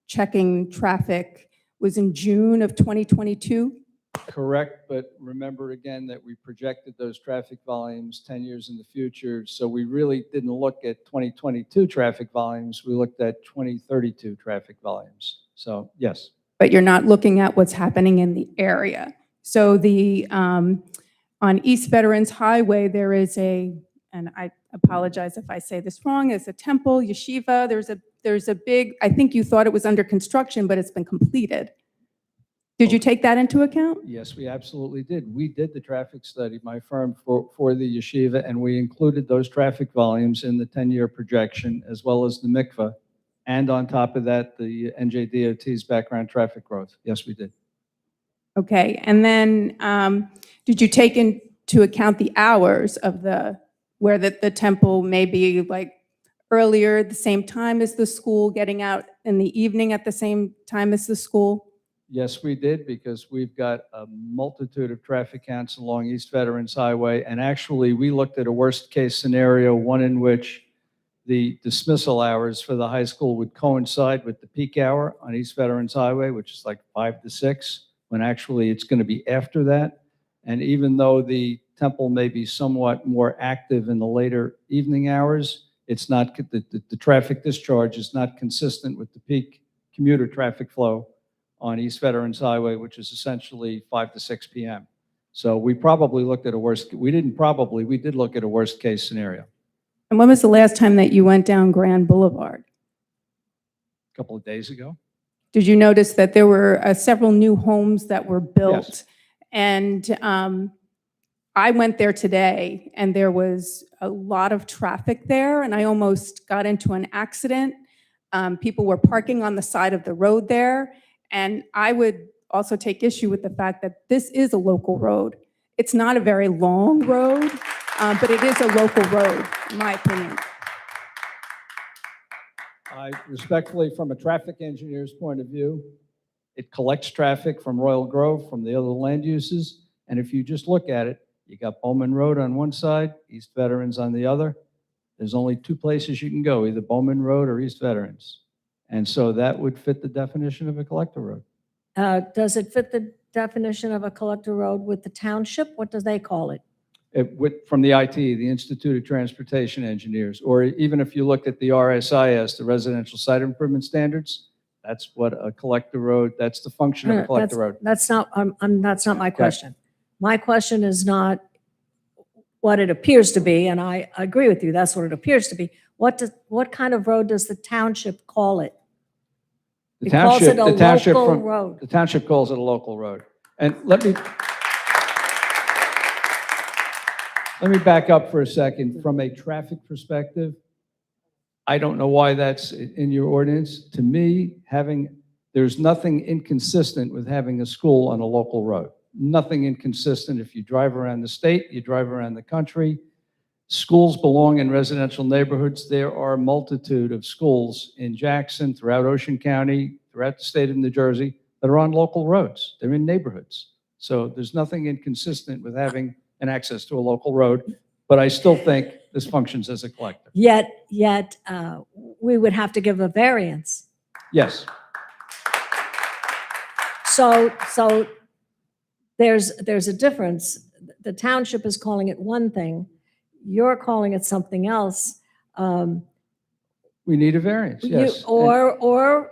checking traffic was in June of 2022? Correct, but remember again that we projected those traffic volumes 10 years in the future, so we really didn't look at 2022 traffic volumes, we looked at 2032 traffic volumes. So, yes. But you're not looking at what's happening in the area. So on East Veterans Highway, there is and I apologize if I say this wrong, is a temple, yeshiva, there's a big, I think you thought it was under construction, but it's been completed. Did you take that into account? Yes, we absolutely did. We did the traffic study, my firm, for the yeshiva, and we included those traffic volumes in the 10-year projection, as well as the mikveh. And on top of that, the NJDOT's background traffic growth. Yes, we did. Okay, and then did you take into account the hours of where the temple may be like earlier at the same time as the school, getting out in the evening at the same time as the school? Yes, we did, because we've got a multitude of traffic counts along East Veterans Highway. And actually, we looked at a worst-case scenario, one in which the dismissal hours for the high school would coincide with the peak hour on East Veterans Highway, which is like 5 to 6, when actually it's going to be after that. And even though the temple may be somewhat more active in the later evening hours, it's not, the traffic discharge is not consistent with the peak commuter traffic flow on East Veterans Highway, which is essentially 5 to 6 p.m. So we probably looked at we did look at a worst case scenario. And when was the last time that you went down Grand Boulevard? A couple of days ago. Did you notice that there were several new homes that were built? Yes. And I went there today, and there was a lot of traffic there, and I almost got into an accident. People were parking on the side of the road there, and I would also take issue with the fact that this is a local road. It's not a very long road, but it is a local road, in my opinion. I respectfully, from a traffic engineer's point of view, it collects traffic from Royal Grove, from the other land uses. And if you just look at it, you got Bowman Road on one side, East Veterans on the other. There's only two places you can go, either Bowman Road or East Veterans. And so that would fit the definition of a collector road. Does it fit the definition of a collector road with the township? What do they call it? From the IT, the Institute of Transportation Engineers, or even if you look at the RSIS, the Residential Site Improvement Standards, that's what a collector road, that's the function of a collector road. That's not my question. My question is not what it appears to be, and I agree with you, that's what it appears to be. What kind of road does the township call it? The It calls it a local road. The township calls it a local road. And let me back up for a second. From a traffic perspective, I don't know why that's in your ordinance. To me, there's nothing inconsistent with having a school on a local road. Nothing inconsistent. If you drive around the state, you drive around the country. Schools belong in residential neighborhoods. There are a multitude of schools in Jackson, throughout Ocean County, throughout the state of New Jersey, that are on local roads. They're in neighborhoods. So there's nothing inconsistent with having an access to a local road, but I still think this functions as a collector. Yet, we would have to give a variance. Yes. So there's a difference. The township is calling it one thing. You're calling it something else. We need a variance, yes. Or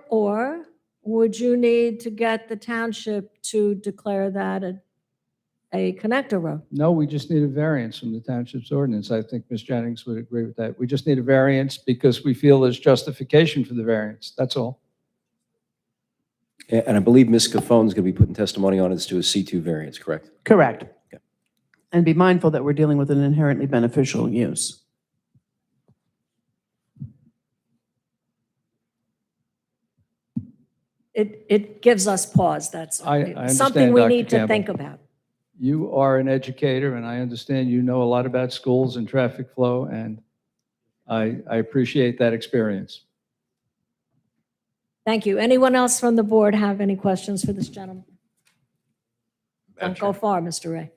would you need to get the township to declare that a connector road? No, we just need a variance from the township's ordinance. I think Ms. Jennings would agree with that. We just need a variance because we feel there's justification for the variance. That's all. And I believe Ms. Cofone is going to be putting testimony on as to a C2 variance, correct? Correct. Okay. And be mindful that we're dealing with an inherently beneficial use. It gives us pause, that's I understand, something we Dr. need to Campbell. think about. You are an educator, and I understand you know a lot about schools and traffic flow, and I appreciate that experience. Thank you. Anyone else from the board have any questions for this gentleman? Don't go far, Mr. Ray.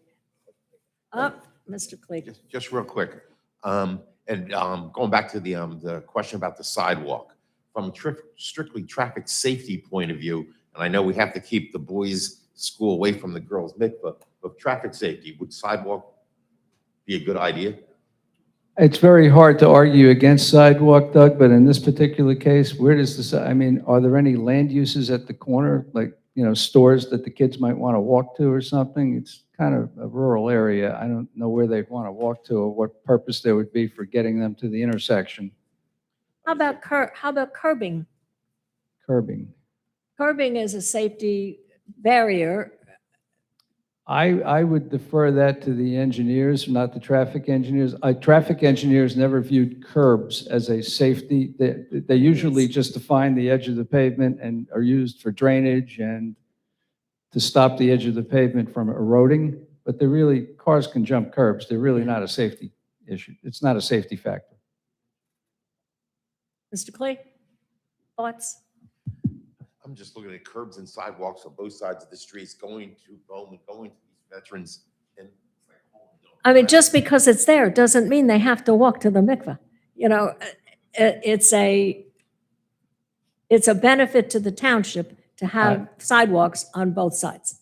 Up, Mr. Clegg. Just real quick, going back to the question about the sidewalk, from a strictly traffic safety point of view, and I know we have to keep the boys' school away from the girls' mikvah, but traffic safety, would sidewalk be a good idea? It's very hard to argue against sidewalk, Doug, but in this particular case, where does this, I mean, are there any land uses at the corner, like, stores that the kids might want to walk to or something? It's kind of a rural area. I don't know where they'd want to walk to or what purpose there would be for getting them to the intersection. How about curbing? Curbing. Curbing is a safety barrier. I would defer that to the engineers, not the traffic engineers. Traffic engineers never viewed curbs as a safety. They usually just define the edge of the pavement and are used for drainage and to stop the edge of the pavement from eroding. But cars can jump curbs. They're really not a safety issue. It's not a safety factor. Mr. Clay, thoughts? I'm just looking at curbs and sidewalks on both sides of the streets, going to Bowman, going to these veterans. And I mean, just because it's there doesn't mean they have to walk to the mikveh. It's a benefit to the township to have sidewalks on both sides.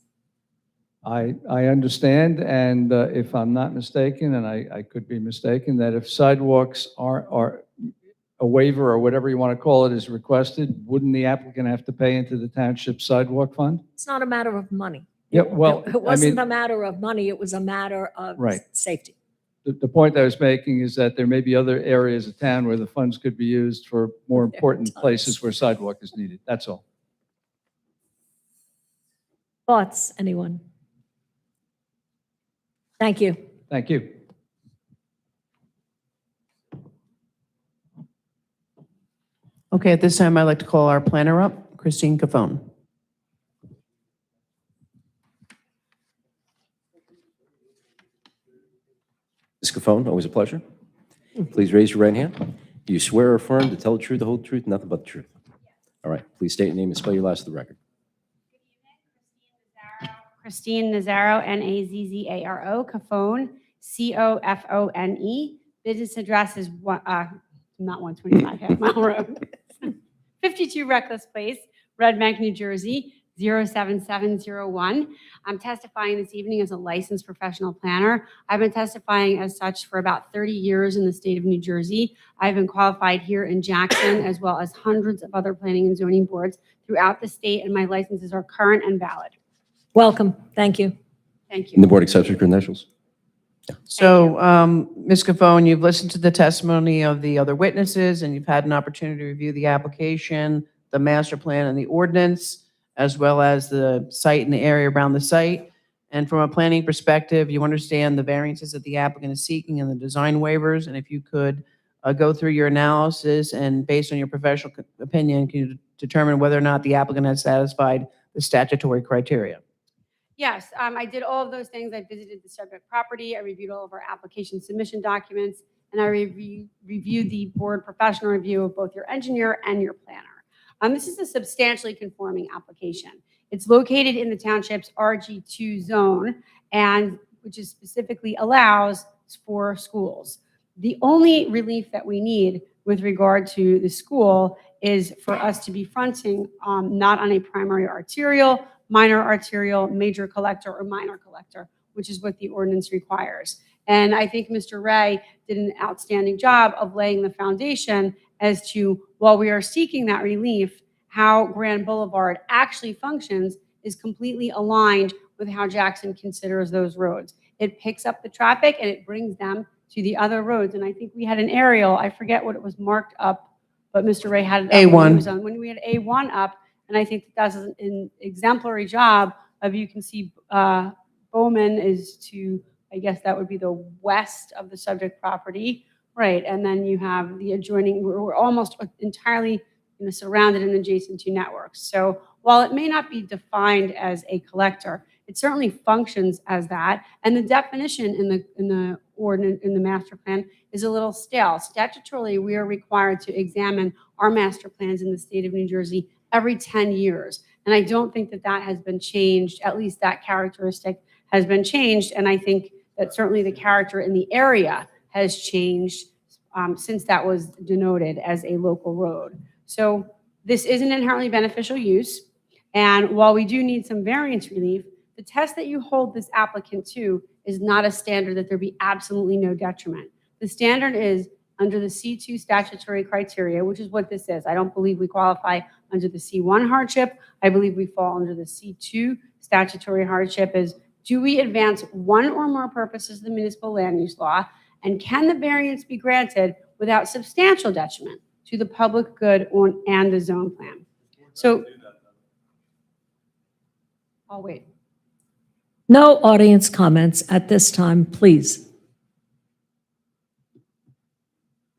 I understand, and if I'm not mistaken, and I could be mistaken, that if sidewalks are a waiver or whatever you want to call it is requested, wouldn't the applicant have to pay into the township sidewalk fund? It's not a matter of money. Yeah, well, It wasn't a matter of money, it was a matter of safety. The point I was making is that there may be other areas of town where the funds could be used for more important places where sidewalk is needed. That's all. Thoughts, anyone? Thank you. Thank you. Okay, at this time, I'd like to call our planner up, Christine Cofone. Ms. Cofone, always a pleasure. Please raise your right hand. Do you swear or affirm to tell the truth, the whole truth, nothing but the truth? All right, please state your name and spell your last for the record. Christine Nazaro, Nazzaro, Cofone, Cofone. Business address is not 125 Half Mile Road. 52 Reckless Place, Red Bank, New Jersey, 07701. I'm testifying this evening as a licensed professional planner. I've been testifying as such for about 30 years in the state of New Jersey. I've been qualified here in Jackson, as well as hundreds of other planning and zoning boards throughout the state, and my licenses are current and valid. Welcome. Thank you. Thank you. And the board accepts your credentials. So, Ms. Cofone, you've listened to the testimony of the other witnesses, and you've had an opportunity to review the application, the master plan, and the ordinance, as well as the site and the area around the site. And from a planning perspective, you understand the variances that the applicant is seeking and the design waivers. And if you could go through your analysis and based on your professional opinion, can you determine whether or not the applicant has satisfied the statutory criteria? Yes, I did all of those things. I visited the subject property. I reviewed all of our application submission documents, and I reviewed the board professional review of both your engineer and your planner. This is a substantially conforming application. It's located in the township's RG2 zone, and which is specifically allows for schools. The only relief that we need with regard to the school is for us to be fronting not on a primary arterial, minor arterial, major collector, or minor collector, which is what the ordinance requires. And I think Mr. Ray did an outstanding job of laying the foundation as to, while we are seeking that relief, how Grand Boulevard actually functions is completely aligned with how Jackson considers those roads. It picks up the traffic and it brings them to the other roads. And I think we had an aerial, I forget what it was marked up, but Mr. Ray had it up when he was A1. on. When we had A1 up, And I think that does an exemplary job of, you can see Bowman is to, I guess that would be the west of the subject property, right? And then you have the adjoining, we're almost entirely surrounded and adjacent to networks. So while it may not be defined as a collector, it certainly functions as that. And the definition in the ordinance, in the master plan, is a little stale. Statutorily, we are required to examine our master plans in the state of New Jersey every 10 years. And I don't think that that has been changed, at least that characteristic has been changed. And I think that certainly the character in the area has changed since that was denoted as a local road. So this is an inherently beneficial use. And while we do need some variance relief, the test that you hold this applicant to is not a standard that there be absolutely no detriment. The standard is under the C2 statutory criteria, which is what this is. I don't believe we qualify under the C1 hardship. I believe we fall under the C2 statutory hardship. Is, do we advance one or more purposes of the municipal land use law? And can the variance be granted without substantial detriment to the public good and the zone plan? So I'll wait. No audience comments at this time, please.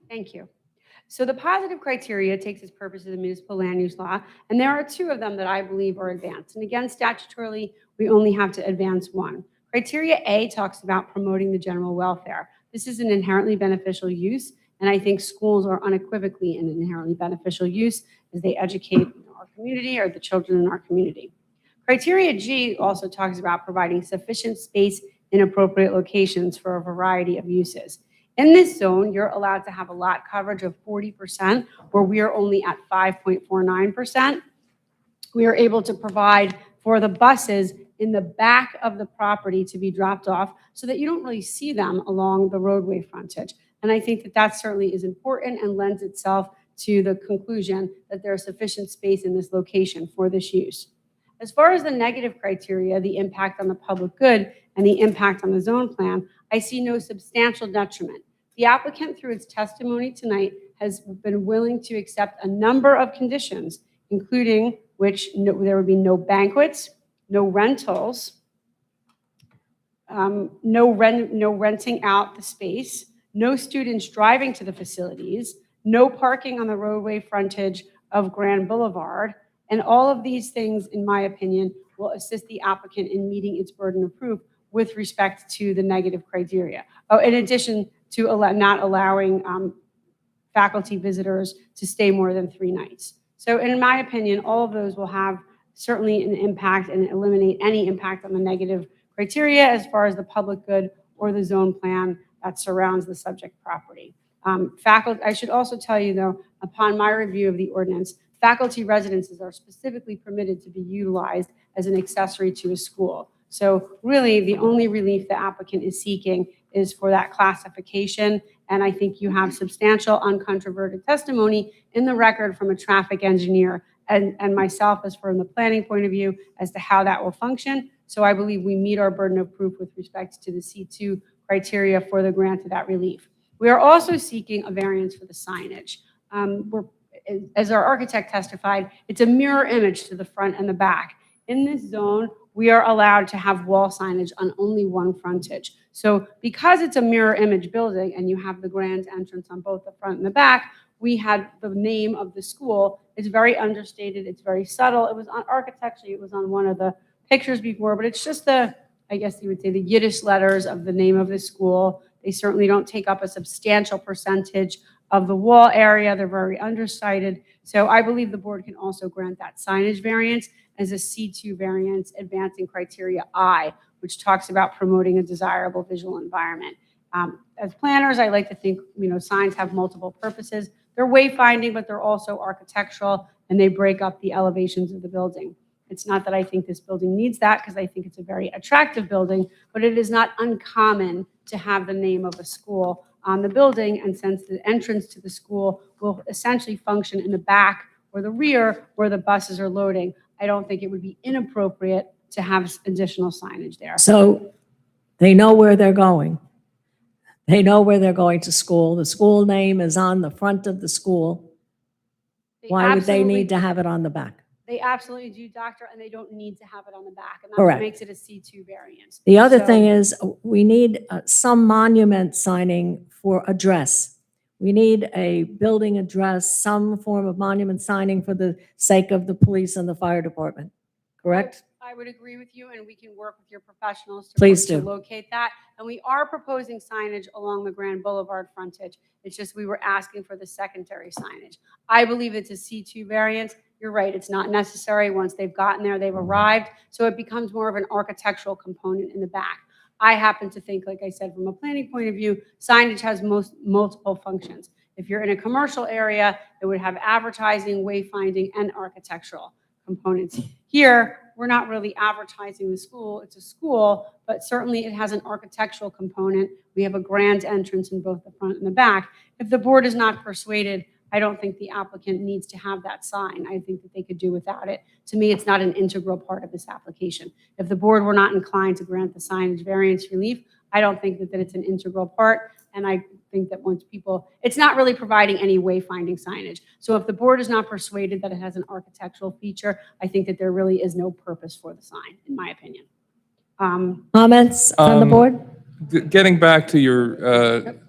Thank you. So the positive criteria takes its purpose of the municipal land use law, and there are two of them that I believe are advanced. And again, statutorily, we only have to advance one. Criteria A talks about promoting the general welfare. This is an inherently beneficial use, and I think schools are unequivocally an inherently beneficial use as they educate our community or the children in our community. Criteria G also talks about providing sufficient space in appropriate locations for a variety of uses. In this zone, you're allowed to have a lot coverage of 40%, where we are only at 5.49%. We are able to provide for the buses in the back of the property to be dropped off so that you don't really see them along the roadway frontage. And I think that that certainly is important and lends itself to the conclusion that there is sufficient space in this location for this use. As far as the negative criteria, the impact on the public good and the impact on the zone plan, I see no substantial detriment. The applicant, through its testimony tonight, has been willing to accept a number of conditions, including which there would be no banquets, no rentals, no renting out the space, no students driving to the facilities, no parking on the roadway frontage of Grand Boulevard. And all of these things, in my opinion, will assist the applicant in meeting its burden of proof with respect to the negative criteria. Oh, in addition to not allowing faculty visitors to stay more than 3 nights. So in my opinion, all of those will have certainly an impact and eliminate any impact on the negative criteria as far as the public good or the zone plan that surrounds the subject property. I should also tell you, though, upon my review of the ordinance, faculty residences are specifically permitted to be utilized as an accessory to a school. So really, the only relief the applicant is seeking is for that classification. And I think you have substantial uncontroverted testimony in the record from a traffic engineer and myself as from the planning point of view as to how that will function. So I believe we meet our burden of proof with respect to the C2 criteria for the grant of that relief. We are also seeking a variance for the signage. As our architect testified, it's a mirror image to the front and the back. In this zone, we are allowed to have wall signage on only one frontage. So because it's a mirror image building and you have the grand entrance on both the front and the back, we had the name of the school. It's very understated. It's very subtle. It was on architecturally, it was on one of the pictures before, but it's just the, I guess you would say, the Yiddish letters of the name of the school. They certainly don't take up a substantial percentage of the wall area. They're very undersighted. So I believe the board can also grant that signage variance as a C2 variance, advancing criteria I, which talks about promoting a desirable visual environment. As planners, I like to think, signs have multiple purposes. They're wayfinding, but they're also architectural, and they break up the elevations of the building. It's not that I think this building needs that, because I think it's a very attractive building, but it is not uncommon to have the name of a school on the building. And since the entrance to the school will essentially function in the back or the rear where the buses are loading, I don't think it would be inappropriate to have additional signage there. So they know where they're going. They know where they're going to school. The school name is on the front of the school. Why would they need to have it on the back? They absolutely do, doctor, and they don't need to have it on the back. And that's Correct. what makes it a C2 variant. The other So- thing is, we need some monument signing for address. We need a building address, some form of monument signing for the sake of the police and the fire department, correct? I would agree with you, and we can work with your professionals Please to do. locate that. And we are proposing signage along the Grand Boulevard frontage. It's just we were asking for the secondary signage. I believe it's a C2 variant. You're right, it's not necessary. Once they've gotten there, they've arrived. So it becomes more of an architectural component in the back. I happen to think, like I said, from a planning point of view, signage has multiple functions. If you're in a commercial area, it would have advertising, wayfinding, and architectural components. Here, we're not really advertising the school. It's a school, but certainly it has an architectural component. We have a grand entrance in both the front and the back. If the board is not persuaded, I don't think the applicant needs to have that sign. I think that they could do without it. To me, it's not an integral part of this application. If the board were not inclined to grant the signage variance relief, I don't think that it's an integral part. And I think that once people, it's not really providing any wayfinding signage. So if the board is not persuaded that it has an architectural feature, I think that there really is no purpose for the sign, in my opinion. Comments from the board? Getting back to your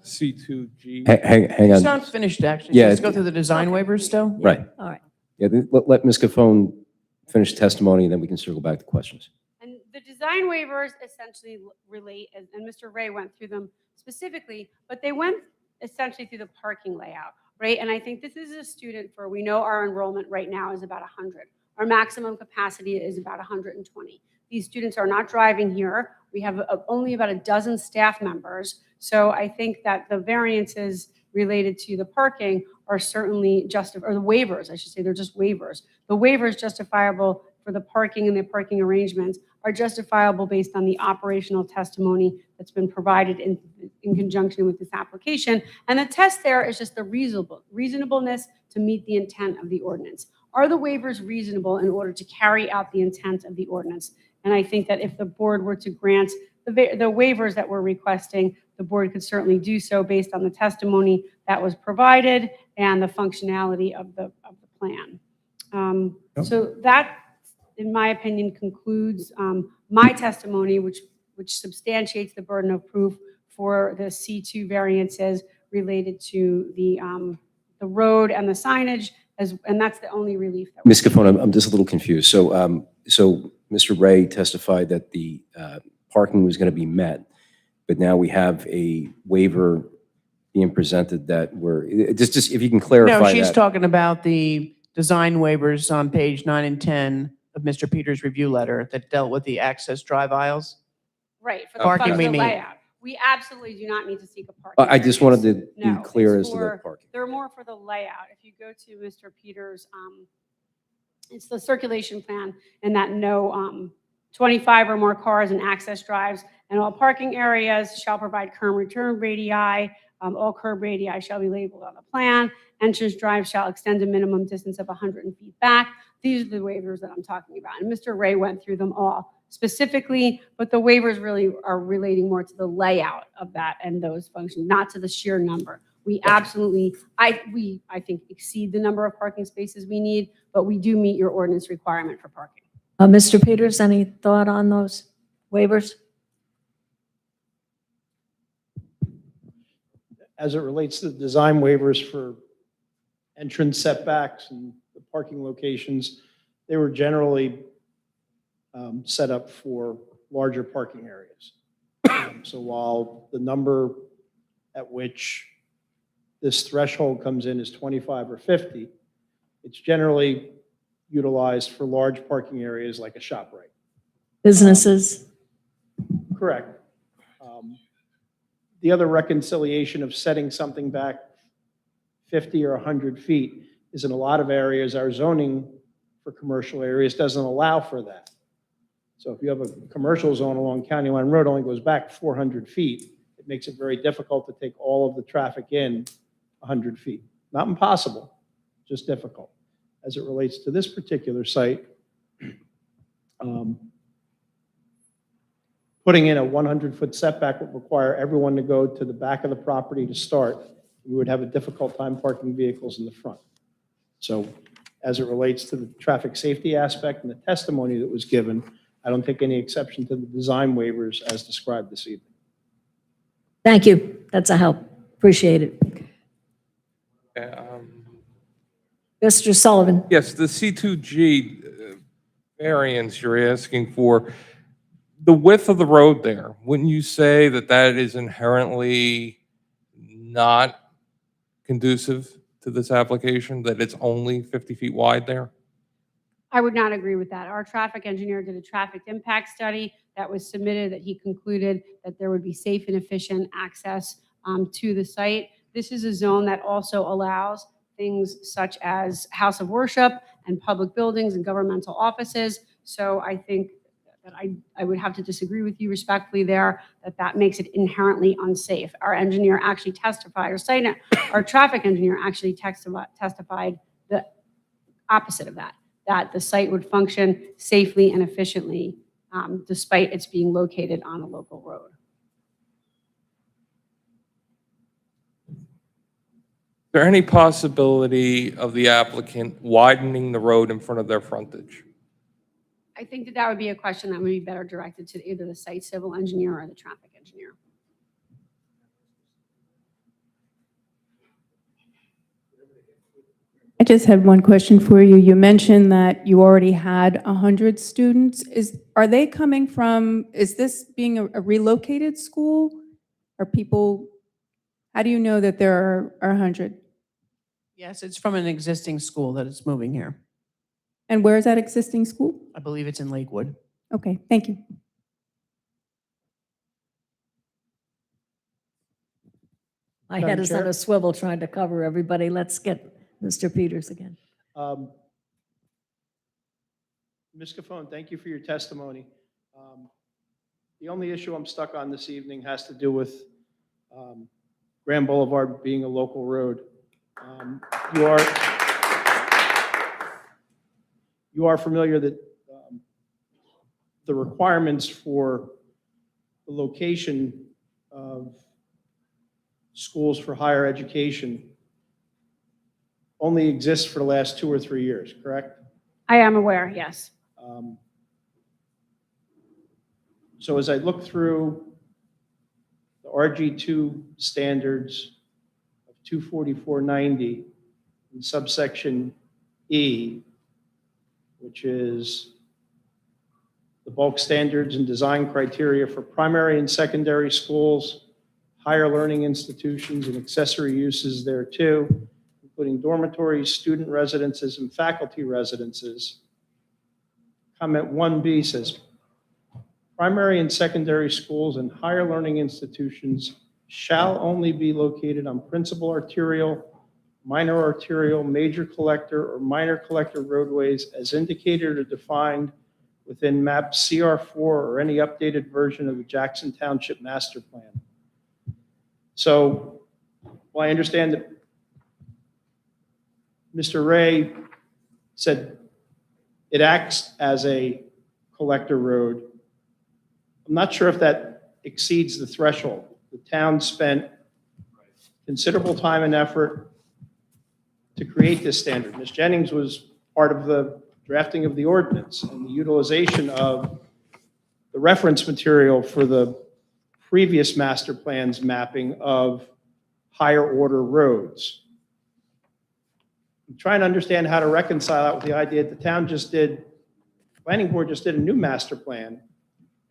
C2G. Hang It's on. not finished, actually. Yeah, Let's go through the design waivers still. Right. All right. Yeah, let Ms. Cofone finish testimony, and then we can circle back to questions. And the design waivers essentially relate, and Mr. Ray went through them specifically, but they went essentially through the parking layout, right? And I think this is a student for, we know our enrollment right now is about 100. Our maximum capacity is about 120. These students are not driving here. We have only about a dozen staff members. So I think that the variances related to the parking are certainly or the waivers, I should say, they're just waivers. The waivers justifiable for the parking and the parking arrangements are justifiable based on the operational testimony that's been provided in conjunction with this application. And the test there is just the reasonableness to meet the intent of the ordinance. Are the waivers reasonable in order to carry out the intent of the ordinance? And I think that if the board were to grant the waivers that we're requesting, the board could certainly do so based on the testimony that was provided and the functionality of the plan. So that, in my opinion, concludes my testimony, which substantiates the burden of proof for the C2 variances related to the road and the signage, and that's the only relief that Ms. Cofone, I'm just a little confused. So Mr. Ray testified that the parking was going to be met, but now we have a waiver being presented that just if you can clarify No, she's that. talking about the design waivers on page 9 and 10 of Mr. Peters' review letter that dealt with the access drive aisles. Right, for the Parking front we of the mean. layout. We absolutely do not need to seek a parking. I just wanted to be No, clear it's as to the for- parking. They're more for the layout. If you go to Mr. Peters, it's the circulation plan and that no 25 or more cars and access drives and all parking areas shall provide curb return radii. All curb radii shall be labeled on the plan. Entrance drive shall extend a minimum distance of 100 feet back. These are the waivers that I'm talking about. And Mr. Ray went through them all specifically, but the waivers really are relating more to the layout of that and those functions, not to the sheer number. We absolutely, I think, exceed the number of parking spaces we need, but we do meet your ordinance requirement for parking. Mr. Peters, any thought on those waivers? As it relates to the design waivers for entrance setbacks and the parking locations, they were generally set up for larger parking areas. So while the number at which this threshold comes in is 25 or 50, it's generally utilized for large parking areas like a ShopRite. Businesses? Correct. The other reconciliation of setting something back 50 or 100 feet is in a lot of areas, our zoning for commercial areas doesn't allow for that. So if you have a commercial zone along County Line Road, only goes back 400 feet, it makes it very difficult to take all of the traffic in 100 feet. Not impossible, just difficult. As it relates to this particular site, putting in a 100-foot setback would require everyone to go to the back of the property to start. We would have a difficult time parking vehicles in the front. So as it relates to the traffic safety aspect and the testimony that was given. I don't take any exception to the design waivers as described this evening. Thank you. That's a help. Appreciate it. Mr. Sullivan. Yes, the C2G variance you're asking for, the width of the road there, wouldn't you say that that is inherently not conducive to this application, that it's only 50 feet wide there? I would not agree with that. Our traffic engineer did a traffic impact study that was submitted that he concluded that there would be safe and efficient access to the site. This is a zone that also allows things such as house of worship and public buildings and governmental offices. So I think that I would have to disagree with you respectfully there, that makes it inherently unsafe. Our engineer actually testified, our traffic engineer actually testified the opposite of that the site would function safely and efficiently despite its being located on a local road. Is there any possibility of the applicant widening the road in front of their frontage? I think that would be a question that would be better directed to either the site civil engineer or the traffic engineer. I just had one question for you. You mentioned that you already had 100 students. Are they coming from, is this being a relocated school? Are people, how do you know that there are 100? Yes, it's from an existing school that is moving here. And where is that existing school? I believe it's in Lakewood. Okay, thank you. My Madam head is on Chair? a swivel trying to cover everybody. Let's get Mr. Peters again. Ms. Cofone, thank you for your testimony. The only issue I'm stuck on this evening has to do with Grand Boulevard being a local road. You are familiar that the requirements for the location of schools for higher education only exists for the last 2 or 3 years, correct? I am aware, yes. So as I look through the RG2 standards of 24490 in subsection E, which is the bulk standards and design criteria for primary and secondary schools, higher learning institutions, and accessory uses thereto, including dormitories, student residences, and faculty residences. Comment 1B says, primary and secondary schools and higher learning institutions shall only be located on principal arterial, minor arterial, major collector, or minor collector roadways as indicated or defined within map CR4 or any updated version of the Jackson Township Master Plan. So, well, I understand that Mr. Ray said it acts as a collector road. I'm not sure if that exceeds the threshold. The town spent considerable time and effort to create this standard. Ms. Jennings was part of the drafting of the ordinance and the utilization of the reference material for the previous master plan's mapping of higher order roads. I'm trying to understand how to reconcile that with the idea that the town just did, planning board just did a new master plan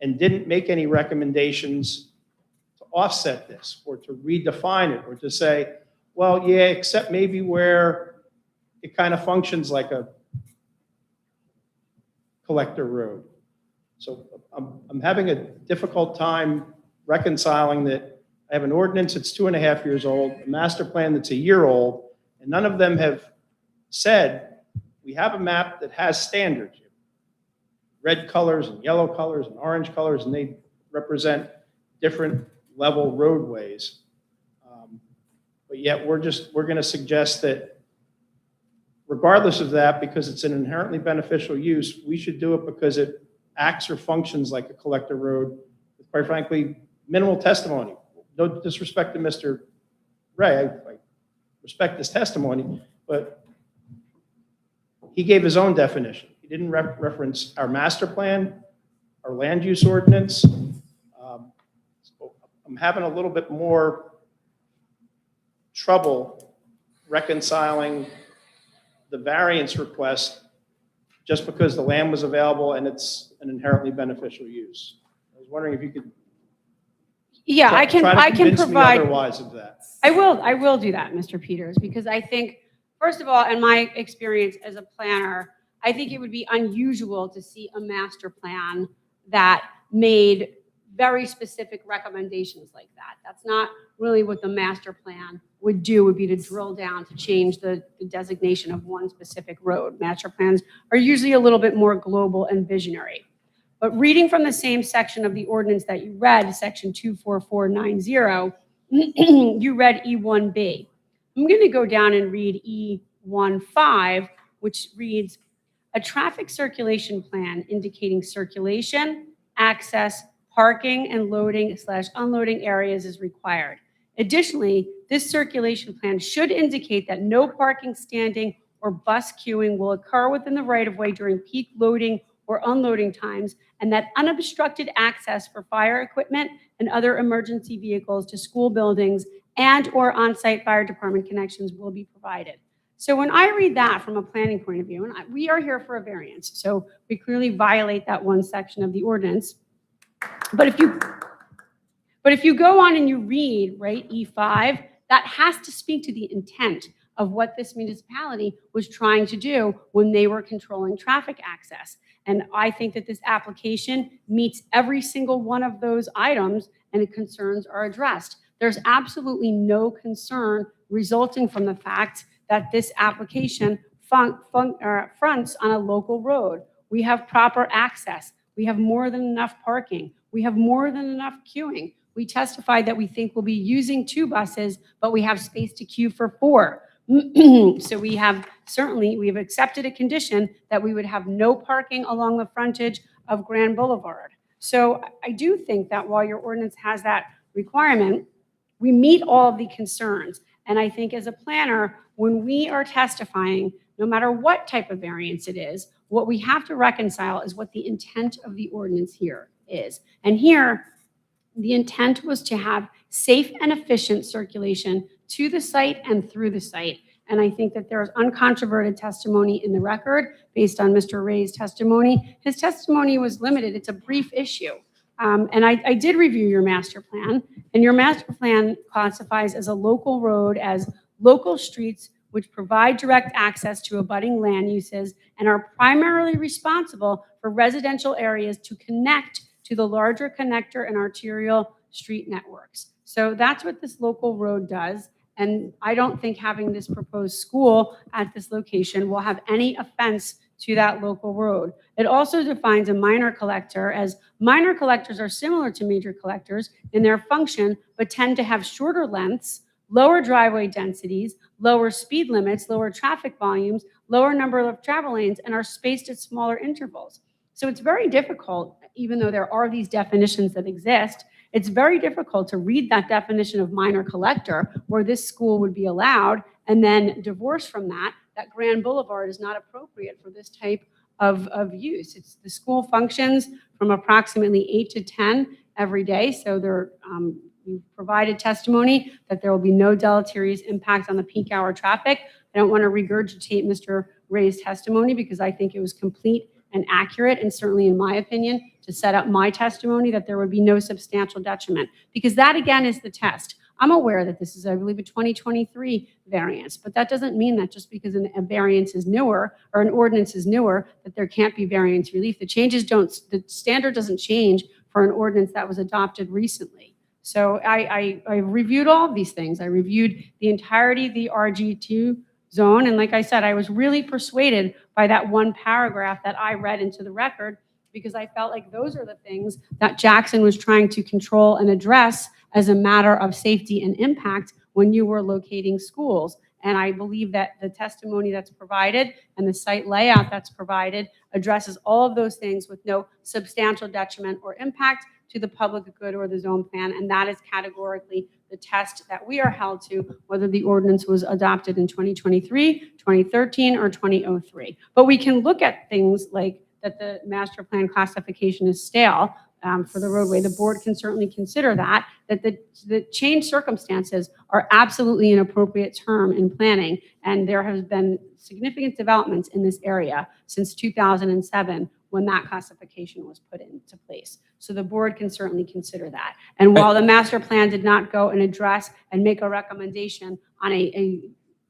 and didn't make any recommendations to offset this or to redefine it or to say, well, yeah, except maybe where it kind of functions like a collector road. So I'm having a difficult time reconciling that I have an ordinance that's 2.5 years old, a master plan that's a year old, and none of them have said, we have a map that has standards, red colors and yellow colors and orange colors, and they represent different level roadways. But yet we're going to suggest that regardless of that, because it's an inherently beneficial use, we should do it because it acts or functions like a collector road with, quite frankly, minimal testimony. No disrespect to Mr. Ray, I respect his testimony, but He gave his own definition. He didn't reference our master plan, our land use ordinance. So I'm having a little bit more trouble reconciling the variance request just because the land was available and it's an inherently beneficial use. I was wondering if you could Yeah, I can convince me provide. otherwise of that. I will do that, Mr. Peters, because I think, first of all, in my experience as a planner, I think it would be unusual to see a master plan that made very specific recommendations like that. That's not really what the master plan would do, would be to drill down to change the designation of one specific road. Master plans are usually a little bit more global and visionary. But reading from the same section of the ordinance that you read, section 24490, you read E1B. I'm going to go down and read E15, which reads, a traffic circulation plan indicating circulation, access, parking, and loading/unloading areas is required. Additionally, this circulation plan should indicate that no parking, standing, or bus queuing will occur within the right-of-way during peak loading or unloading times, and that unobstructed access for fire equipment and other emergency vehicles to school buildings and/or on-site fire department connections will be provided. So when I read that from a planning point of view, and we are here for a variance, so we clearly violate that one section of the ordinance. But if you go on and you read, right, E5, that has to speak to the intent of what this municipality was trying to do when they were controlling traffic access. And I think that this application meets every single one of those items and the concerns are addressed. There's absolutely no concern resulting from the fact that this application fronts on a local road. We have proper access. We have more than enough parking. We have more than enough queuing. We testified that we think we'll be using 2 buses, but we have space to queue for 4. So we have accepted a condition that we would have no parking along the frontage of Grand Boulevard. So I do think that while your ordinance has that requirement, we meet all of the concerns. And I think as a planner, when we are testifying, no matter what type of variance it is, what we have to reconcile is what the intent of the ordinance here is. And here, the intent was to have safe and efficient circulation to the site and through the site. And I think that there is uncontroverted testimony in the record based on Mr. Ray's testimony. His testimony was limited. It's a brief issue. And I did review your master plan, and your master plan classifies as a local road as local streets which provide direct access to abutting land uses and are primarily responsible for residential areas to connect to the larger connector and arterial street networks. So that's what this local road does. And I don't think having this proposed school at this location will have any offense to that local road. It also defines a minor collector as minor collectors are similar to major collectors in their function, but tend to have shorter lengths, lower driveway densities, lower speed limits, lower traffic volumes, lower number of travel lanes, and are spaced at smaller intervals. So it's very difficult, even though there are these definitions that exist, it's very difficult to read that definition of minor collector where this school would be allowed and then divorce from that Grand Boulevard is not appropriate for this type of use. The school functions from approximately 8 to 10 every day. So we've provided testimony that there will be no deleterious impact on the peak hour traffic. I don't want to regurgitate Mr. Ray's testimony because I think it was complete and accurate, and certainly in my opinion, to set up my testimony that there would be no substantial detriment, because that again is the test. I'm aware that this is, I believe, a 2023 variance, but that doesn't mean that just because a variance is newer or an ordinance is newer, that there can't be variance relief. The standard doesn't change for an ordinance that was adopted recently. So I reviewed all of these things. I reviewed the entirety of the RG2 zone. And like I said, I was really persuaded by that one paragraph that I read into the record, because I felt like those are the things that Jackson was trying to control and address as a matter of safety and impact when you were locating schools. And I believe that the testimony that's provided and the site layout that's provided addresses all of those things with no substantial detriment or impact. to the public good or the zone plan, and that is categorically the test that we are held to, whether the ordinance was adopted in 2023, 2013, or 2003. But we can look at things like that the master plan classification is stale for the roadway. The board can certainly consider that the changed circumstances are absolutely an appropriate term in planning, and there has been significant developments in this area since 2007 when that classification was put into place. So the board can certainly consider that. And while the master plan did not go and address and make a recommendation on a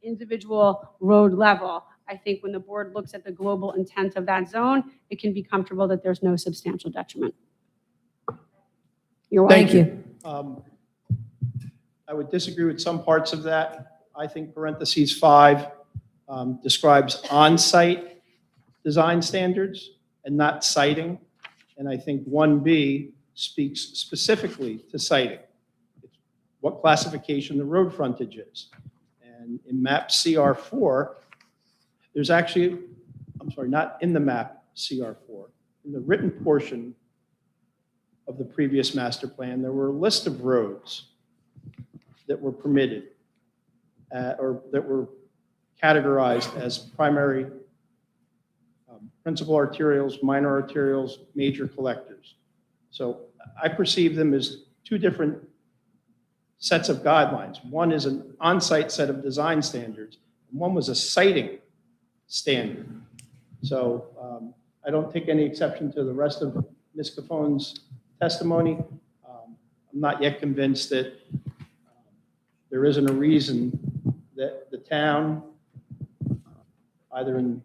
individual road level, I think when the board looks at the global intent of that zone, it can be comfortable that there's no substantial detriment. You're welcome. Thank you. I would disagree with some parts of that. I think parentheses 5 describes on-site design standards and not siting. And I think 1B speaks specifically to siting. It's what classification the road frontage is. And in map CR4, there's actually, I'm sorry, not in the map CR4, in the written portion of the previous master plan, there were a list of roads that were permitted or that were categorized as primary, principal arterials, minor arterials, major collectors. So I perceive them as two different sets of guidelines. One is an on-site set of design standards, and one was a siting standard. So I don't take any exception to the rest of Ms. Caffone's testimony. I'm not yet convinced that there isn't a reason that the town, either in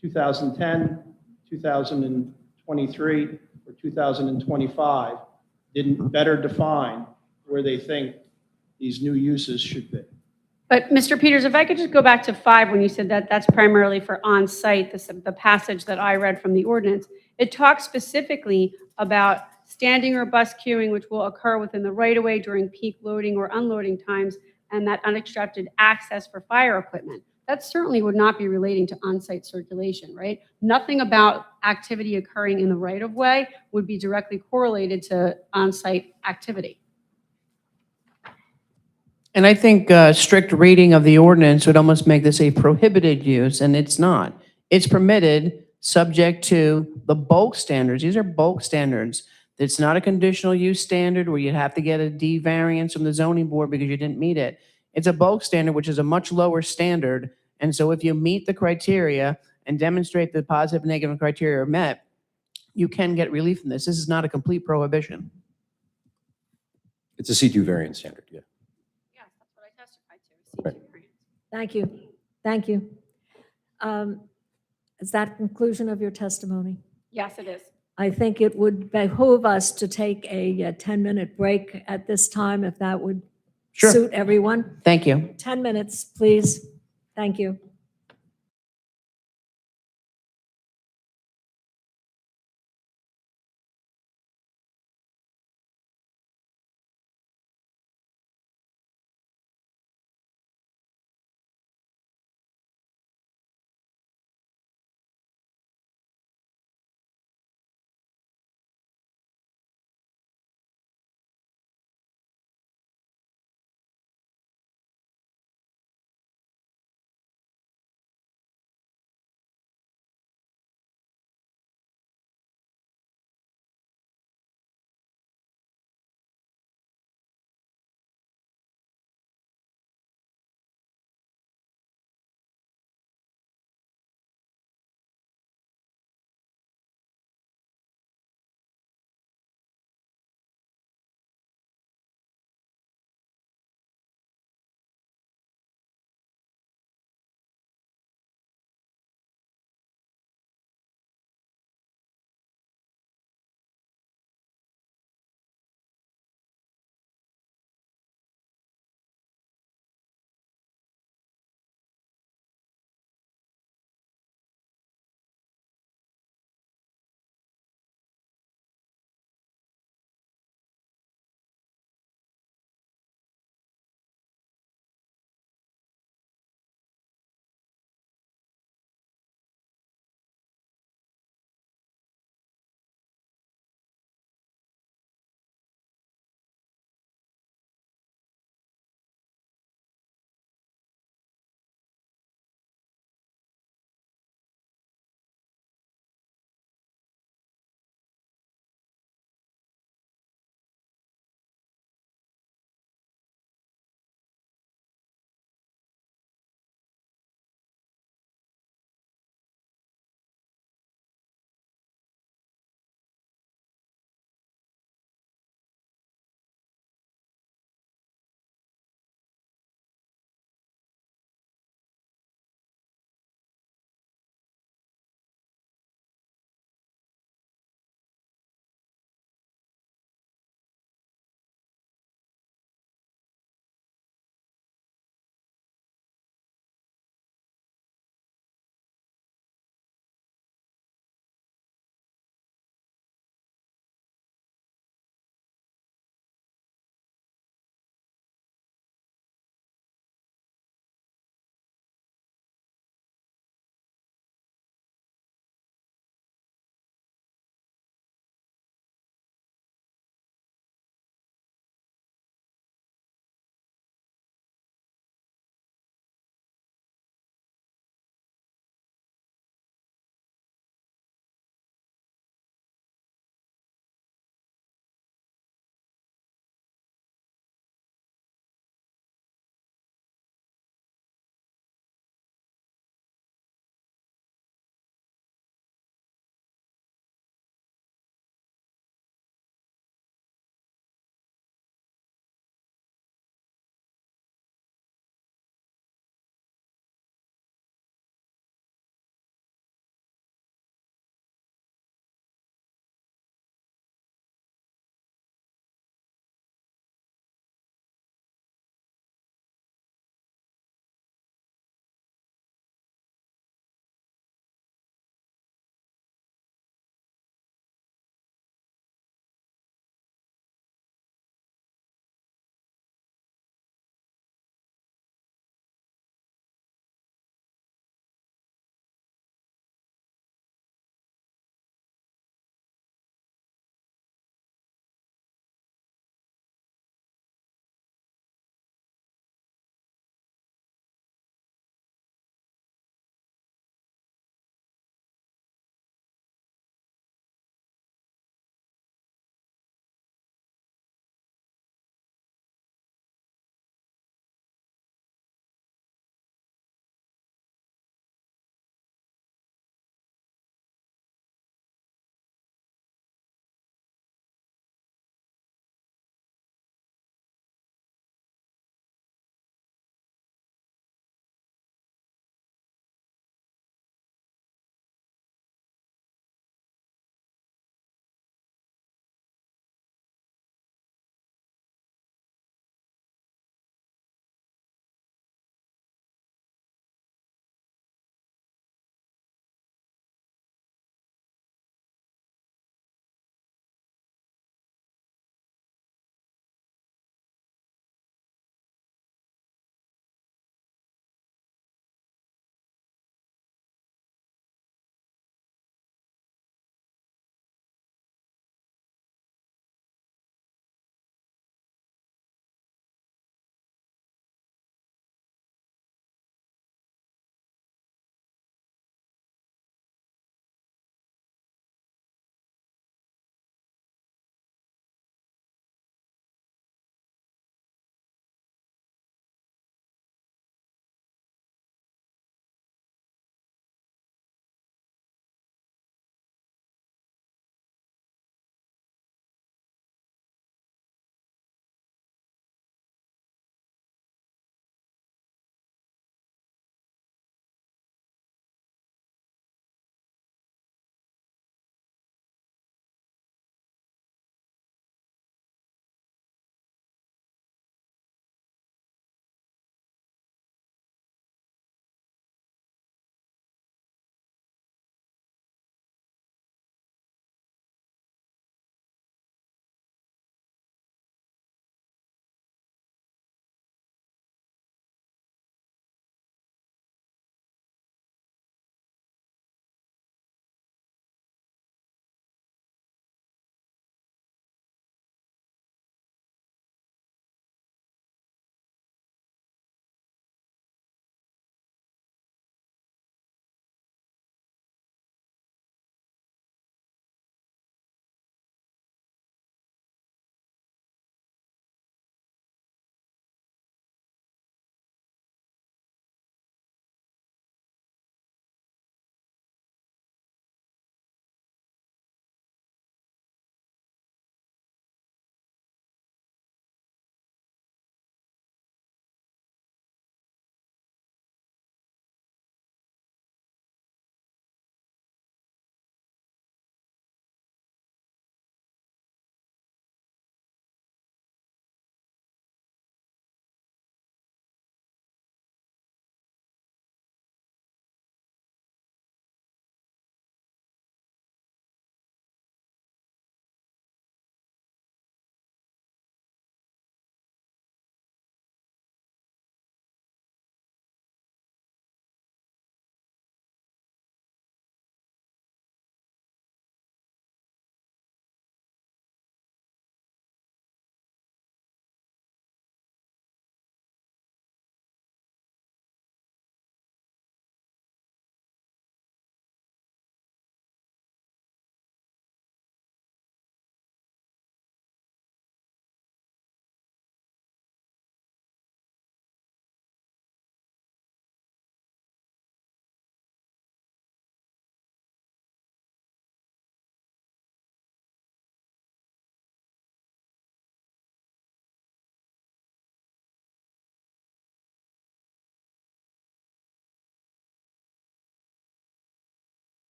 2010, 2023, or 2025, didn't better define where they think these new uses should be. But Mr. Peters, if I could just go back to 5, when you said that that's primarily for on-site, the passage that I read from the ordinance, it talks specifically about standing or bus queuing, which will occur within the right-of-way during peak loading or unloading times, and that unobstructed access for fire equipment. That certainly would not be relating to on-site circulation, right? Nothing about activity occurring in the right-of-way would be directly correlated to on-site activity. And I think strict reading of the ordinance would almost make this a prohibited use, and it's not. It's permitted subject to the bulk standards. These are bulk standards. It's not a conditional use standard where you have to get a D variance from the zoning board because you didn't meet it. It's a bulk standard, which is a much lower standard. And so if you meet the criteria and demonstrate the positive and negative criteria are met, you can get relief from this. This is not a complete prohibition. It's a C2 variance standard, yeah. Yes, that's what I testified to. Right. Thank you. Thank you. Is that conclusion of your testimony? Yes, it is. I think it would behoove us to take a 10-minute break at this time, if that would Sure. suit everyone. Thank you. 10 minutes, please. Thank you.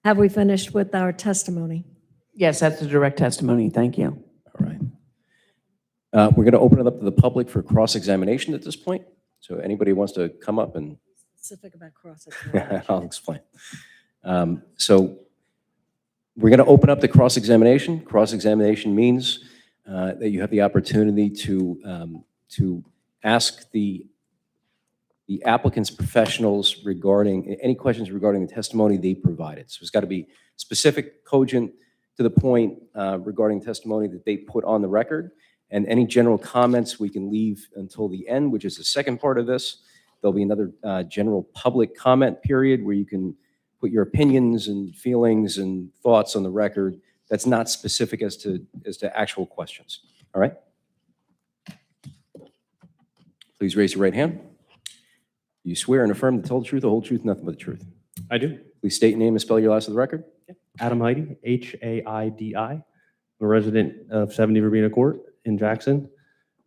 Have we finished with our testimony? Yes, that's the direct testimony. Thank you. All right. We're going to open it up to the public for cross-examination at this point. So anybody wants to come up and Specific about cross-examination. I'll explain. So we're going to open up the cross-examination. Cross-examination means that you have the opportunity to ask the applicant's professionals regarding any questions regarding the testimony they provided. So it's got to be specific, cogent, to the point regarding testimony that they put on the record. And any general comments we can leave until the end, which is the second part of this. There'll be another general public comment period where you can put your opinions and feelings and thoughts on the record. That's not specific as to actual questions. All right? Please raise your right hand. You swear and affirm to tell the truth, the whole truth, nothing but the truth. I do. Please state your name and spell your last of the record. Adam Heidi, Haidi. I'm a resident of 70 Verbena Court in Jackson.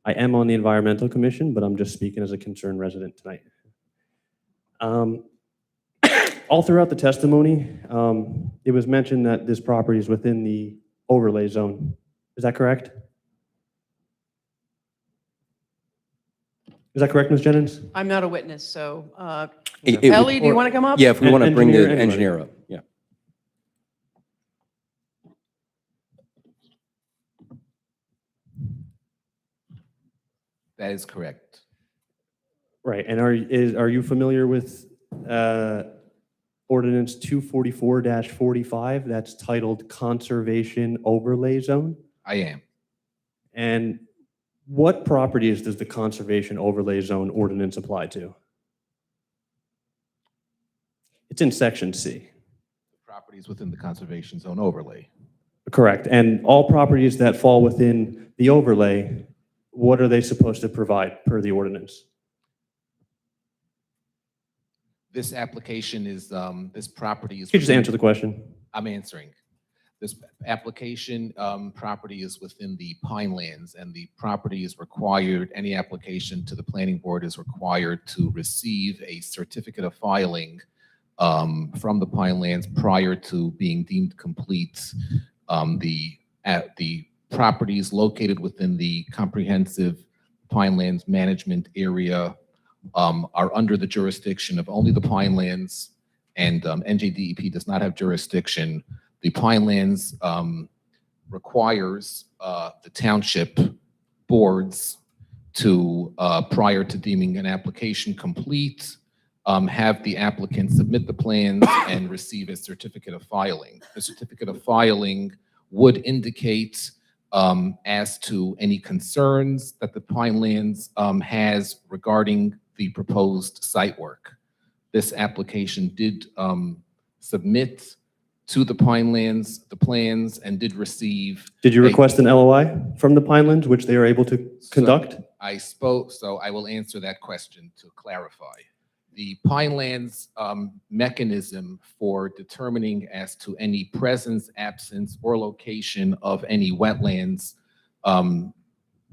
I am on the Environmental Commission, but I'm just speaking as a concerned resident tonight. All throughout the testimony, it was mentioned that this property is within the overlay zone. Is that correct? Is that correct, Ms. Jennings? I'm not a witness, so It- Ellie, do you want to come up? Yeah, if we want to bring the Engineer, anybody. engineer up. Yeah. That is correct. Right, and are you familiar with Ordinance 244-45 that's titled Conservation Overlay Zone? I am. And what properties does the Conservation Overlay Zone ordinance apply to? It's in Section C. Properties within the conservation zone overlay. Correct, and all properties that fall within the overlay, what are they supposed to provide per the ordinance? This application is, this property is. You just answer the question. I'm answering. This application property is within the Pinelands, and the property is required, any application to the planning board is required to receive a certificate of filing from the Pinelands prior to being deemed complete. The properties located within the comprehensive Pinelands management area are under the jurisdiction of only the Pinelands, and NJDEP does not have jurisdiction. The Pinelands requires the township boards to, prior to deeming an application complete, have the applicant submit the plans and receive a certificate of filing. The certificate of filing would indicate as to any concerns that the Pinelands has regarding the proposed site work. This application did submit to the Pinelands the plans and did receive. Did you request an LOI from the Pinelands, which they are able to conduct? I spoke, so I will answer that question to clarify. The Pinelands mechanism for determining as to any presence, absence, or location of any wetlands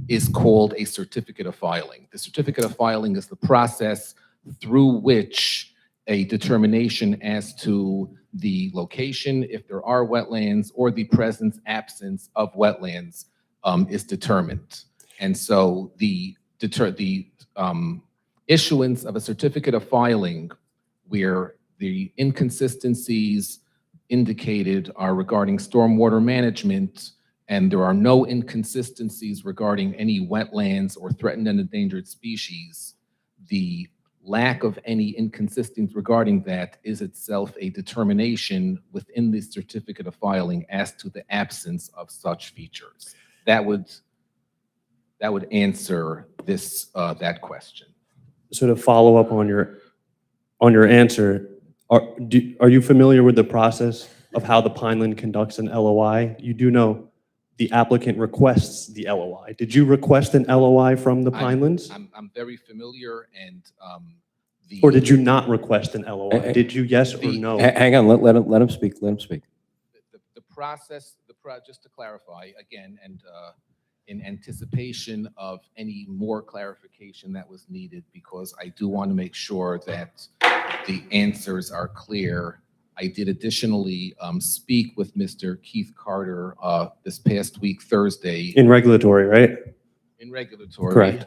is called a certificate of filing. The certificate of filing is the process through which a determination as to the location, if there are wetlands, or the presence, absence of wetlands is determined. And so the issuance of a certificate of filing where the inconsistencies indicated are regarding stormwater management and there are no inconsistencies regarding any wetlands or threatened and endangered species, the lack of any inconsistencies regarding that is itself a determination within the certificate of filing as to the absence of such features. That would answer this that question. So to follow up on your answer, are you familiar with the process of how the Pineland conducts an LOI? You do know the applicant requests the LOI. Did you request an LOI from the Pinelands? I'm very familiar, and or did you not request an LOI? Did you yes or no? Hang on, let him speak. Let him speak. The process, just to clarify again, and in anticipation of any more clarification that was needed, because I do want to make sure that the answers are clear. I did additionally speak with Mr. Keith Carter this past week, Thursday. In regulatory, right? In regulatory. Correct.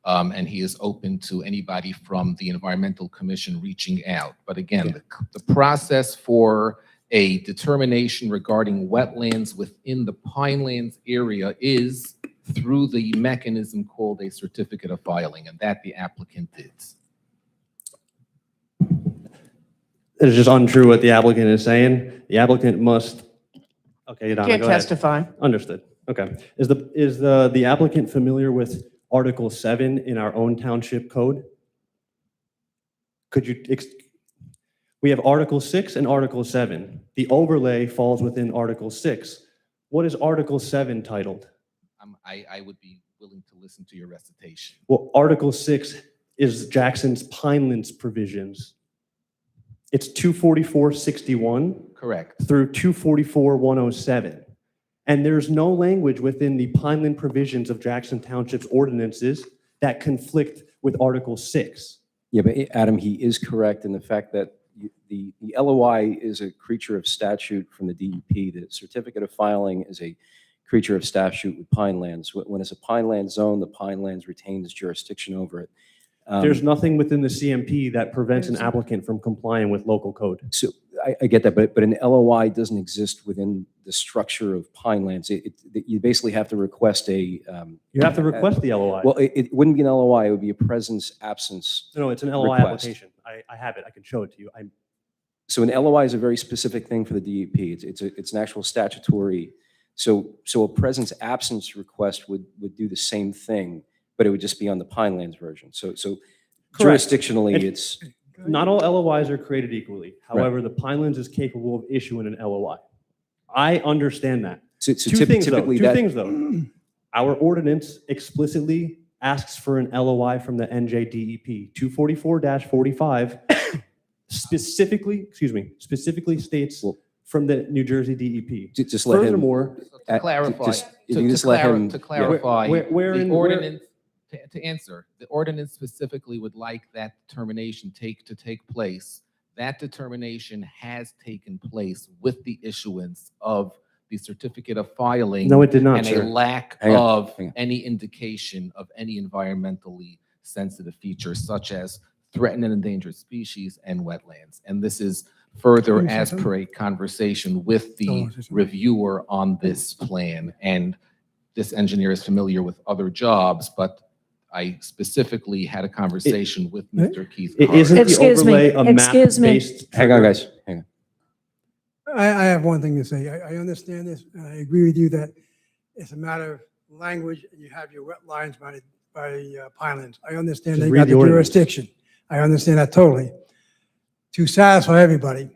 And he is open to anybody from the Environmental Commission reaching out. But again, the process for a determination regarding wetlands within the Pinelands area is through the mechanism called a certificate of filing, and that the applicant did. It is just untrue what the applicant is saying. The applicant must, okay, Donna, Can't go ahead. testify. Understood. Okay. Is the applicant familiar with Article 7 in our own township code? Could you, we have Article 6 and Article 7. The overlay falls within Article 6. What is Article 7 titled? I would be willing to listen to your recitation. Well, Article 6 is Jackson's Pinelands provisions. It's 244-61. Correct. Through 244-107. And there's no language within the Pineland provisions of Jackson Township's ordinances that conflict with Article 6. Yeah, but Adam, he is correct in the fact that the LOI is a creature of statute from the DEP. The certificate of filing is a creature of statute with Pinelands. When it's a Pineland zone, the Pinelands retains jurisdiction over it. There's nothing within the CMP that prevents an applicant from complying with local code. So I get that, but an LOI doesn't exist within the structure of Pinelands. You basically have to request a. You have to request the LOI. Well, it wouldn't be an LOI. It would be a presence absence. No, it's an LOI request. application. I have it. I can show it to you. So an LOI is a very specific thing for the DEP. It's an actual statutory. So a presence absence request would do the same thing, but it would just be on the Pinelands version. So Correct. jurisdictionally, And it's. not all LOIs are created equally. However, the Pinelands is capable of issuing an LOI. I understand that. So Two things typically though. Our ordinance explicitly asks for an LOI from the NJDEP. 244-45 specifically states from the New Jersey DEP. Just let him. Furthermore, To clarify, if you just let him. to clarify, where the in- ordinance, to answer, the ordinance specifically would like that determination to take place. That determination has taken place with the issuance of the certificate of filing. No, it did not, And sir. a lack Hang on, of hang on. any indication of any environmentally sensitive features such as threatened and endangered species and wetlands. And this is further Can you say as something? per a conversation with the Oh, say something. reviewer on this plan. And this engineer is familiar with other jobs, but I specifically had a conversation with Mr. Keith Carter. isn't the Excuse me, overlay a excuse me. map-based? Hang on, guys. Hang on. I have one thing to say. I understand this, and I agree with you that it's a matter of language, and you have your wet lines by Pinelands. I understand Just they read got the the ordinance. jurisdiction. I understand that totally. To satisfy everybody,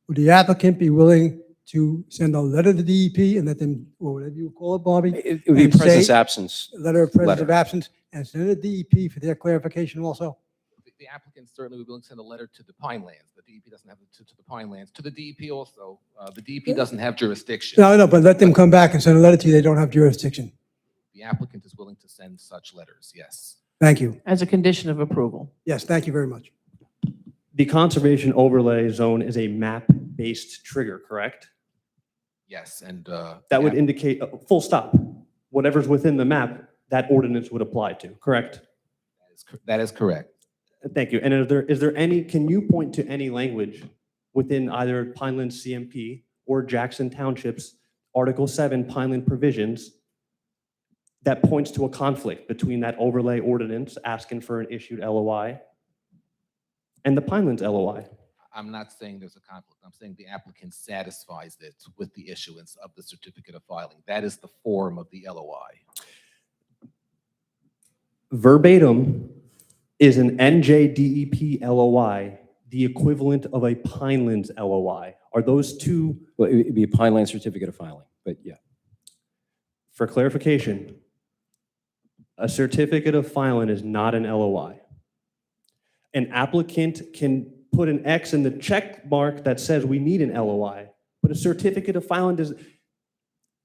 would the applicant be willing to send a letter to DEP and let them, or whatever you call it, Bobby? It would be And say- presence absence. Letter of presence of Letter. absence, and send it to DEP for their clarification also? The applicant certainly would be willing to send a letter to the Pinelands. The DEP doesn't have to the Pinelands. To the DEP also, the DEP doesn't have jurisdiction. No, but let them come back and send a letter to you. They don't have jurisdiction. The applicant is willing to send such letters, yes. Thank you. As a condition of approval. Yes, thank you very much. The conservation overlay zone is a map-based trigger, correct? Yes, and. That would indicate, full stop, whatever's within the map, that ordinance would apply to, correct? That is correct. Thank you. And is there any, can you point to any language within either Pineland CMP or Jackson Township's Article 7 Pineland provisions that points to a conflict between that overlay ordinance asking for an issued LOI and the Pinelands LOI? I'm not saying there's a conflict. I'm saying the applicant satisfies it with the issuance of the certificate of filing. That is the form of the LOI. Verbatim, is an NJDEP LOI the equivalent of a Pinelands LOI? Are those two? Well, it'd be a Pineland certificate of filing, but yeah. For clarification, a certificate of filing is not an LOI. An applicant can put an X in the check mark that says we need an LOI, but a certificate of filing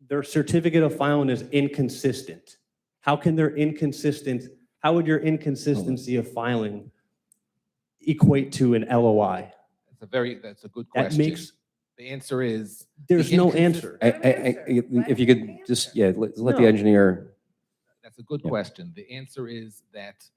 their certificate of filing is inconsistent. How can their inconsistent, how would your inconsistency of filing equate to an LOI? That's a good That question. makes, The answer is. there's the no inconsist- answer. If you could just, let the No. engineer, That's a good Yeah. question. The answer is that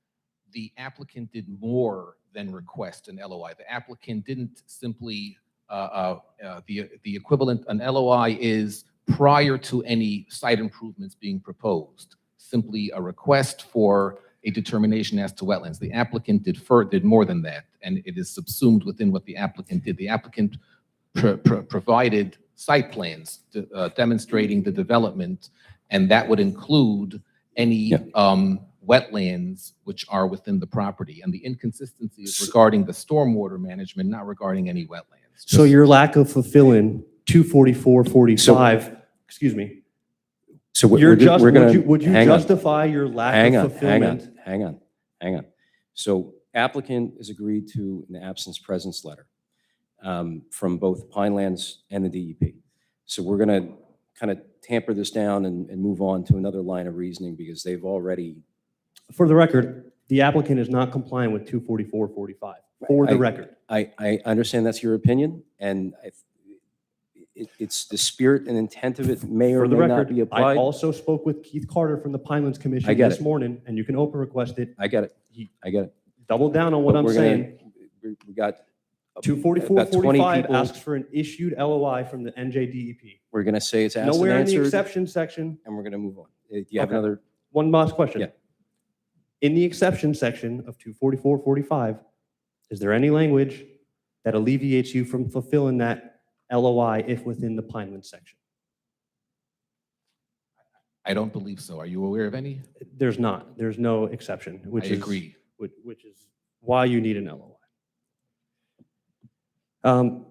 the applicant did more than request an LOI. The applicant didn't simply, the equivalent, an LOI is prior to any site improvements being proposed, simply a request for a determination as to wetlands. The applicant did more than that, and it is subsumed within what the applicant did. The applicant provided site plans demonstrating the development, and that would include any wetlands which are within the property. And the inconsistency is regarding the stormwater management, not regarding any wetlands. So your lack of fulfilling 244-45, excuse me, so you're we're just, going to. would you justify your lack of fulfillment? Hang on. So applicant has agreed to an absence presence letter from both Pinelands and the DEP. So we're going to kind of tamper this down and move on to another line of reasoning because they've already. For the record, the applicant is not complying with 244-45, for the record. I understand that's your opinion, and it's the spirit and intent of it may or For the may not record, be applied. I also spoke with Keith Carter from the Pinelands Commission I get this it. morning, and you can open request it. I get it. Double down on what But I'm we're saying. We got about 244-45 people. asks for an issued LOI from the NJDEP. We're going to say it's asked and Nowhere in the answered, exception section. and we're going to move on. Do you have Okay. another? One last question. Yeah. In the exception section of 244-45, is there any language that alleviates you from fulfilling that LOI if within the Pineland section? I don't believe so. Are you aware of any? There's not. There's no exception, which I is agree. which is why you need an LOI.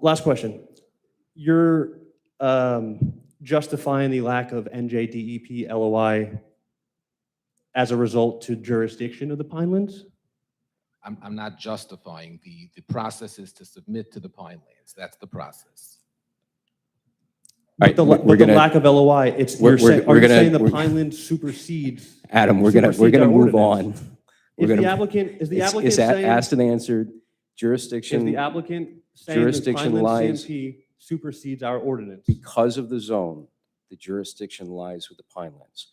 Last question. You're justifying the lack of NJDEP LOI as a result to jurisdiction of the Pinelands? I'm not justifying. The process is to submit to the Pinelands. That's the process. But the lack of LOI, it's, are you saying the Pinelands supersedes? Adam, we're going to move on. Is the applicant It's saying? asked and answered. Jurisdiction. Is the applicant saying that Jurisdiction Pineland lies CMP supersedes our ordinance? because of the zone. The jurisdiction lies with the Pinelands.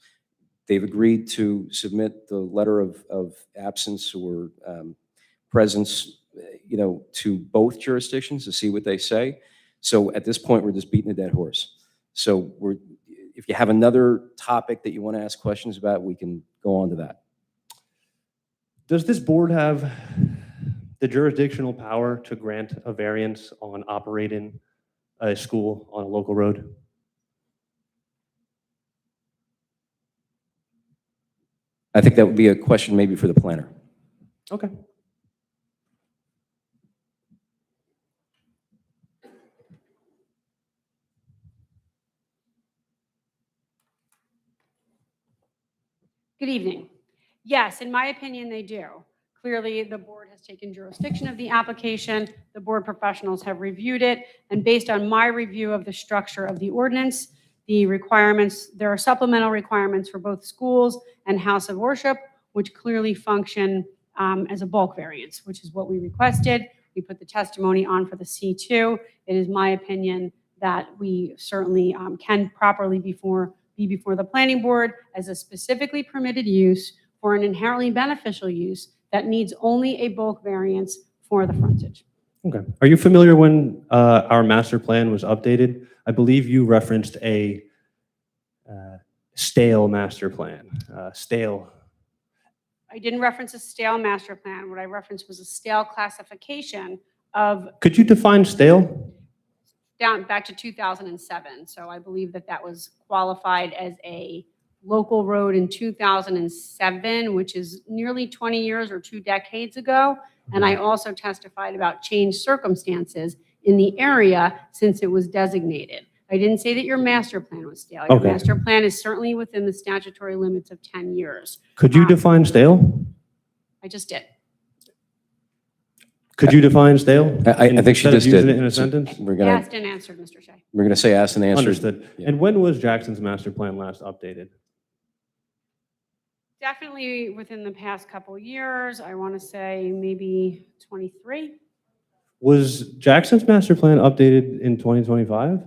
They've agreed to submit the letter of absence or presence, to both jurisdictions to see what they say. So at this point, we're just beating a dead horse. So if you have another topic that you want to ask questions about, we can go on to that. Does this board have the jurisdictional power to grant a variance on operating a school on a local road? I think that would be a question maybe for the planner. Okay. Good evening. Yes, in my opinion, they do. Clearly, the board has taken jurisdiction of the application. The board professionals have reviewed it. And based on my review of the structure of the ordinance, the requirements, there are supplemental requirements for both schools and house of worship, which clearly function as a bulk variance, which is what we requested. We put the testimony on for the C2. It is my opinion that we certainly can properly be before the planning board as a specifically permitted use for an inherently beneficial use that needs only a bulk variance for the frontage. Okay. Are you familiar when our master plan was updated? I believe you referenced a stale master plan. I didn't reference a stale master plan. What I referenced was a stale classification of Could you define stale? down back to 2007. So I believe that that was qualified as a local road in 2007, which is nearly 20 years or 2 decades ago. And I also testified about changed circumstances in the area since it was designated. I didn't say that your master plan was stale. Your Okay. master plan is certainly within the statutory limits of 10 years. Could you define stale? I just did. Could you define stale? I think she Instead of just using did. it in a So sentence? We're going Asked and answered, Mr. Shea. to say asked and answered. Understood. Yeah. And when was Jackson's master plan last updated? Definitely within the past couple years. I want to say maybe 23. Was Jackson's master plan updated in 2025?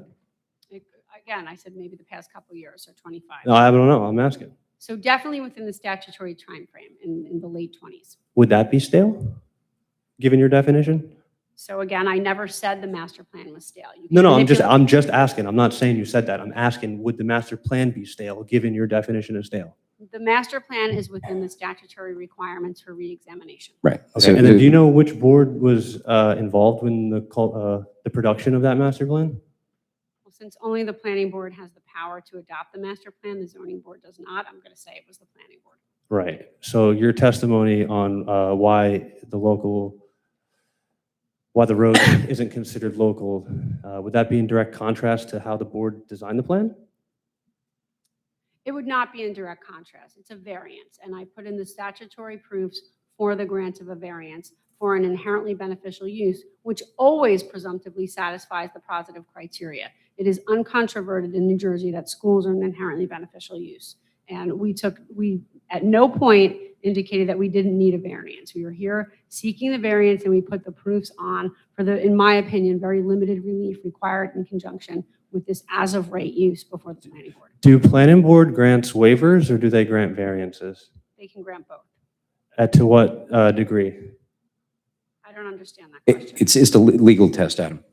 Again, I said maybe the past couple years or 25. No, I don't know. I'm asking. So definitely within the statutory timeframe in the late 20s. Would that be stale, given your definition? So again, I never said the master plan was stale. You No, can no, manipulate- I'm just asking. I'm not saying you said that. I'm asking, would the master plan be stale, given your definition of stale? The master plan is within the statutory requirements for reexamination. Right. Okay, and then do you know which board was involved in the production of that master plan? Well, since only the planning board has the power to adopt the master plan, the zoning board does not. I'm going to say it was the planning board. Right. So your testimony on why the road isn't considered local, would that be in direct contrast to how the board designed the plan? It would not be in direct contrast. It's a variance, and I put in the statutory proofs for the grant of a variance for an inherently beneficial use, which always presumptively satisfies the positive criteria. It is uncontroverted in New Jersey that schools are an inherently beneficial use. And we at no point indicated that we didn't need a variance. We were here seeking the variance, and we put the proofs on for the, in my opinion, very limited relief required in conjunction with this as-of-right use before the planning board. Do planning board grants waivers or do they grant variances? They can grant both. To what degree? I don't understand that question. It's the legal test, Adam.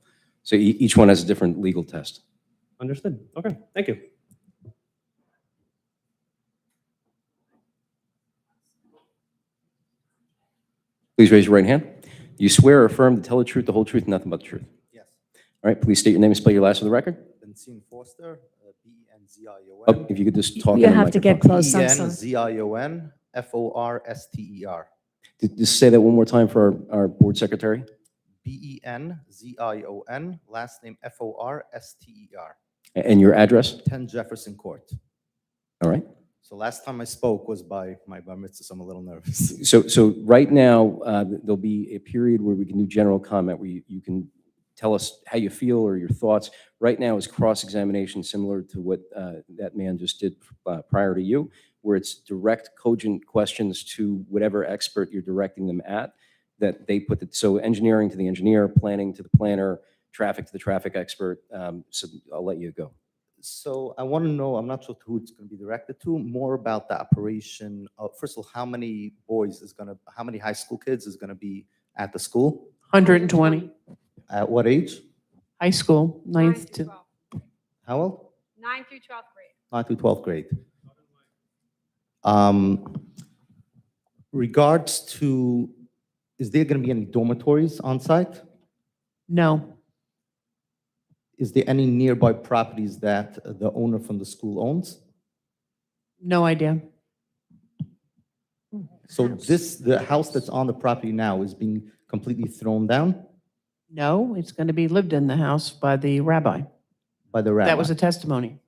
So each one has a different legal test. Understood. Okay, thank you. Please raise your right hand. Do you swear or affirm to tell the truth, the whole truth, and nothing but the truth? Yes. All right, please state your name and spell your last for the record. Benzine Foster, B-E-N-Z-I-O-N. Oh, if you could just talk You in the have to get microphone. close, I'm sorry. B-E-N-Z-I-O-N, F-O-R-S-T-E-R. Just say that one more time for our board secretary. B-E-N-Z-I-O-N, last name F-O-R-S-T-E-R. And your address? 10 Jefferson Court. All right. So last time I spoke was by my bar mitzvah, so I'm a little nervous. So right now, there'll be a period where we can do general comment, where you can tell us how you feel or your thoughts. Right now is cross-examination, similar to what that man just did prior to you, where it's direct, cogent questions to whatever expert you're directing them at, that they put it. So engineering to the engineer, planning to the planner, traffic to the traffic expert. So I'll let you go. So I want to know, I'm not sure who it's going to be directed to, more about the operation of, first of all, how many how many high school kids is going to be at the school? 120. At what age? High school, 9th to. How old? 9th through 12th grade. 9th through 12th grade. Regards to, is there going to be any dormitories on site? No. Is there any nearby properties that the owner from the school owns? No idea. So the house that's on the property now is being completely thrown down No, it's going to be lived in the house by the rabbi. by the rabbi? That was a testimony.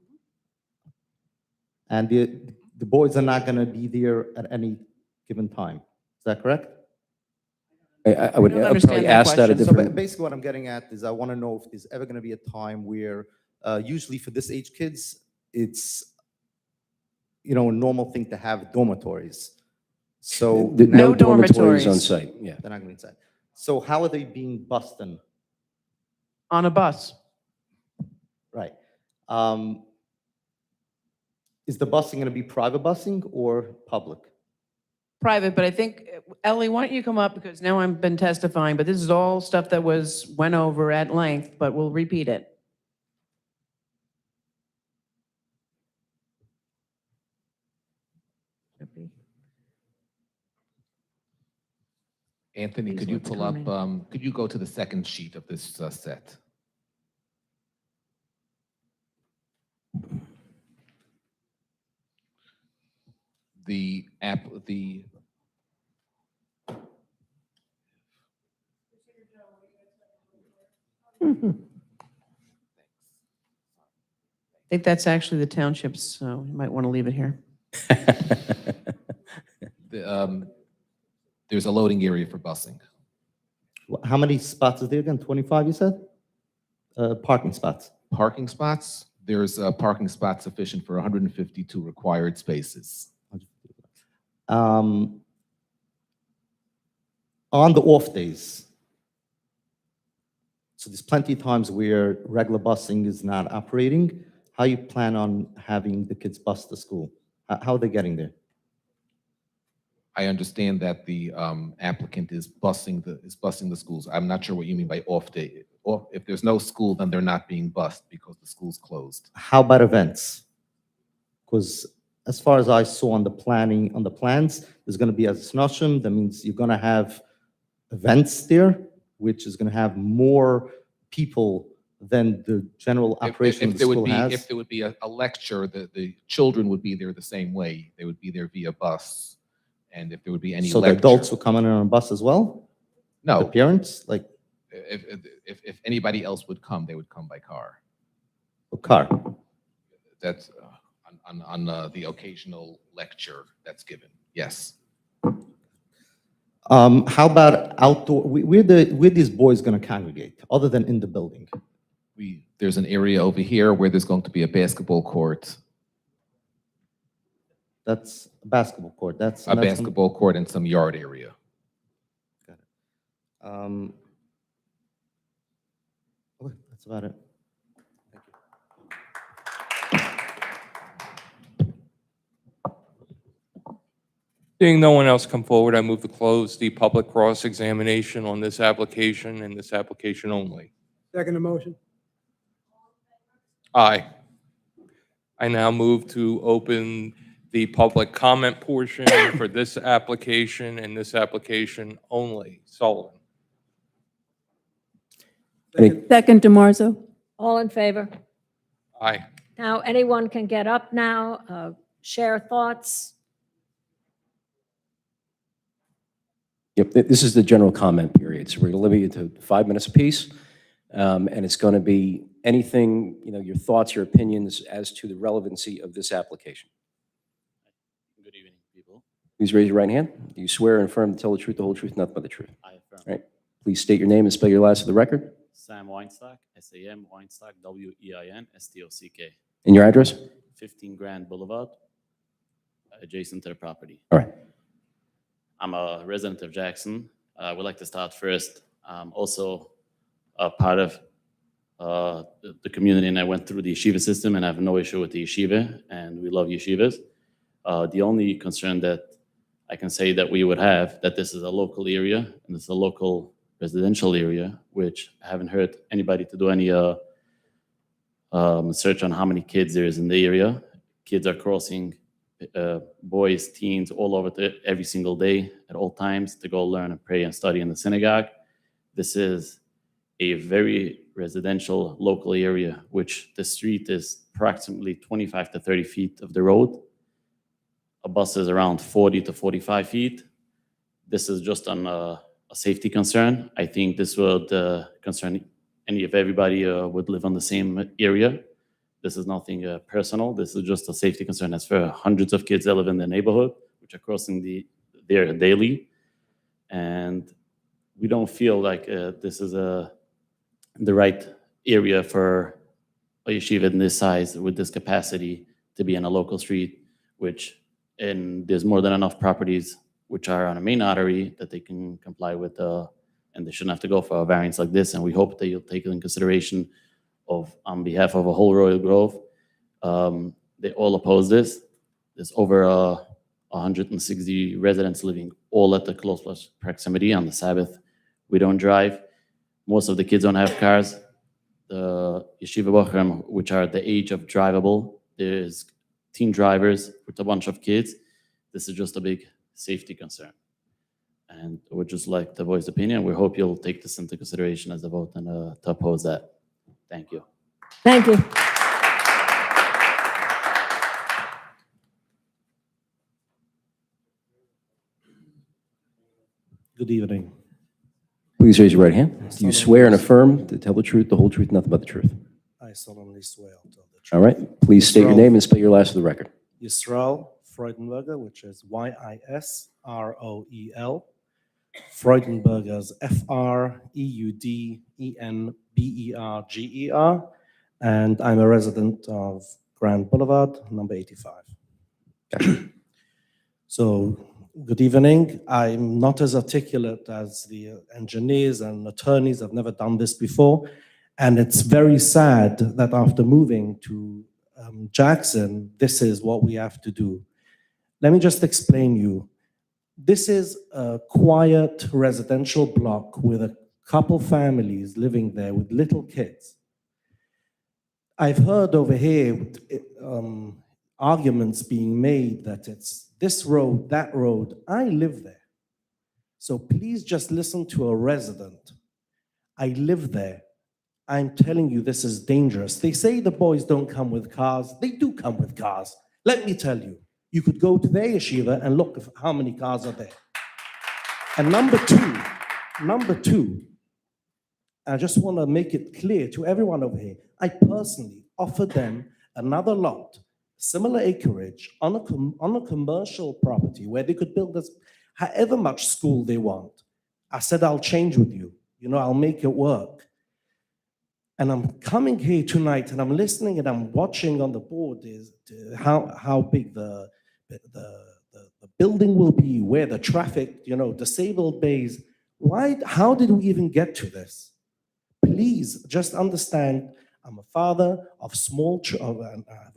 And the boys are not going to be there at any given time. Is that correct? I would don't I'll understand probably that ask that a question. So different. basically what I'm getting at is I want to know if there's ever going to be a time where, usually for this age kids, it's, a normal thing to have dormitories. So No No dormitories on dormitories. site, yeah. they're not going to be inside. So how are they being bused then? On a bus. Right. Is the busing going to be private busing or public? Private, but I think, Ellie, why don't you come up, because now I've been testifying, but this is all stuff that went over at length, but we'll repeat it. Anthony, Here's could you what's pull up, coming. could you go to the second sheet of this set? The I think that's actually the township's, so you might want to leave it here. there's a loading area for busing. How many spots is there again? 25, you said? Parking spots. Parking spots, there's a parking spot sufficient for 152 required spaces. On the off days, So there's plenty of times where regular busing is not operating. How you plan on having the kids bus to school? How are they getting there? I understand that the applicant is busing the schools. I'm not sure what you mean by off day. Or if there's no school, then they're not being bused because the school's closed. How about events? Because as far as I saw on the planning, on the plans, there's going to be a snowstorm. That means you're going to have events there, which is going to have more people than the general operation of the school has. If there would be a lecture, the children would be there the same way. They would be there via bus. And if there would be any So the lecture. adults will come in on a bus as well? The No, parents, like if anybody else would come, they would come by car. a car? That's on the occasional lecture that's given, yes. How about outdoor? Where these boys going to congregate, other than in the building? There's an area over here where there's going to be a basketball court. That's a basketball court. That's A basketball court and some yard area. Okay, that's about it. Seeing no one else come forward, I move to close the public cross-examination on this application and this application only. Second motion. Aye. I now move to open the public comment portion for this application and this application only. Sullivan. Second, DeMarzo. All in favor? Aye. Now, anyone can get up now, share thoughts. Yep, this is the general comment period. So we're going to limit it to 5 minutes apiece. And it's going to be anything, your thoughts, your opinions as to the relevancy of this application. Good evening, people. Please raise your right hand. Do you swear and affirm to tell the truth, the whole truth, nothing but the truth? I affirm. All right. Please state your name and spell your last for the record. Sam Weinstock, S-A-M, Weinstock, W-E-I-N-S-T-O-C-K. And your address? 15 Grand Boulevard, adjacent to the property. All right. I'm a resident of Jackson. I would like to start first. Also a part of the community, and I went through the yeshiva system, and I have no issue with the yeshiva, and we love yeshivas. The only concern that I can say that we would have, that this is a local area, and it's a local residential area, which I haven't heard anybody to do any search on how many kids there is in the area. Kids are crossing, boys, teens, all over every single day at all times to go learn and pray and study in the synagogue. This is a very residential local area, which the street is approximately 25 to 30 feet of the road. A bus is around 40 to 45 feet. This is just on a safety concern. I think this would concern if everybody would live on the same area. This is nothing personal. This is just a safety concern. As for hundreds of kids that live in the neighborhood, which are crossing there daily. And we don't feel like this is the right area for a yeshiva in this size with this capacity to be in a local street, and there's more than enough properties which are on a main artery that they can comply with, and they shouldn't have to go for a variance like this. And we hope that you'll take it in consideration on behalf of a whole Royal Grove. They all oppose this. There's over 160 residents living all at the close proximity on the Sabbath. We don't drive. Most of the kids don't have cars. The yeshiva bochum, which are at the age of drivable, there's teen drivers with a bunch of kids. This is just a big safety concern. And we'd just like to voice opinion. We hope you'll take this into consideration as a vote and to oppose that. Thank you. Thank you. Good evening. Please raise your right hand. Do you swear and affirm to tell the truth, the whole truth, nothing but the truth? I solemnly swear to tell the truth. All right. Please state your name and spell your last for the record. Yisrael Freudenberger, which is Y-I-S-R-O-E-L. Freudenberger's F-R-E-U-D-E-N-B-E-R-G-E-R. And I'm a resident of Grand Boulevard, number 85. So Good evening. I'm not as articulate as the engineers and attorneys. I've never done this before. And it's very sad that after moving to Jackson, this is what we have to do. Let me just explain you. This is a quiet residential block with a couple families living there with little kids. I've heard over here arguments being made that it's this road, that road. I live there. So please just listen to a resident. I live there. I'm telling you, this is dangerous. They say the boys don't come with cars. They do come with cars. Let me tell you, you could go to their yeshiva and look at how many cars are there. And number two, I just want to make it clear to everyone over here, I personally offered them another lot, similar acreage on a commercial property where they could build however much school they want. I said, I'll change with you. I'll make it work. And I'm coming here tonight and I'm listening and I'm watching on the board is how big the building will be, where the traffic, disabled bays. How did we even get to this? Please just understand, I'm a father of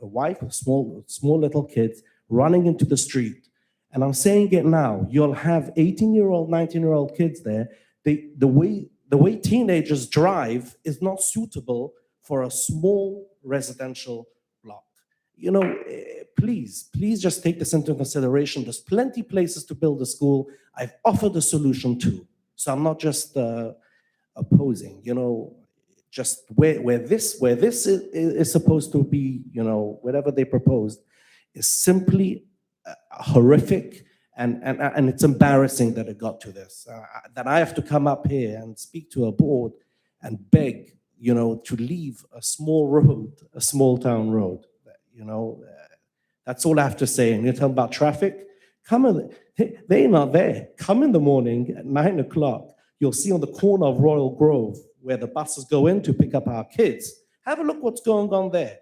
a wife of small little kids running into the street. And I'm saying it now, you'll have 18-year-old, 19-year-old kids there. The way teenagers drive is not suitable for a small residential block. Please just take this into consideration. There's plenty places to build a school. I've offered a solution too. So I'm not just opposing, just where this is supposed to be, whatever they proposed is simply horrific. And it's embarrassing that it got to this, that I have to come up here and speak to a board and beg, to leave a small road, a small town road. That's all I have to say. And you're talking about traffic? They're not there. Come in the morning at 9 o'clock. You'll see on the corner of Royal Grove where the buses go in to pick up our kids. Have a look what's going on there.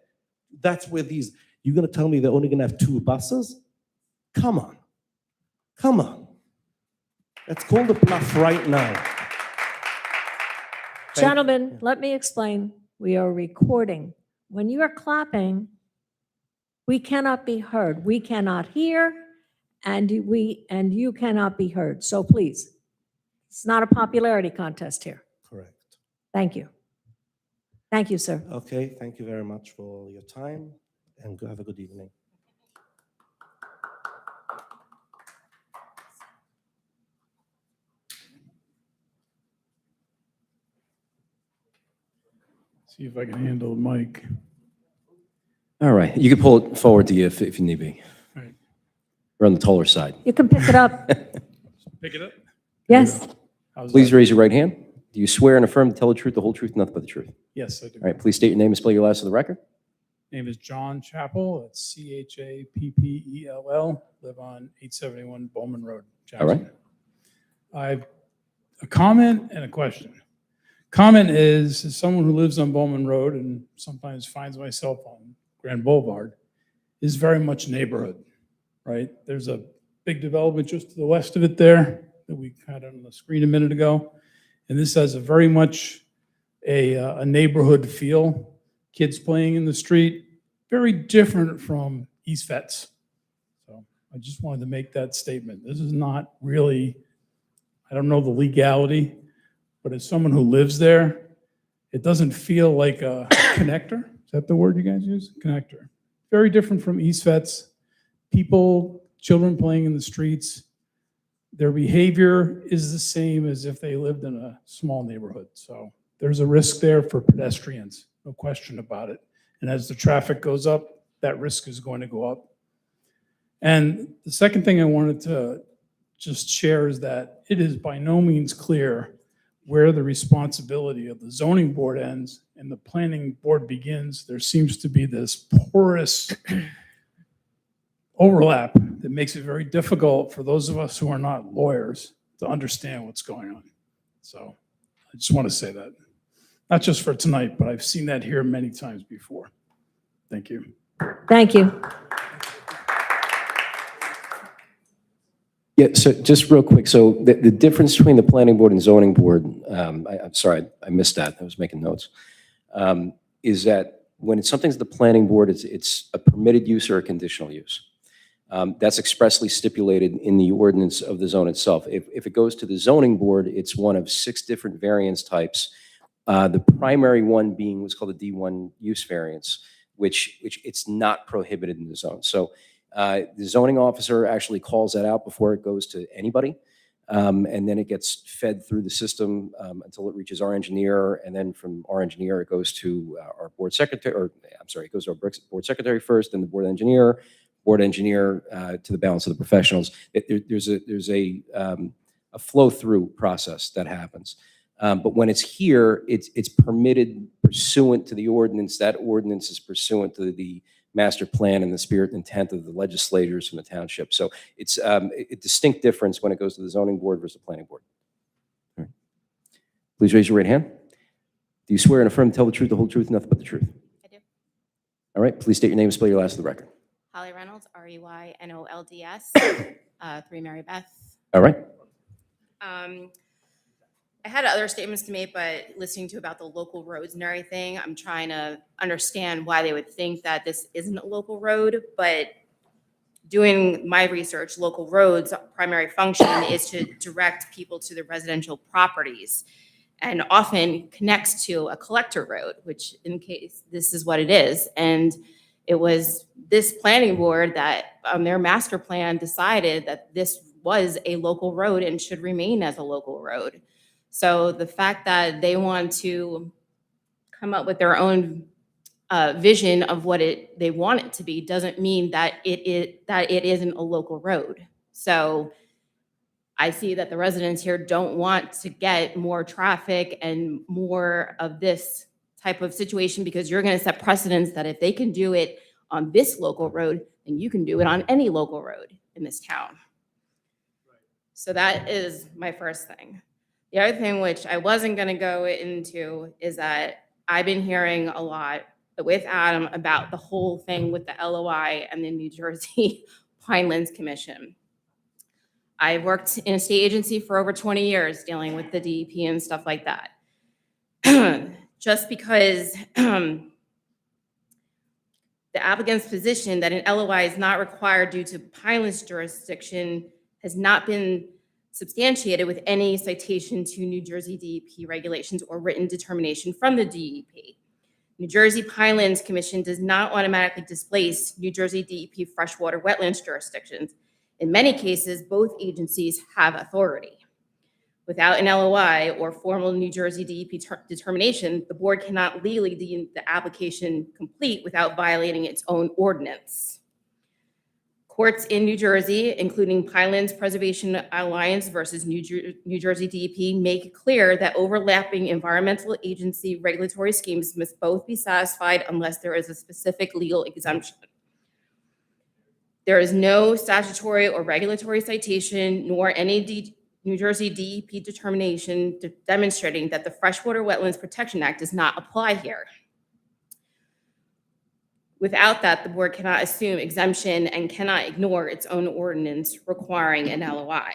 That's where you're going to tell me they're only going to have 2 buses? Come on. Let's call the bluff right now. Gentlemen, let me explain. We are recording. When you are clapping, we cannot be heard. We cannot hear, and you cannot be heard. So please, it's not a popularity contest here. Correct. Thank you. Thank you, sir. Okay, thank you very much for your time, and have a good evening. See if I can handle the mic. All right, you can pull it forward to you if you need be. All right. We're on the taller side. You can pick it up. Pick it up? Yes. How's Please that? raise your right hand. Do you swear and affirm to tell the truth, the whole truth, and nothing but the truth? Yes, I do. All right, please state your name and spell your last for the record. Name is John Chappell. It's Chappell. Live on 871 Bowman Road, Jackson. All right. I have a comment and a question. Comment is, as someone who lives on Bowman Road and sometimes finds myself on Grand Boulevard, is very much neighborhood, right? There's a big development just to the west of it there that we had on the screen a minute ago. And this has a very much a neighborhood feel. Kids playing in the street, very different from East Fets. So I just wanted to make that statement. This is not really, I don't know the legality, but as someone who lives there, it doesn't feel like a connector. Is that the word you guys use? Connector. Very different from East Fets. People, children playing in the streets, their behavior is the same as if they lived in a small neighborhood. So there's a risk there for pedestrians, no question about it. And as the traffic goes up, that risk is going to go up. And the second thing I wanted to just share is that it is by no means clear where the responsibility of the zoning board ends and the planning board begins. There seems to be this porous overlap that makes it very difficult for those of us who are not lawyers to understand what's going on. So I just want to say that. Not just for tonight, but I've seen that here many times before. Thank you. Thank you. Yeah, so just real quick, so the difference between the planning board and zoning board, I'm sorry, I missed that, I was making notes, is that when something's the planning board, it's a permitted use or a conditional use. That's expressly stipulated in the ordinance of the zone itself. If it goes to the zoning board, it's one of 6 different variance types. The primary one being what's called a D1 use variance, which it's not prohibited in the zone. So the zoning officer actually calls that out before it goes to anybody. And then it gets fed through the system until it reaches our engineer. And then from our engineer, it goes to our board secretary, or I'm sorry, it goes to our board secretary first, then the board engineer to the balance of the professionals. There's a flow-through process that happens. But when it's here, it's permitted pursuant to the ordinance. That ordinance is pursuant to the master plan and the spirit and intent of the legislators from the township. So it's a distinct difference when it goes to the zoning board versus the planning board. All right. Please raise your right hand. Do you swear and affirm to tell the truth, the whole truth, and nothing but the truth? I do. All right. Please state your name and spell your last for the record. Holly Reynolds, ReYNolds, 3 Mary Beth. All right. I had other statements to make, but listening to about the local roads and everything, I'm trying to understand why they would think that this isn't a local road. But doing my research, local roads' primary function is to direct people to the residential properties, and often connects to a collector road, which in case this is what it is. And it was this planning board that on their master plan decided that this was a local road and should remain as a local road. So the fact that they want to come up with their own vision of what they want it to be doesn't mean that it isn't a local road. So I see that the residents here don't want to get more traffic and more of this type of situation, because you're going to set precedents that if they can do it on this local road, then you can do it on any local road in this town. So that is my first thing. The other thing, which I wasn't going to go into, is that I've been hearing a lot with Adam about the whole thing with the LOI and the New Jersey Pinelands Commission. I worked in a state agency for over 20 years dealing with the DEP and stuff like that. Just because the applicant's position that an LOI is not required due to Pinelands jurisdiction has not been substantiated with any citation to New Jersey DEP regulations or written determination from the DEP. New Jersey Pinelands Commission does not automatically displace New Jersey DEP freshwater wetlands jurisdictions. In many cases, both agencies have authority. Without an LOI or formal New Jersey DEP determination, the board cannot legally deem the application complete without violating its own ordinance. Courts in New Jersey, including Pinelands Preservation Alliance versus New Jersey DEP, make it clear that overlapping environmental agency regulatory schemes must both be satisfied unless there is a specific legal exemption. There is no statutory or regulatory citation nor any New Jersey DEP determination demonstrating that the Freshwater Wetlands Protection Act does not apply here. Without that, the board cannot assume exemption and cannot ignore its own ordinance requiring an LOI.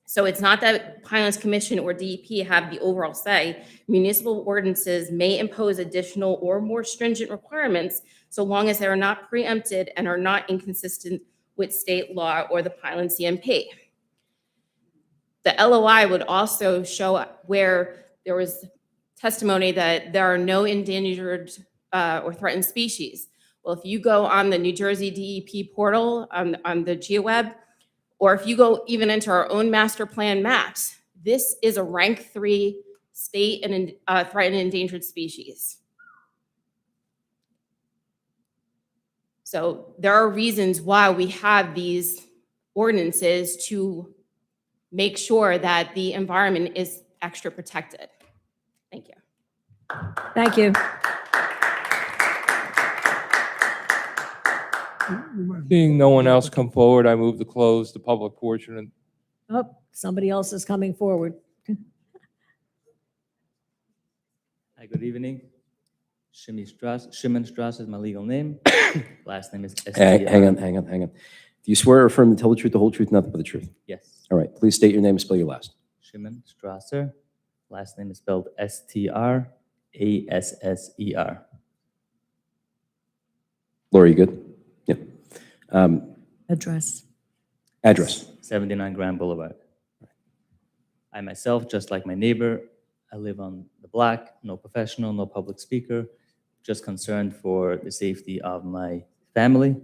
So it's not that Pinelands Commission or DEP have the overall say. Municipal ordinances may impose additional or more stringent requirements so long as they are not preempted and are not inconsistent with state law or the Pinelands CMP. The LOI would also show where there was testimony that there are no endangered or threatened species. Well, if you go on the New Jersey DEP portal on the GeoWeb, or if you go even into our own master plan maps, this is a rank 3 state and threatened and endangered species. So there are reasons why we have these ordinances to make sure that the environment is extra protected. Thank you. Thank you. Seeing no one else come forward, I move to close the public portion. Oh, somebody else is coming forward. Hi, good evening. Shimon Strass is my legal name. Last name is Hang on. Do you swear or affirm to tell the truth, the whole truth, nothing but the truth? Yes. All right, please state your name and spell your last. Shimon Strasser. Last name is spelled Strasser. Laura, you good? Yeah. Address. Address. 79 Grand Boulevard. I myself, just like my neighbor, I live on the block, no professional, no public speaker, just concerned for the safety of my family,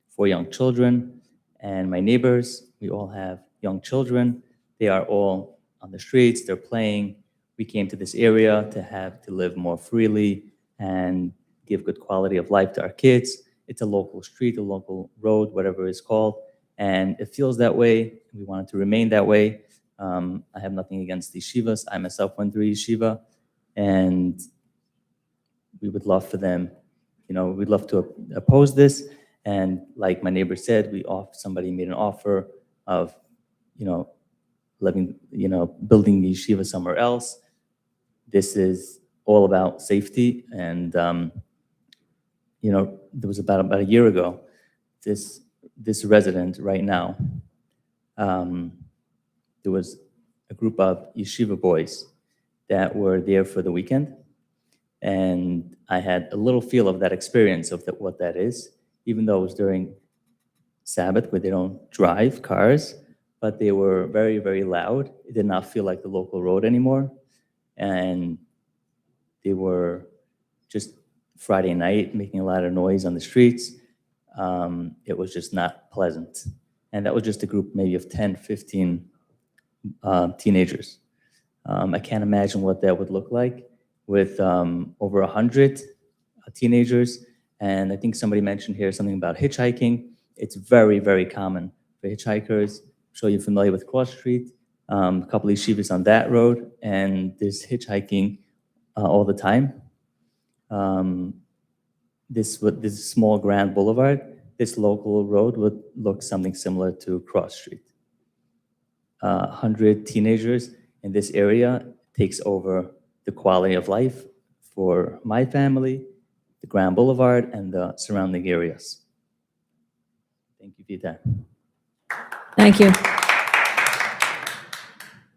4 young children, and my neighbors. We all have young children. They are all on the streets, they're playing. We came to this area to live more freely and give good quality of life to our kids. It's a local street, a local road, whatever it's called, and it feels that way. We want it to remain that way. I have nothing against the yeshivas. I myself went through yeshiva, and we would love for them, we'd love to oppose this. And like my neighbor said, somebody made an offer of, building the yeshiva somewhere else. This is all about safety. And, there was about a year ago, this resident right now, there was a group of yeshiva boys that were there for the weekend. And I had a little feel of that experience of what that is, even though it was during Sabbath where they don't drive cars, but they were very, very loud. It did not feel like the local road anymore. And they were just Friday night making a lot of noise on the streets. It was just not pleasant. And that was just a group maybe of 10, 15 teenagers. I can't imagine what that would look like with over 100 teenagers. And I think somebody mentioned here something about hitchhiking. It's very, very common for hitchhikers. I'm sure you're familiar with Cross Street. A couple of yeshivas on that road, and there's hitchhiking all the time. This small Grand Boulevard, this local road would look something similar to Cross Street. 100 teenagers in this area takes over the quality of life for my family, the Grand Boulevard, and the surrounding areas. Thank you for your time. Thank you.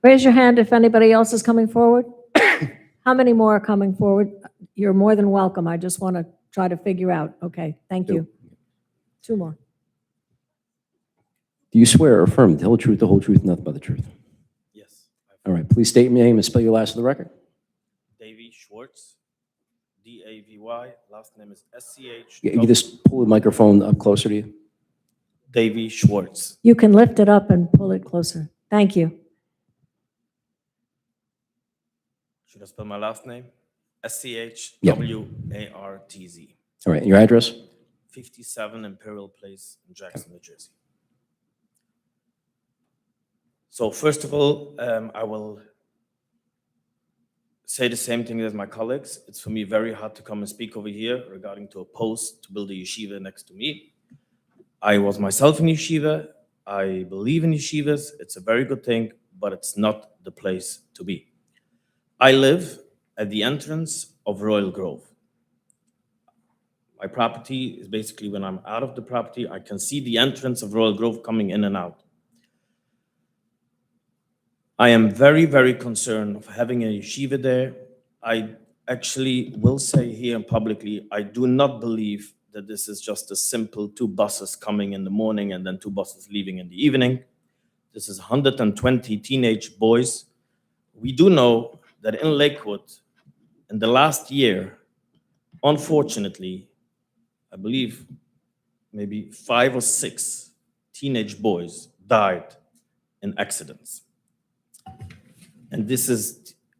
Raise your hand if anybody else is coming forward. How many more are coming forward? You're more than welcome. I just want to try to figure out. Okay, thank you. 2 more. Do you swear or affirm to tell the truth, the whole truth, nothing but the truth? Yes. All right, please state your name and spell your last for the record. Davy Schwartz, D-A-V-Y. Last name is S-C-H. You just pull the microphone up closer to you. Davy Schwartz. You can lift it up and pull it closer. Thank you. Should I spell my last name? S-C-H-W-A-R-T-Z. All right, your address? 57 Imperial Place in Jackson, New Jersey. So first of all, I will say the same thing as my colleagues. It's for me very hard to come and speak over here regarding to oppose to build a yeshiva next to me. I was myself in yeshiva. I believe in yeshivas. It's a very good thing, but it's not the place to be. I live at the entrance of Royal Grove. My property is basically, when I'm out of the property, I can see the entrance of Royal Grove coming in and out. I am very, very concerned of having a yeshiva there. I actually will say here publicly, I do not believe that this is just a simple 2 buses coming in the morning and then 2 buses leaving in the evening. This is 120 teenage boys. We do know that in Lakewood, in the last year, unfortunately, I believe maybe 5 or 6 teenage boys died in accidents. And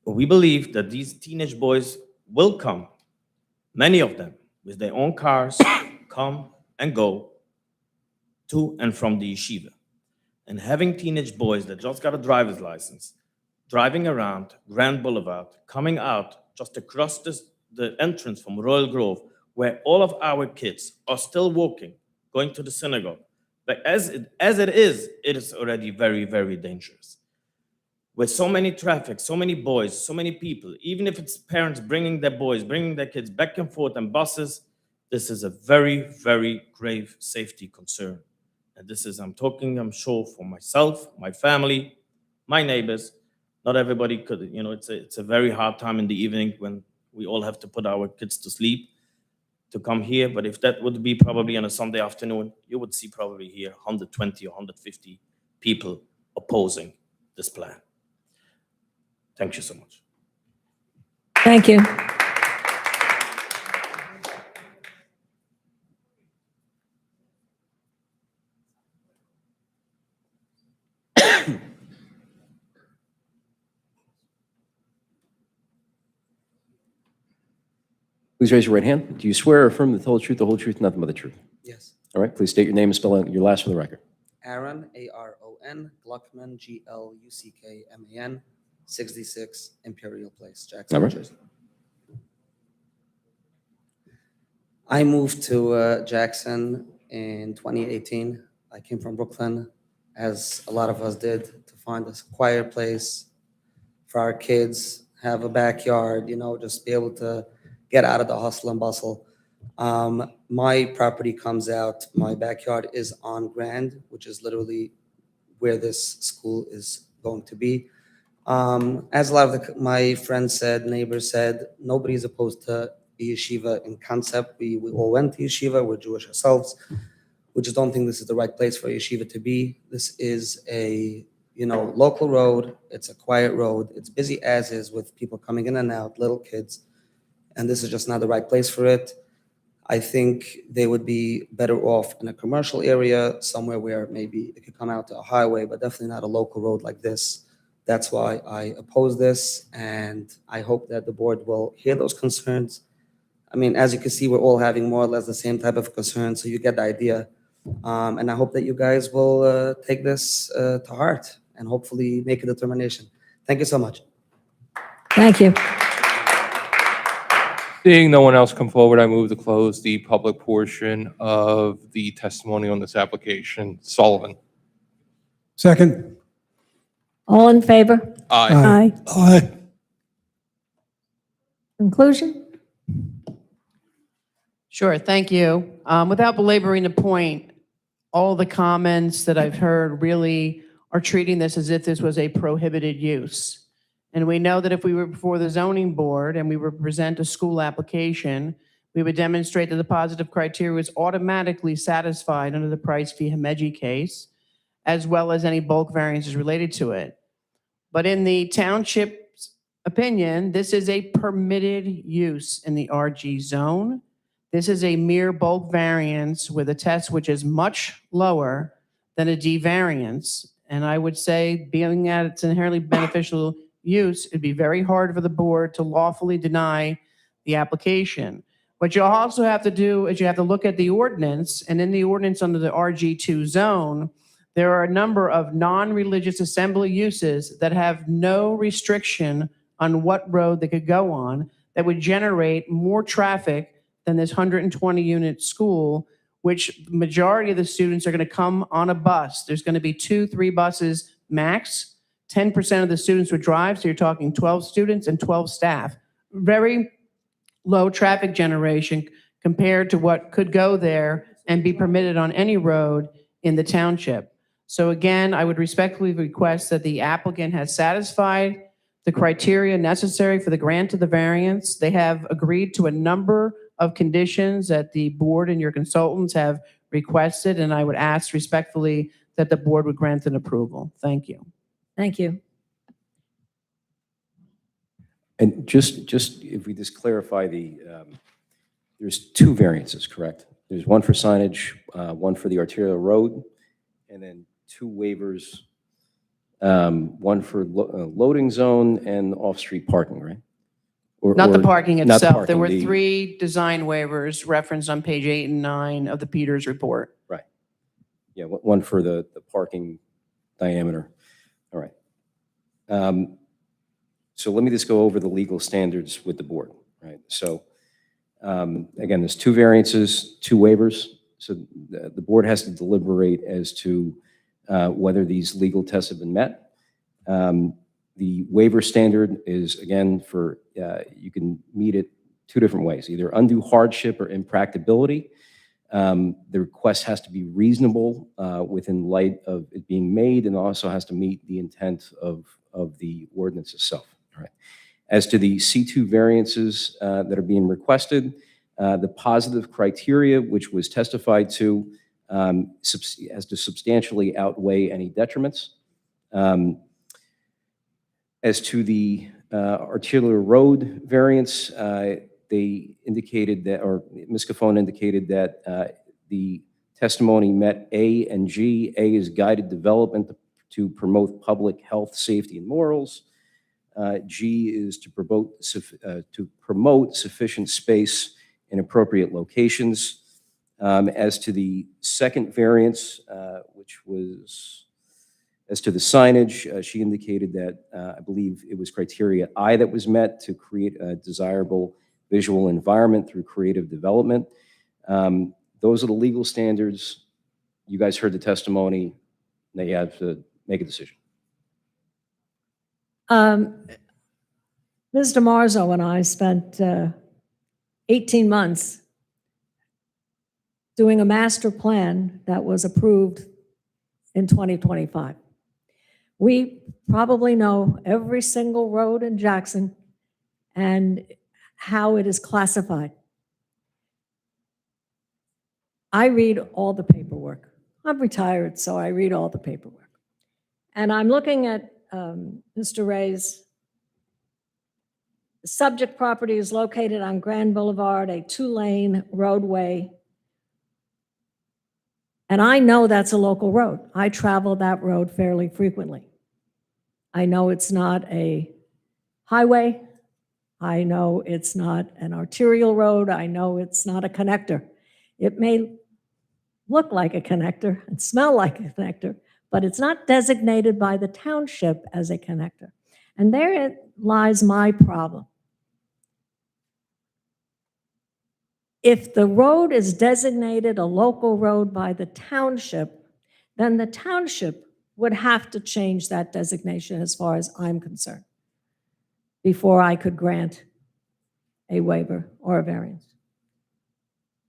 we believe that these teenage boys will come, many of them, with their own cars, come and go to and from the yeshiva. And having teenage boys that just got a driver's license, driving around Grand Boulevard, coming out just across the entrance from Royal Grove, where all of our kids are still walking, going to the synagogue. But as it is already very, very dangerous. With so many traffic, so many boys, so many people, even if it's parents bringing their boys, bringing their kids back and forth on buses, this is a very, very grave safety concern. And this is, I'm sure for myself, my family, my neighbors. Not everybody could, it's a very hard time in the evening when we all have to put our kids to sleep to come here. But if that would be probably on a Sunday afternoon, you would see probably here 120 or 150 people opposing this plan. Thank you so much. Thank you. Please raise your right hand. Do you swear or affirm the whole truth, nothing but the truth? Yes. All right, please state your name and spell out your last for the record. Aaron, Aron, Gluckman, Gluckman, 66 Imperial Place, Jackson, All New right. Jersey. I moved to Jackson in 2018. I came from Brooklyn, as a lot of us did, to find a quiet place for our kids, have a backyard, just be able to get out of the hustle and bustle. My property comes out, my backyard is on Grand, which is literally where this school is going to be. As a lot of my friends said, neighbors said, nobody's opposed to yeshiva in concept. We all went to yeshiva, we're Jewish ourselves. We just don't think this is the right place for yeshiva to be. This is a local road, it's a quiet road, it's busy as is with people coming in and out, little kids, and this is just not the right place for it. I think they would be better off in a commercial area, somewhere where maybe it could come out to a highway, but definitely not a local road like this. That's why I oppose this, and I hope that the board will hear those concerns. I mean, as you can see, we're all having more or less the same type of concerns, so you get the idea. And I hope that you guys will take this to heart and hopefully make a determination. Thank you so much. Thank you. Seeing no one else come forward, I move to close the public portion of the testimony on this application. Sullivan. Second. All in favor? Aye. Aye. Conclusion? Sure, thank you. Without belaboring the point, all the comments that I've heard really are treating this as if this was a prohibited use. And we know that if we were before the zoning board and we were to present a school application, we would demonstrate that the positive criteria was automatically satisfied under the Price v. Himeji case, as well as any bulk variances related to it. But in the township's opinion, this is a permitted use in the RG zone. This is a mere bulk variance with a test which is much lower than a D variance. And I would say, being that it's inherently beneficial use, it'd be very hard for the board to lawfully deny the application. What you'll also have to do is you have to look at the ordinance, and in the ordinance under the RG2 zone, there are a number of non-religious assembly uses that have no restriction on what road they could go on that would generate more traffic than this 120-unit school, which the majority of the students are going to come on a bus. There's going to be 2-3 buses max. 10% of the students would drive, so you're talking 12 students and 12 staff. Very low traffic generation compared to what could go there and be permitted on any road in the township. So again, I would respectfully request that the applicant has satisfied the criteria necessary for the grant of the variance. They have agreed to a number of conditions that the board and your consultants have requested, and I would ask respectfully that the board would grant an approval. Thank you. Thank you. And just if we just clarify there's 2 variances, correct? There's one for signage, one for the arterial road, and then 2 waivers, one for loading zone and off-street parking, right? Not the parking not the itself. parking, There were the- 3 design waivers referenced on page 8 and 9 of the Peters report. Right. Yeah, one for the parking diameter. All right. So let me just go over the legal standards with the board, right? So again, there's 2 variances, 2 waivers. So the board has to deliberate as to whether these legal tests have been met. The waiver standard is, again, for you can meet it 2 different ways, either undue hardship or impracticability. The request has to be reasonable within light of it being made, and also has to meet the intent of the ordinance itself. All right. As to the C2 variances that are being requested, the positive criteria, which was testified to, has to substantially outweigh any detriments. As to the arterial road variance, they indicated that, or Ms. Cafone indicated that the testimony met A and G. A is guided development to promote public health, safety, and morals. G is to promote sufficient space in appropriate locations. As to the second variance, which was as to the signage, she indicated that I believe it was criteria I that was met to create a desirable visual environment through creative development. Those are the legal standards. You guys heard the testimony. Now you have to make a decision. Ms. DiMarzo and I spent 18 months doing a master plan that was approved in 2025. We probably know every single road in Jackson and how it is classified. I read all the paperwork. I'm retired, so I read all the paperwork. And I'm looking at Mr. Ray's. The subject property is located on Grand Boulevard, a 2-lane roadway. And I know that's a local road. I travel that road fairly frequently. I know it's not a highway. I know it's not an arterial road. I know it's not a connector. It may look like a connector and smell like a connector, but it's not designated by the township as a connector. And therein lies my problem. If the road is designated a local road by the township, then the township would have to change that designation as far as I'm concerned before I could grant a waiver or a variance.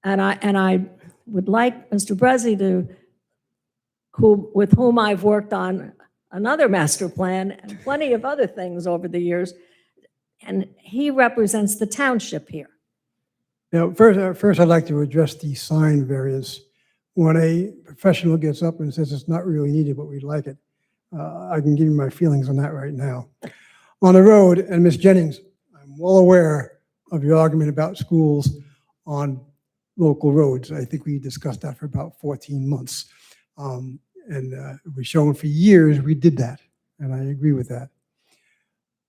And I would like Mr. Brezzi with whom I've worked on another master plan and plenty of other things over the years, and he represents the township here. Now, first I'd like to address the sign variance. When a professional gets up and says it's not really needed, but we'd like it, I can give you my feelings on that right now. On the road, and Ms. Jennings, I'm well aware of your argument about schools on local roads. I think we discussed that for about 14 months. And it was shown for years we did that, and I agree with that.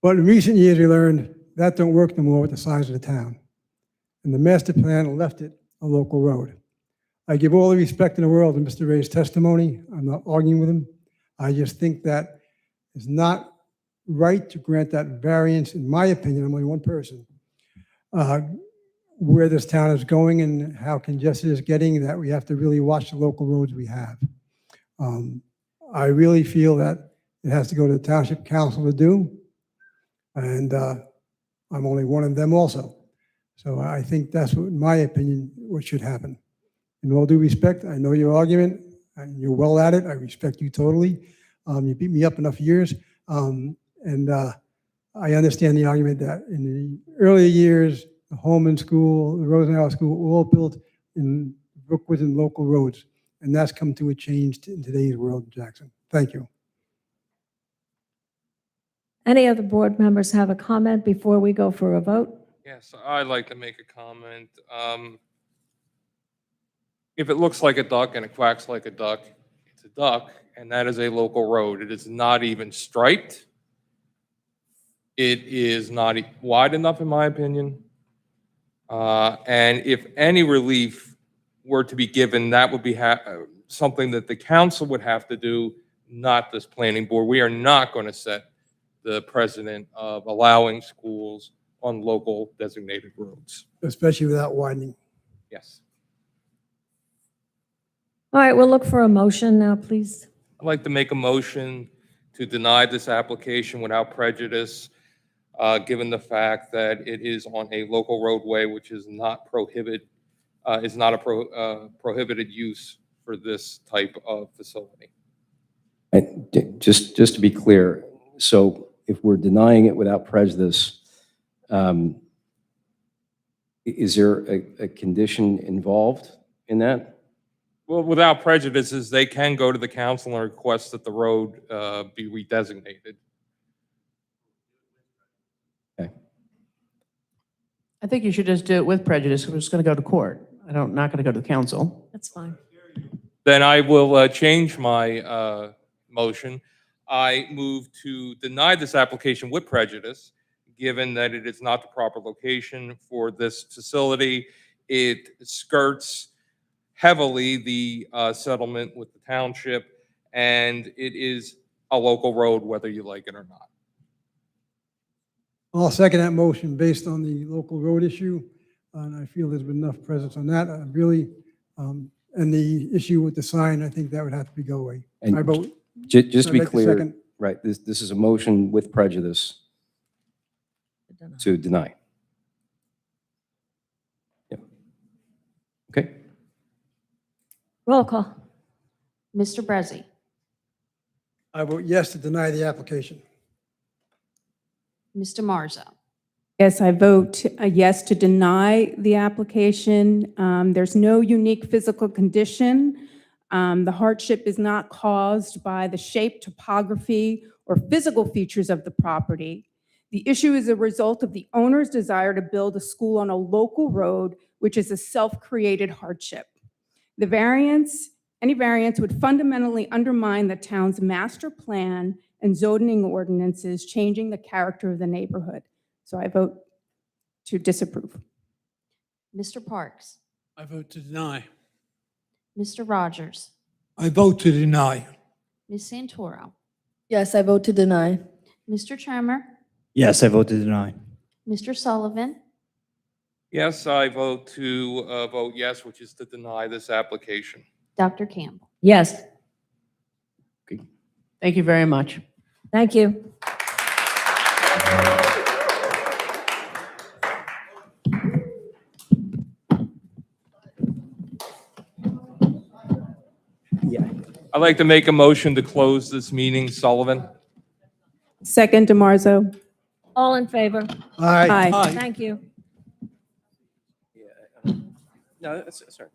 But in recent years, we learned that don't work no more with the size of the town. And the master plan left it a local road. I give all the respect in the world to Mr. Ray's testimony. I'm not arguing with him. I just think that it's not right to grant that variance, in my opinion. I'm only one person. Where this town is going and how congested it's getting, that we have to really watch the local roads we have. I really feel that it has to go to the Township Council to do, and I'm only one of them also. So I think that's what, in my opinion, what should happen. In all due respect, I know your argument, and you're well at it. I respect you totally. You beat me up enough years, and I understand the argument that in the earlier years, the Holman School, the Rosenauer School, were all built in Brookwood and local roads, and that's come to a change in today's world in Jackson. Thank you. Any other board members have a comment before we go for a vote? Yes, I'd like to make a comment. If it looks like a duck and it quacks like a duck, it's a duck, and that is a local road. It is not even striped. It is not wide enough, in my opinion. And if any relief were to be given, that would be something that the council would have to do, not this planning board. We are not going to set the precedent of allowing schools on local designated roads. Especially without widening. Yes. All right, we'll look for a motion now, please. I'd like to make a motion to deny this application without prejudice, given the fact that it is on a local roadway, which is not prohibited is not a prohibited use for this type of facility. Just to be clear, so if we're denying it without prejudice, is there a condition involved in that? Well, without prejudices, they can go to the council and request that the road be redesignated. I think you should just do it with prejudice. We're just going to go to court. Not going to go to the council. That's fine. Then I will change my motion. I move to deny this application with prejudice, given that it is not the proper location for this facility. It skirts heavily the settlement with the township, and it is a local road, whether you like it or not. I'll second that motion based on the local road issue, and I feel there's been enough presence on that. And the issue with the sign, I think that would have to go away. And I vote. Just to be I'd like to clear, second. right, this is a motion with prejudice to deny. Yeah. Okay. Roll call. Mr. Brezzi. I vote yes to deny the application. Mr. Marzo. Yes, I vote yes to deny the application. There's no unique physical condition. The hardship is not caused by the shape, topography, or physical features of the property. The issue is a result of the owner's desire to build a school on a local road, which is a self-created hardship. Any variance would fundamentally undermine the town's master plan and zoning ordinances, changing the character of the neighborhood. So I vote to disapprove. Mr. Parks. I vote to deny. Mr. Rogers. I vote to deny. Ms. Santoro. Yes, I vote to deny. Mr. Trimmer. Yes, I vote to deny. Mr. Sullivan. Yes, I vote to vote yes, which is to deny this application. Dr. Campbell. Yes. Thank you very much. Thank you. I'd like to make a motion to close this meeting. Sullivan? Second, DeMarzo. All in favor? Aye. Aye. Thank you. No, that's all right.